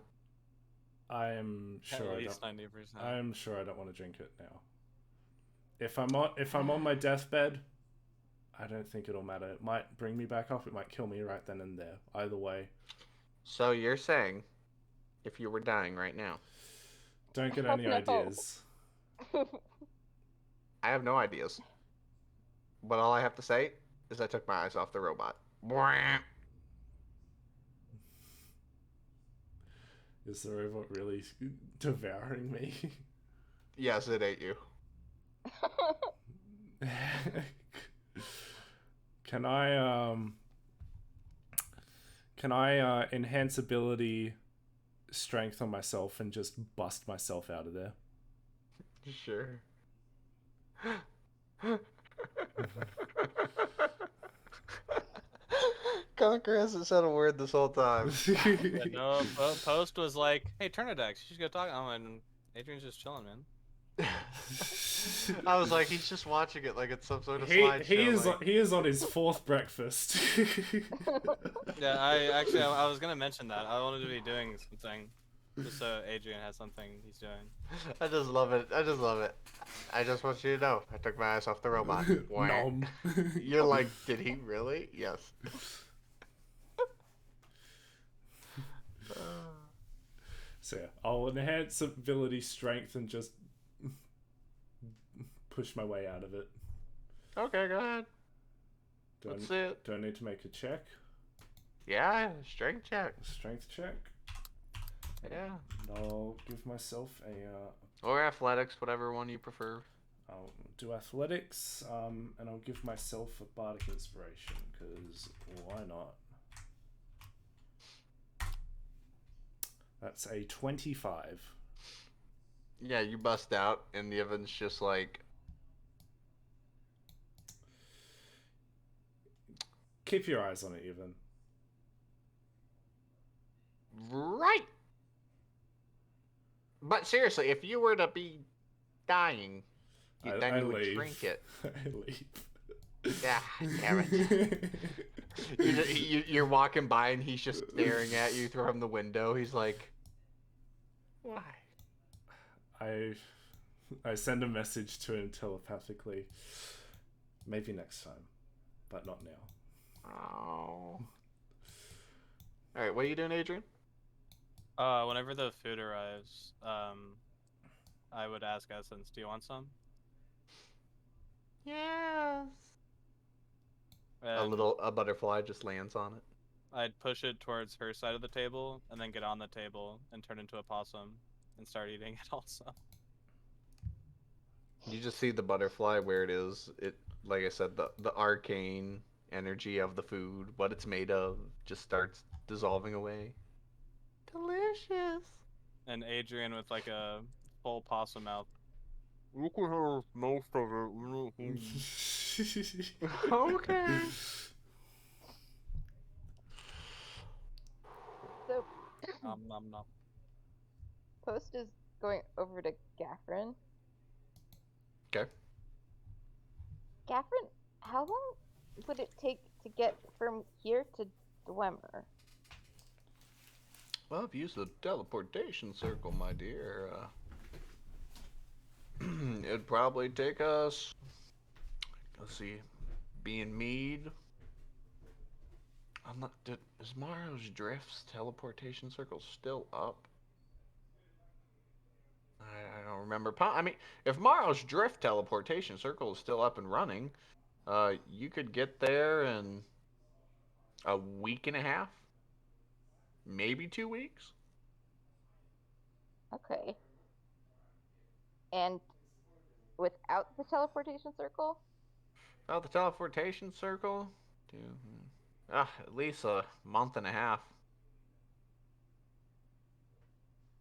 I am sure At I least don't. 90%. I am sure I don't want to drink it now. If I'm on my deathbed, I don't think it'll matter. It might bring me back up. It might kill me right then and there. Either way, So you're saying, if you were dying right now, don't get Oh, any no. ideas. I have no ideas. But all I have to say is I took my eyes off the robot. Bwah. Is the robot really devouring me? Yes, it ate you. Can I enhance ability strength on myself and just bust myself out of there? Sure. Conquer hasn't said a word this whole time. Yeah, no, Post was like, "Hey, Turnidex, you should go talk." Oh, and Adrian's just chilling, man. I was like, he's just watching it like it's some sort of he slideshow. he is on his fourth breakfast. Yeah, I was gonna mention that. I wanted to be doing something, just so Adrian has something he's doing. I just love it. I just love it. I just want you to know, I took my eyes off the robot. Wah. Nom. You're like, did he really? Yes. So yeah, I'll enhance ability strength and just push my way out of it. Okay, go ahead. That's it. Do I need to make a check? Yeah, strength check. Strength check? Yeah. And I'll give myself a Or athletics, whatever one you prefer. I'll do athletics, and I'll give myself a bardic inspiration, because why not? That's a 25. Yeah, you bust out, and the Evan's just like, Keep your eyes on it, Evan. right. But seriously, if you were to be dying, then you would leave. drink it. I leave. Yeah, damn it. You're walking by, and he's just staring at you from the window. He's like, why? I send a message to him telepathically. Maybe next time, but not now. Oh. Alright, what are you doing, Adrian? Whenever the food arrives, I would ask Essence, do you want some? Yes. And A butterfly just lands on it. I'd push it towards her side of the table, and then get on the table and turn into a possum and start eating it also. You just see the butterfly where it is. It, like I said, the arcane energy of the food, what it's made of, just starts dissolving away. Delicious. And Adrian with like a full possum mouth. You can have most of it. Okay. So Nom nom nom. Post is going over to Gaffrin. Okay. Gaffrin, how long would it take to get from here to Dwemer? Well, I've used the teleportation circle, my dear. It'd probably take us. Let's see, being Mead. I'm not. Is Mario's Drift's teleportation circle still up? I don't remember. I mean, if Mario's Drift teleportation circle is still up and running, you could get there in a week and a half, maybe 2 weeks. Okay. And without the teleportation circle? Well, the teleportation circle, at least a month and a half.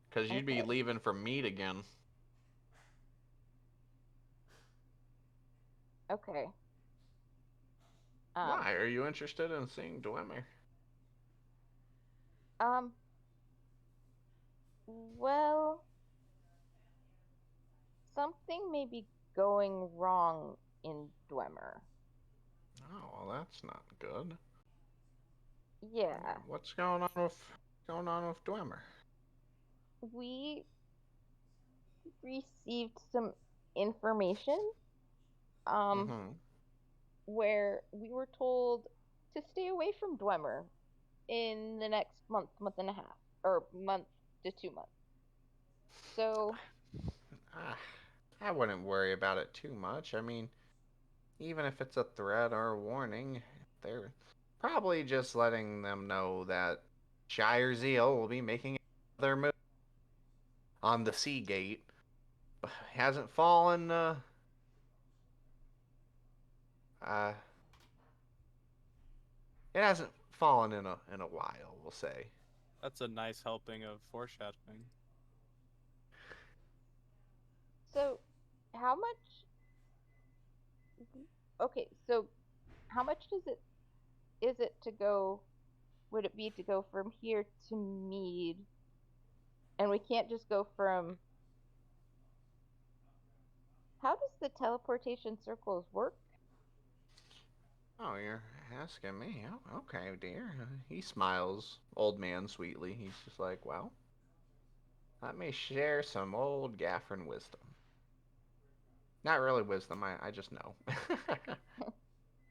Because you'd be Okay. leaving for Mead again. Okay. Why? Are you interested in seeing Dwemer? Well, something may be going wrong in Dwemer. Oh, well, that's not good. Yeah. What's going on with Dwemer? We received some information where we were told to stay away from Dwemer in the next month and a half, or month to 2 months. So I wouldn't worry about it too much. I mean, even if it's a threat or a warning, they're probably just letting them know that Shire Zeal will be making another move on the Sea Gate. Hasn't fallen. It hasn't fallen in a while, we'll say. That's a nice helping of foreshadowing. So, how much? Okay, so how much is it to go? Would it be to go from here to Mead? And we can't just go from. How does the teleportation circles work? Oh, you're asking me? Oh, okay, dear. He smiles, old man, sweetly. He's just like, well, let me share some old Gaffrin wisdom. Not really wisdom, I just know.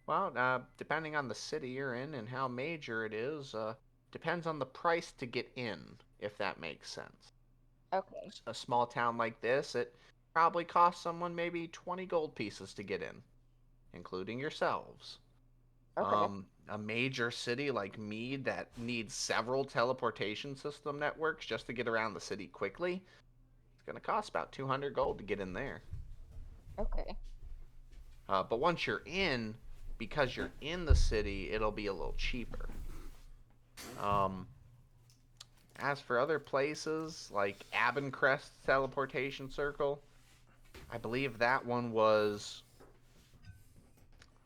Well, depending on the city you're in and how major it is, depends on the price to get in, if that makes sense. Okay. A small town like this, it probably costs someone maybe 20 gold pieces to get in, including yourselves. Okay. A major city like Mead that needs several teleportation system networks just to get around the city quickly, it's going to cost about 200 gold to get in there. Okay. But once you're in, because you're in the city, it'll be a little cheaper. As for other places, like Abencrest Teleportation Circle, I believe that one was...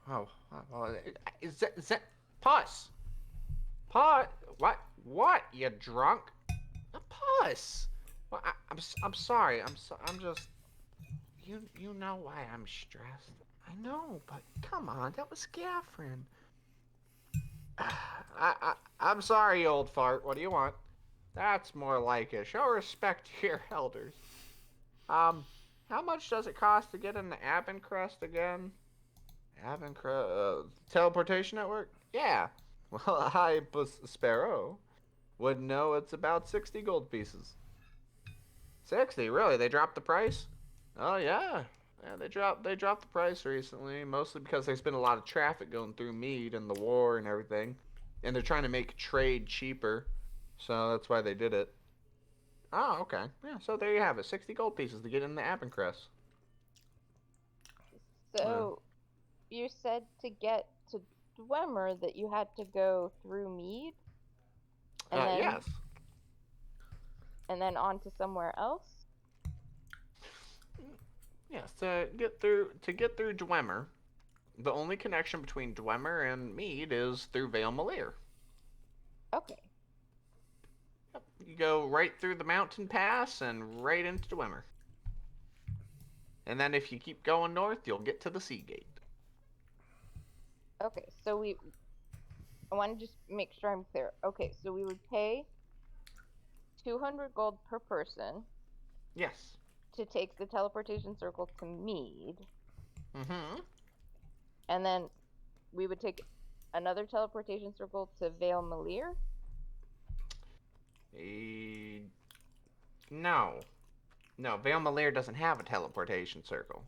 Oh, well, is that... Puss! Puss! What? You drunk? Puss! Well, I'm sorry. I'm just... You know why I'm stressed. I know, but come on, that was Gaffrin. I'm sorry, old fart. What do you want? That's more like it. Show respect to your elders. How much does it cost to get into Abencrest again? Abencrest, teleportation network? Yeah. Well, I, Sparrow, would know it's about 60 gold pieces. 60? Really? They dropped the price? Oh, yeah. Yeah, they dropped the price recently, mostly because there's been a lot of traffic going through Mead and the war and everything. And they're trying to make trade cheaper. So that's why they did it. Oh, okay. Yeah, so there you have it. 60 gold pieces to get in the Abencrest. So, you said to get to Dwemer that you had to go through Mead? And then, Yes. And then on to somewhere else? Yes, to get through Dwemer, the only connection between Dwemer and Mead is through Vale Malir. Okay. You go right through the mountain pass and right into Dwemer. And then if you keep going north, you'll get to the Sea Gate. Okay, so I want to just make sure I'm clear. Okay, so we would pay 200 gold per person Yes. to take the teleportation circle to Mead, Mm-hmm. and then we would take another teleportation circle to Vale Malir? No. No, Vale Malir doesn't have a teleportation circle.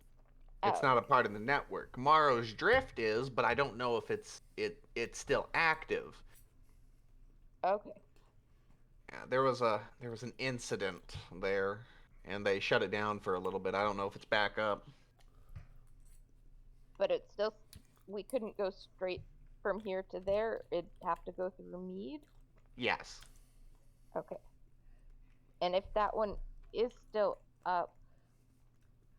It's Oh. not a part of the network. Morrow's Drift is, but I don't know if it's still active. Okay. Yeah, there was an incident there, and they shut it down for a little bit. I don't know if it's back up. But it's still, we couldn't go straight from here to there. It'd have to go through Mead? Yes. Okay. And if that one is still up,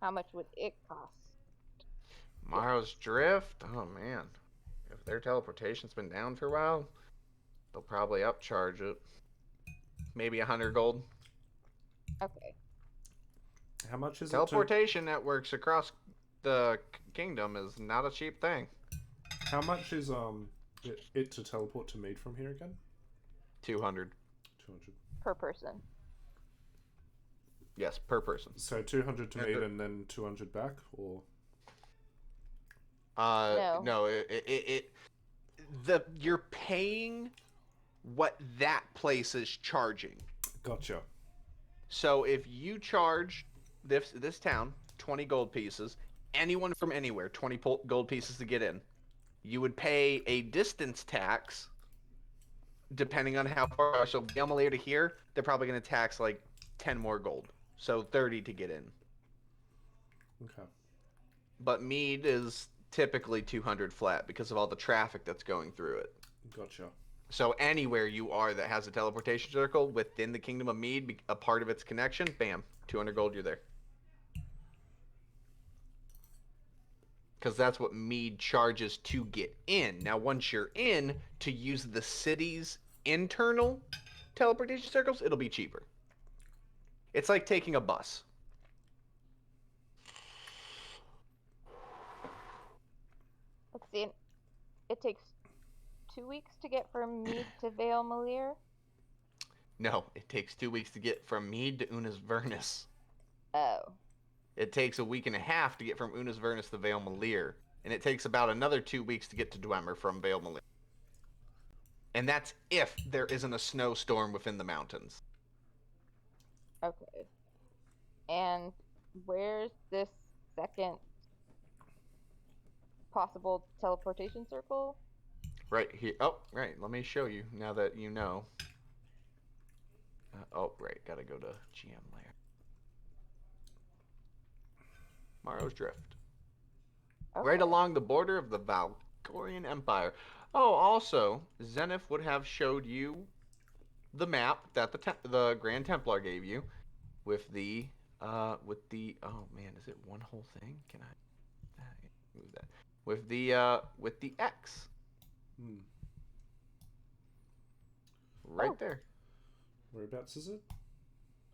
how much would it cost? Morrow's Drift? Oh man. If their teleportation's been down for a while, they'll probably upcharge it. Maybe 100 gold. Okay. How much is Teleportation networks across the kingdom is not a cheap thing. How much is it to teleport to Mead from here again? 200. 200. Per person. Yes, per person. So 200 to Yeah, Mead but- and then 200 back, or No. You're paying what that place is charging. gotcha. So if you charge this town 20 gold pieces, anyone from anywhere 20 gold pieces to get in, you would pay a distance tax depending on how far. So Vale Malir to here, they're probably going to tax like 10 more gold, so 30 to get in. Okay. But Mead is typically 200 flat because of all the traffic that's going through it. Gotcha. So anywhere you are that has a teleportation circle within the Kingdom of Mead, a part of its connection, bam, 200 gold, you're there. Because that's what Mead charges to get in. Now, once you're in, to use the city's internal teleportation circles, it'll be cheaper. It's like taking a bus. Let's see. It takes 2 weeks to get from Mead to Vale Malir? No, it takes 2 weeks to get from Mead to Unas Vernus. Oh. It takes a week and a half to get from Unas Vernus to Vale Malir. And it takes about another 2 weeks to get to Dwemer from Vale Malir. And that's if there isn't a snowstorm within the mountains. Okay. And where's this second possible teleportation circle? Right here. Oh, right. Let me show you now that you know. Oh, right. Gotta go to GM layer. Morrow's Drift. Right Okay. along the border of the Valkorian Empire. Oh, also, Zenith would have showed you the map that the Grand Templar gave you with the oh man, is it one whole thing? Can I move that? With the X Hmm. right Oh. there. Whereabouts is it?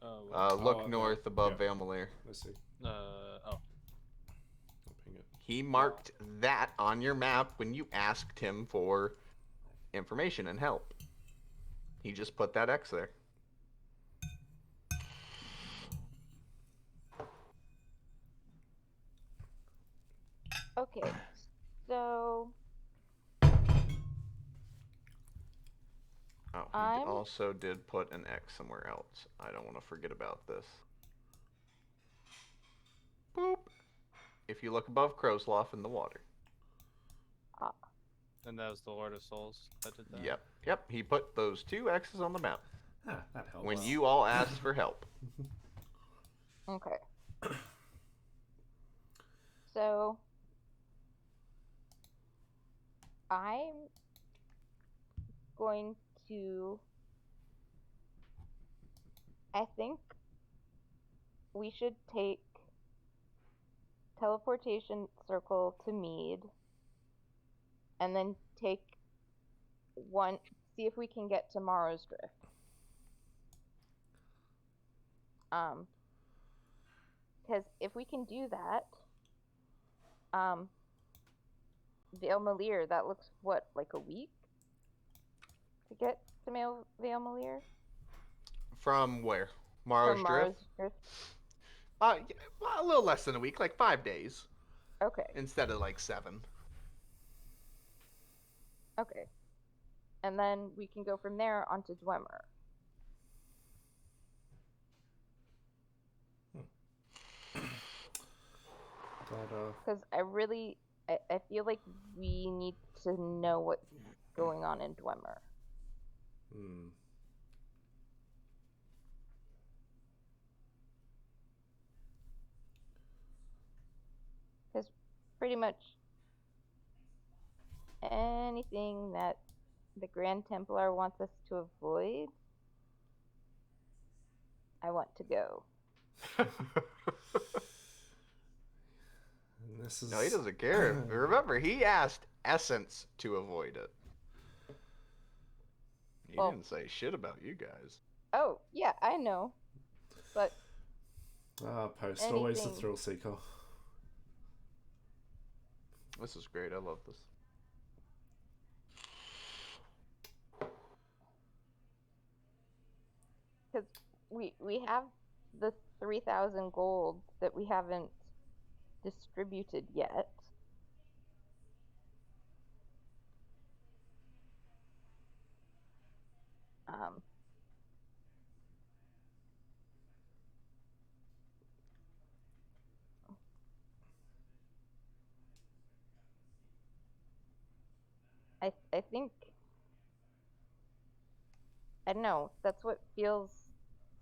Look up there. north above Yeah. Valmalir. I see. Oh. I'll ping it. He marked that on your map when you asked him for information and help. He just put that X there. Okay. So Oh, he I'm- also did put an X somewhere else. I don't want to forget about this. Boop. If you look above Crowslough in the water. And that was the Lord of Souls that did that. Yep. He put those 2 X's on the map Ah, that helps. when you all asked for help. okay. So I'm going to. I think we should take teleportation circle to Mead, and then take one. See if we can get to Morrow's Drift. Because if we can do that, Vale Malir, that looks what, like a week to get to Vale Malir? From where? Morrow's From Drift? Morrow's Drift. A little less than a week, like 5 days Okay. instead of like 7. Okay. And then we can go from there onto Dwemer. Because I feel like we need to know what's going on in Dwemer. Hmm. Because pretty much anything that the Grand Templar wants us to avoid, I want to go. And this is... No, he doesn't care. Remember, he asked Essence to avoid it. He Well- didn't say shit about you guys. Oh, yeah, I know. But Post, always the anything- thrill seeker. This is great. I love this. because we have the 3,000 gold that we haven't distributed yet. I think, I don't know, that's what feels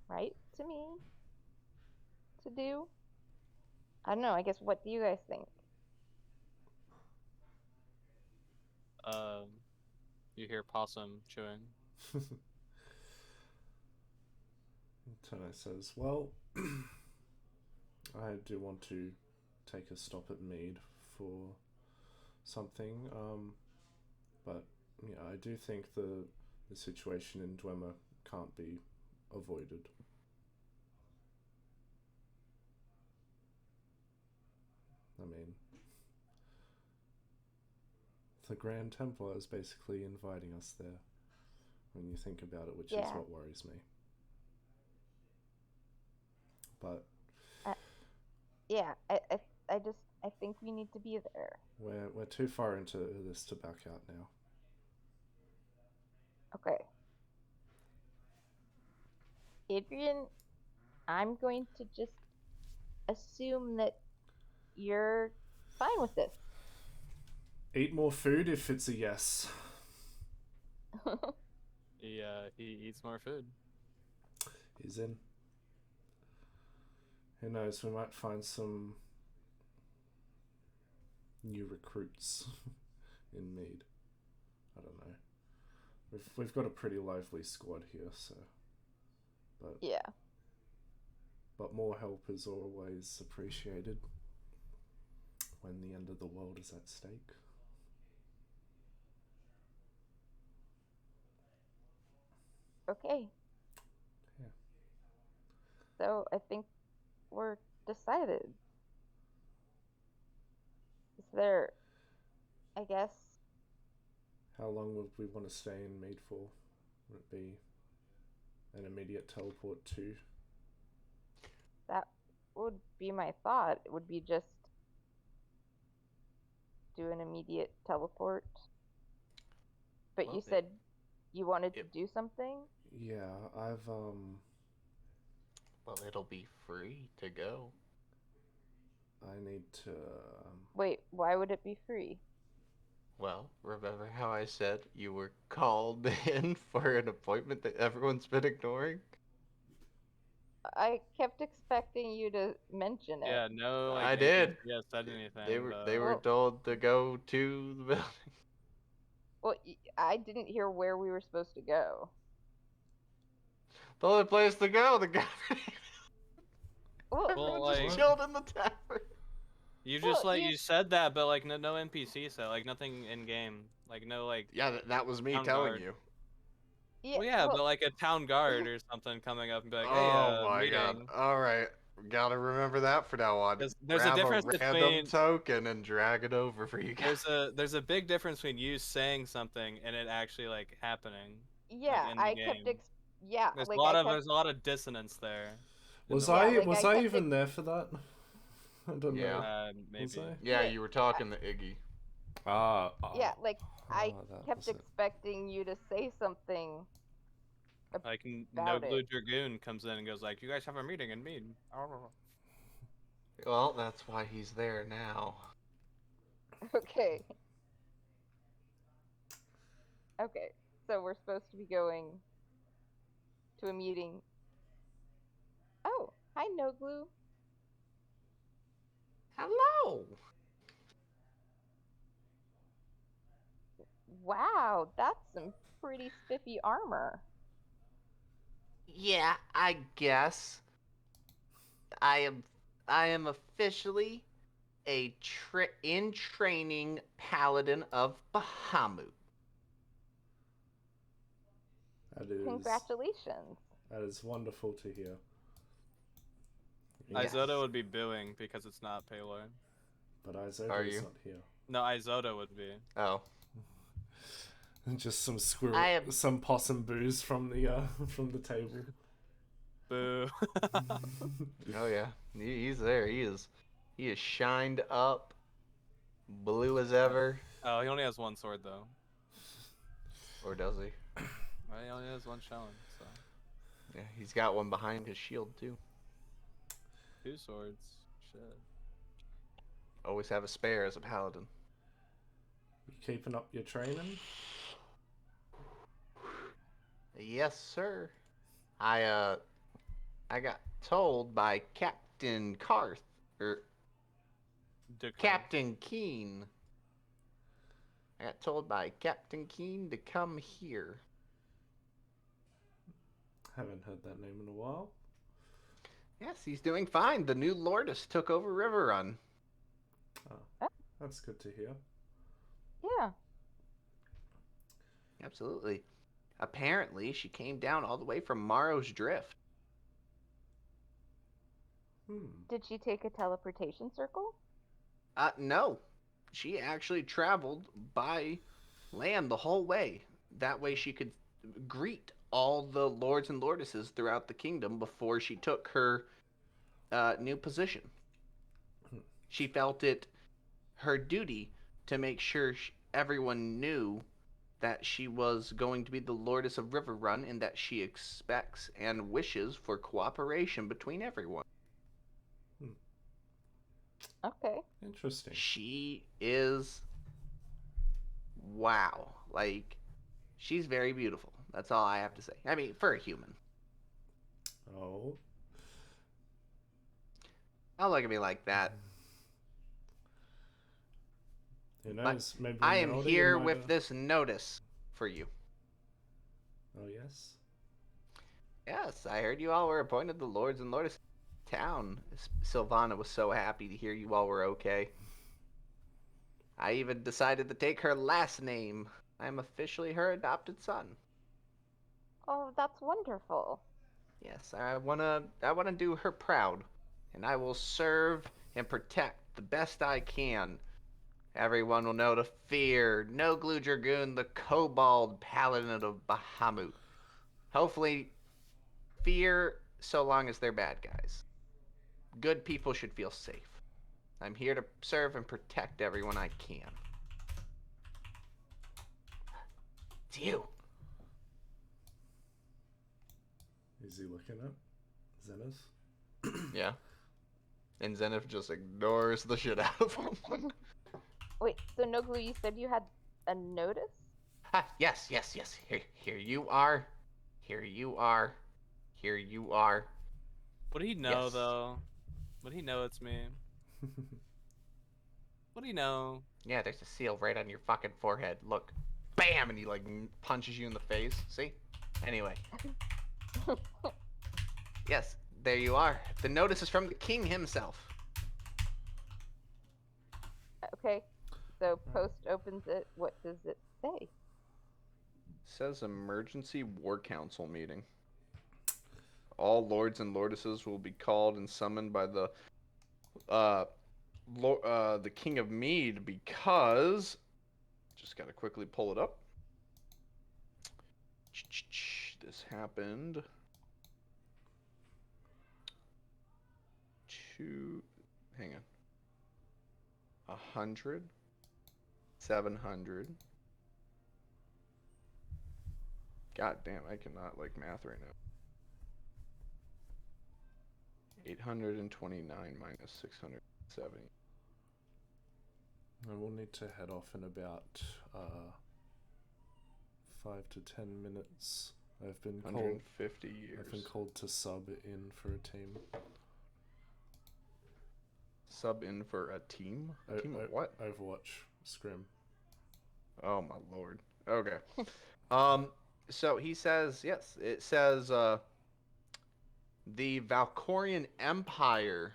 right to me to do. I don't know, I guess, what do you guys think? You hear possum chewing. Tone says, well, I do want to take a stop at Mead for something, but yeah, I do think the situation in Dwemer can't be avoided. I mean, the Grand Templar is basically inviting us there, when you think about it, which is Yeah. what worries me. But Yeah, I think we need to be there. we're too far into this to back out now. Okay. Adrian, I'm going to just assume that you're fine with this. Eat more food if it's a yes. He eats more food. He's in. Who knows? We might find some new recruits in Mead. I don't know. We've got a pretty lively squad here, so. Yeah. But more help is always appreciated when the end of the world is at stake. Okay. Yeah. So I think we're decided. Is there, I guess, How long would we want to stay in Mead for? Would it be an immediate teleport to? that would be my thought. It would be just do an immediate teleport. But Well, you said you wanted to it- do something? Yeah, I've Well, it'll be free to go. I need to Wait, why would it be free? Well, remember how I said you were called in for an appointment that everyone's been ignoring? I kept expecting you to mention it. Yeah, no, like I did. Yeah, said anything. They were Well- told to go to the building. Well, I didn't hear where we were supposed to go. The only place to go, the guy. Well, Everyone like- just chilled in the tavern. You just Well, like you- you said that, but like no NPC said, like nothing in game, like no like. Yeah, that was me Town telling guard. you. yeah, Well, yeah, well, but like a town guard or something coming up and be like, "Hey, Oh my god! meeting." All right, gotta remember that for now on. There's a Grab difference random between- token and drag it over for you guys. There's a big difference between you saying something and it actually like happening. yeah, in the I kept game. yeah, There's like a lot I of kept, there's a lot of dissonance there. in Was the I Yeah, like, was I I kept even there for that? I don't Yeah. know. Maybe. Was I? Yeah, Yeah, you were talking to Iggy. yeah, like I that kept was it. expecting you to say something. Like No About Glue it. Dragoon comes in and goes like, "You guys have a meeting in Mead." Well, that's why he's there now. Okay. Okay, so we're supposed to be going to a meeting. Oh, hi, No Glue. Hello. Wow, that's some pretty spiffy armor. Yeah, I guess. I am officially a in training paladin of Bahamut. That is Congratulations. that is wonderful to hear. Yes. Isoda would be booing because it's not Paylor. But Isoda Are is you? not here. No, Isoda would be. Oh, Just some squirrel, I am- some possum boos from the table. Boo. oh yeah, he's there. He is shined up, blue as ever. Oh, he only has one sword though. Or does he? Well, he only has one showing, so Yeah, he's got one behind his shield too. 2 swords. Shit. Always have a spare as a paladin. You keeping up your training? Yes, sir. I got told by Captain Karth or Dick Captain Keen. I got told by Captain Keen to come here. Haven't heard that name in a while. Yes, he's doing fine. The new Lordess took over River Run. That's good to hear. Yeah. Absolutely. Apparently, she came down all the way from Morrow's Drift. Did she take a teleportation circle? No. She actually traveled by land the whole way. That way she could greet all the lords and lordesses throughout the kingdom before she took her new position. She felt it her duty to make sure everyone knew that she was going to be the Lordess of River Run and that she expects and wishes for cooperation between everyone. Okay. Interesting. She is wow. Like She's very beautiful. That's all I have to say. I mean, for a human. Oh. Don't look at me like that. Who But knows? Maybe I when am you're older, here you might, with this notice for you. Oh, yes? Yes, I heard you all were appointed the lords and lordesses of town. Sylvana was so happy to hear you all were okay. I even decided to take her last name. I'm officially her adopted son. Oh, that's wonderful. Yes, I wanna do her proud, and I will serve and protect the best I can. Everyone will know to fear Noglu Dragoon, the Kobold Paladin of Bahamut. Hopefully, fear so long as they're bad guys. Good people should feel safe. I'm here to serve and protect everyone I can. It's you. Is he looking at Zenith? Yeah. And Zenith just ignores the shit out of him. Wait, so Noglu, you said you had a notice? Yes. Here you are. Here you are. Here you are. Would he know Yes. though? Would he know it's me? Would he know? Yeah, there's a seal right on your fucking forehead. Look. Bam! And he, like, punches you in the face. See? Anyway. Yes, there you are. The notice is from the king himself. Okay, so Post opens it. What does it say? Says emergency war council meeting. All lords and lordesses will be called and summoned by the King of Mead because just gotta quickly pull it up. This happened hang on. 100, 700. God damn, I cannot like math right now. 829 minus 670. I will need to head off in about 5 to 10 minutes. I've been called. 150 years. I've been called to sub in for a team. Sub in for a team? A team of what? Overwatch Scrim. Oh my lord. Okay. So he says, yes, it says, the Valkorian Empire,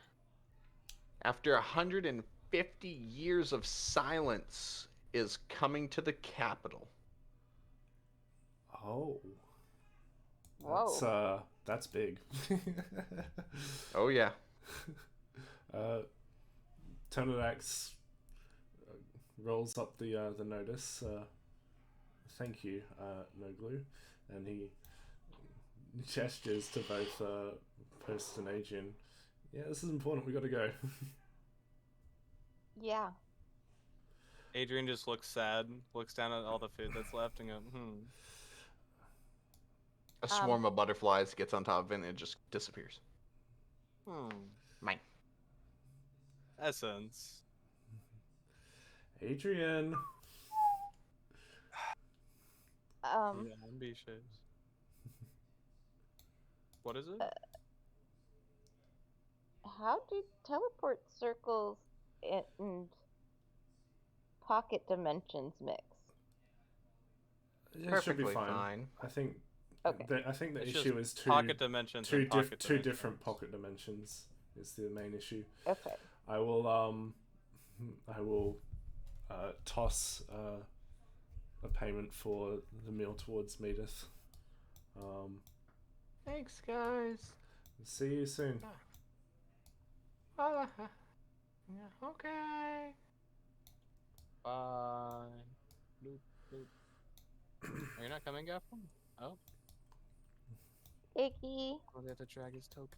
after 150 years of silence, is coming to the capital. Oh. Whoa. That's big. Oh, yeah. Tonadax rolls up the notice. Thank you, Noglu, and he gestures to both Post and Adrian. Yeah, this is important. We got to go. Yeah. Adrian just looks sad, looks down at all the food that's left, and goes, A swarm of butterflies gets on top of it and it just disappears. Mine. Essence. Adrian. Yeah, ambitious. What is it? How do teleport circles and pocket dimensions mix? It should be Perfectly fine. fine. I think. Okay. I think the It's issue just is two pocket dimensions. two, and pocket two dimensions. different pocket dimensions is the main issue. Okay. I will toss a payment for the meal towards Medith. Thanks, guys. See you soon. Yeah, okay. Bye. Bloop, bloop. Are you not coming, Gaffron? Oh, Iggy. we'll have to drag his token.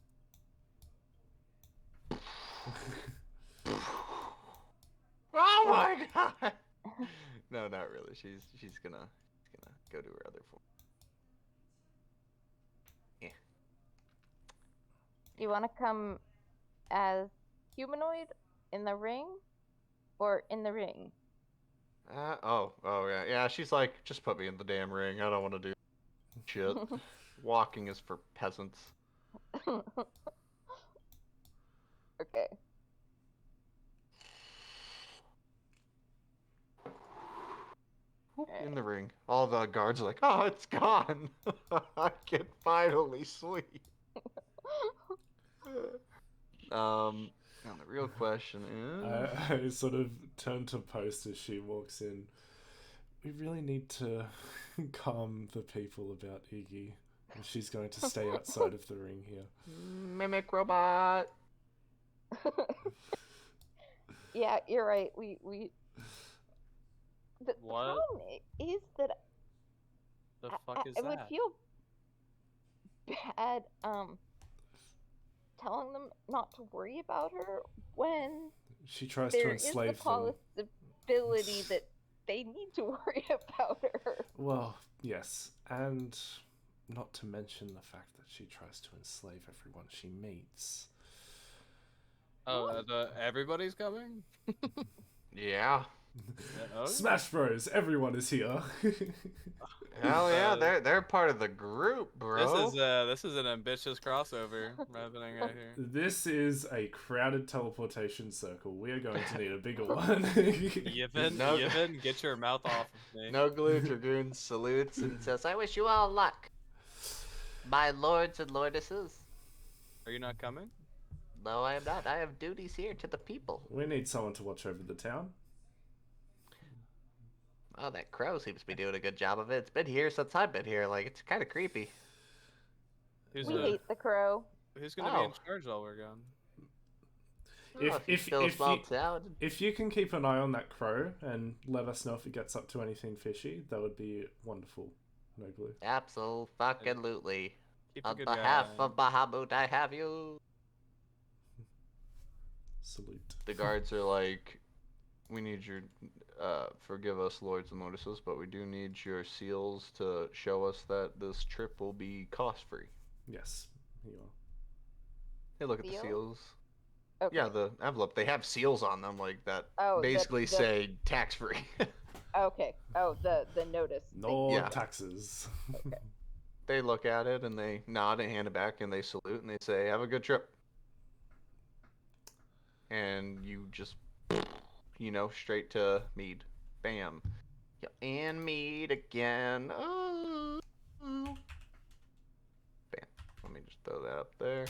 Oh my god! No, not really. She's gonna go to her other form. Yeah. Do you want to come as humanoid in the ring or in the ring? Oh, yeah, yeah. She's like, just put me in the damn ring. I don't want to do shit. Walking is for peasants. Okay. In the ring. All the guards are like, oh, it's gone. I can finally sleep. Now the real question is, I sort of turn to Post as she walks in. We really need to calm the people about Iggy. She's going to stay outside of the ring here. mimic robot. Yeah, you're right. We. The What? problem is that The fuck is I would that? feel bad telling them not to worry about her when She tries to there is the enslave them. possibility that they need to worry about her. Well, yes, and not to mention the fact that she tries to enslave everyone she meets. Oh, everybody's coming? Yeah. Oh. Smash Bros, everyone is here. Hell yeah, they're part of the group, bro. This is an ambitious crossover happening right here. This is a crowded teleportation circle. We are going to need a bigger one. Yevon, No. Yevon, get your mouth off of me. No Glue Dragoon salutes and says, I wish you all luck, my lords and lordesses. Are you not coming? No, I am not. I have duties here to the people. We need someone to watch over the town. Oh, that crow seems to be doing a good job of it. It's been here since I've been here. Like, it's kind of creepy. Who's We hate the crow. who's gonna be in Oh. charge while we're gone? If you can keep an eye on that crow and let us know if it gets up to anything fishy, that would be wonderful. No Glue. Absolutely. Keep a On good behalf guy. of Bahamut, I have you. Salute. The guards are like, we need your, forgive us, lords and lordesses, but we do need your seals to show us that this trip will be cost-free. Yes, you are. Hey, look at the Seals? seals. Okay. Yeah, the envelope. They have seals on them, like that. Oh, Basically say tax-free. Okay. Oh, the notice. No Yeah. taxes. They look at it and they nod and hand it back and they salute and they say, "Have a good trip." And you just, straight to Mead. Bam. And Mead again. Oh. Bam. Let me just throw that up there.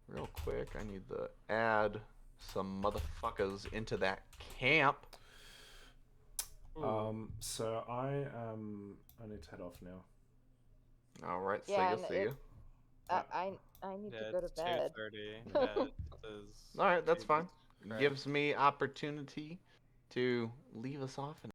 Real quick, I need to add some motherfuckers into that camp. So I need to head off now. Alright, Yeah, see and ya. I need to go to It's bed. 2:30. Yeah, it is Alright, that's fine. Christ. Gives me opportunity to leave us off in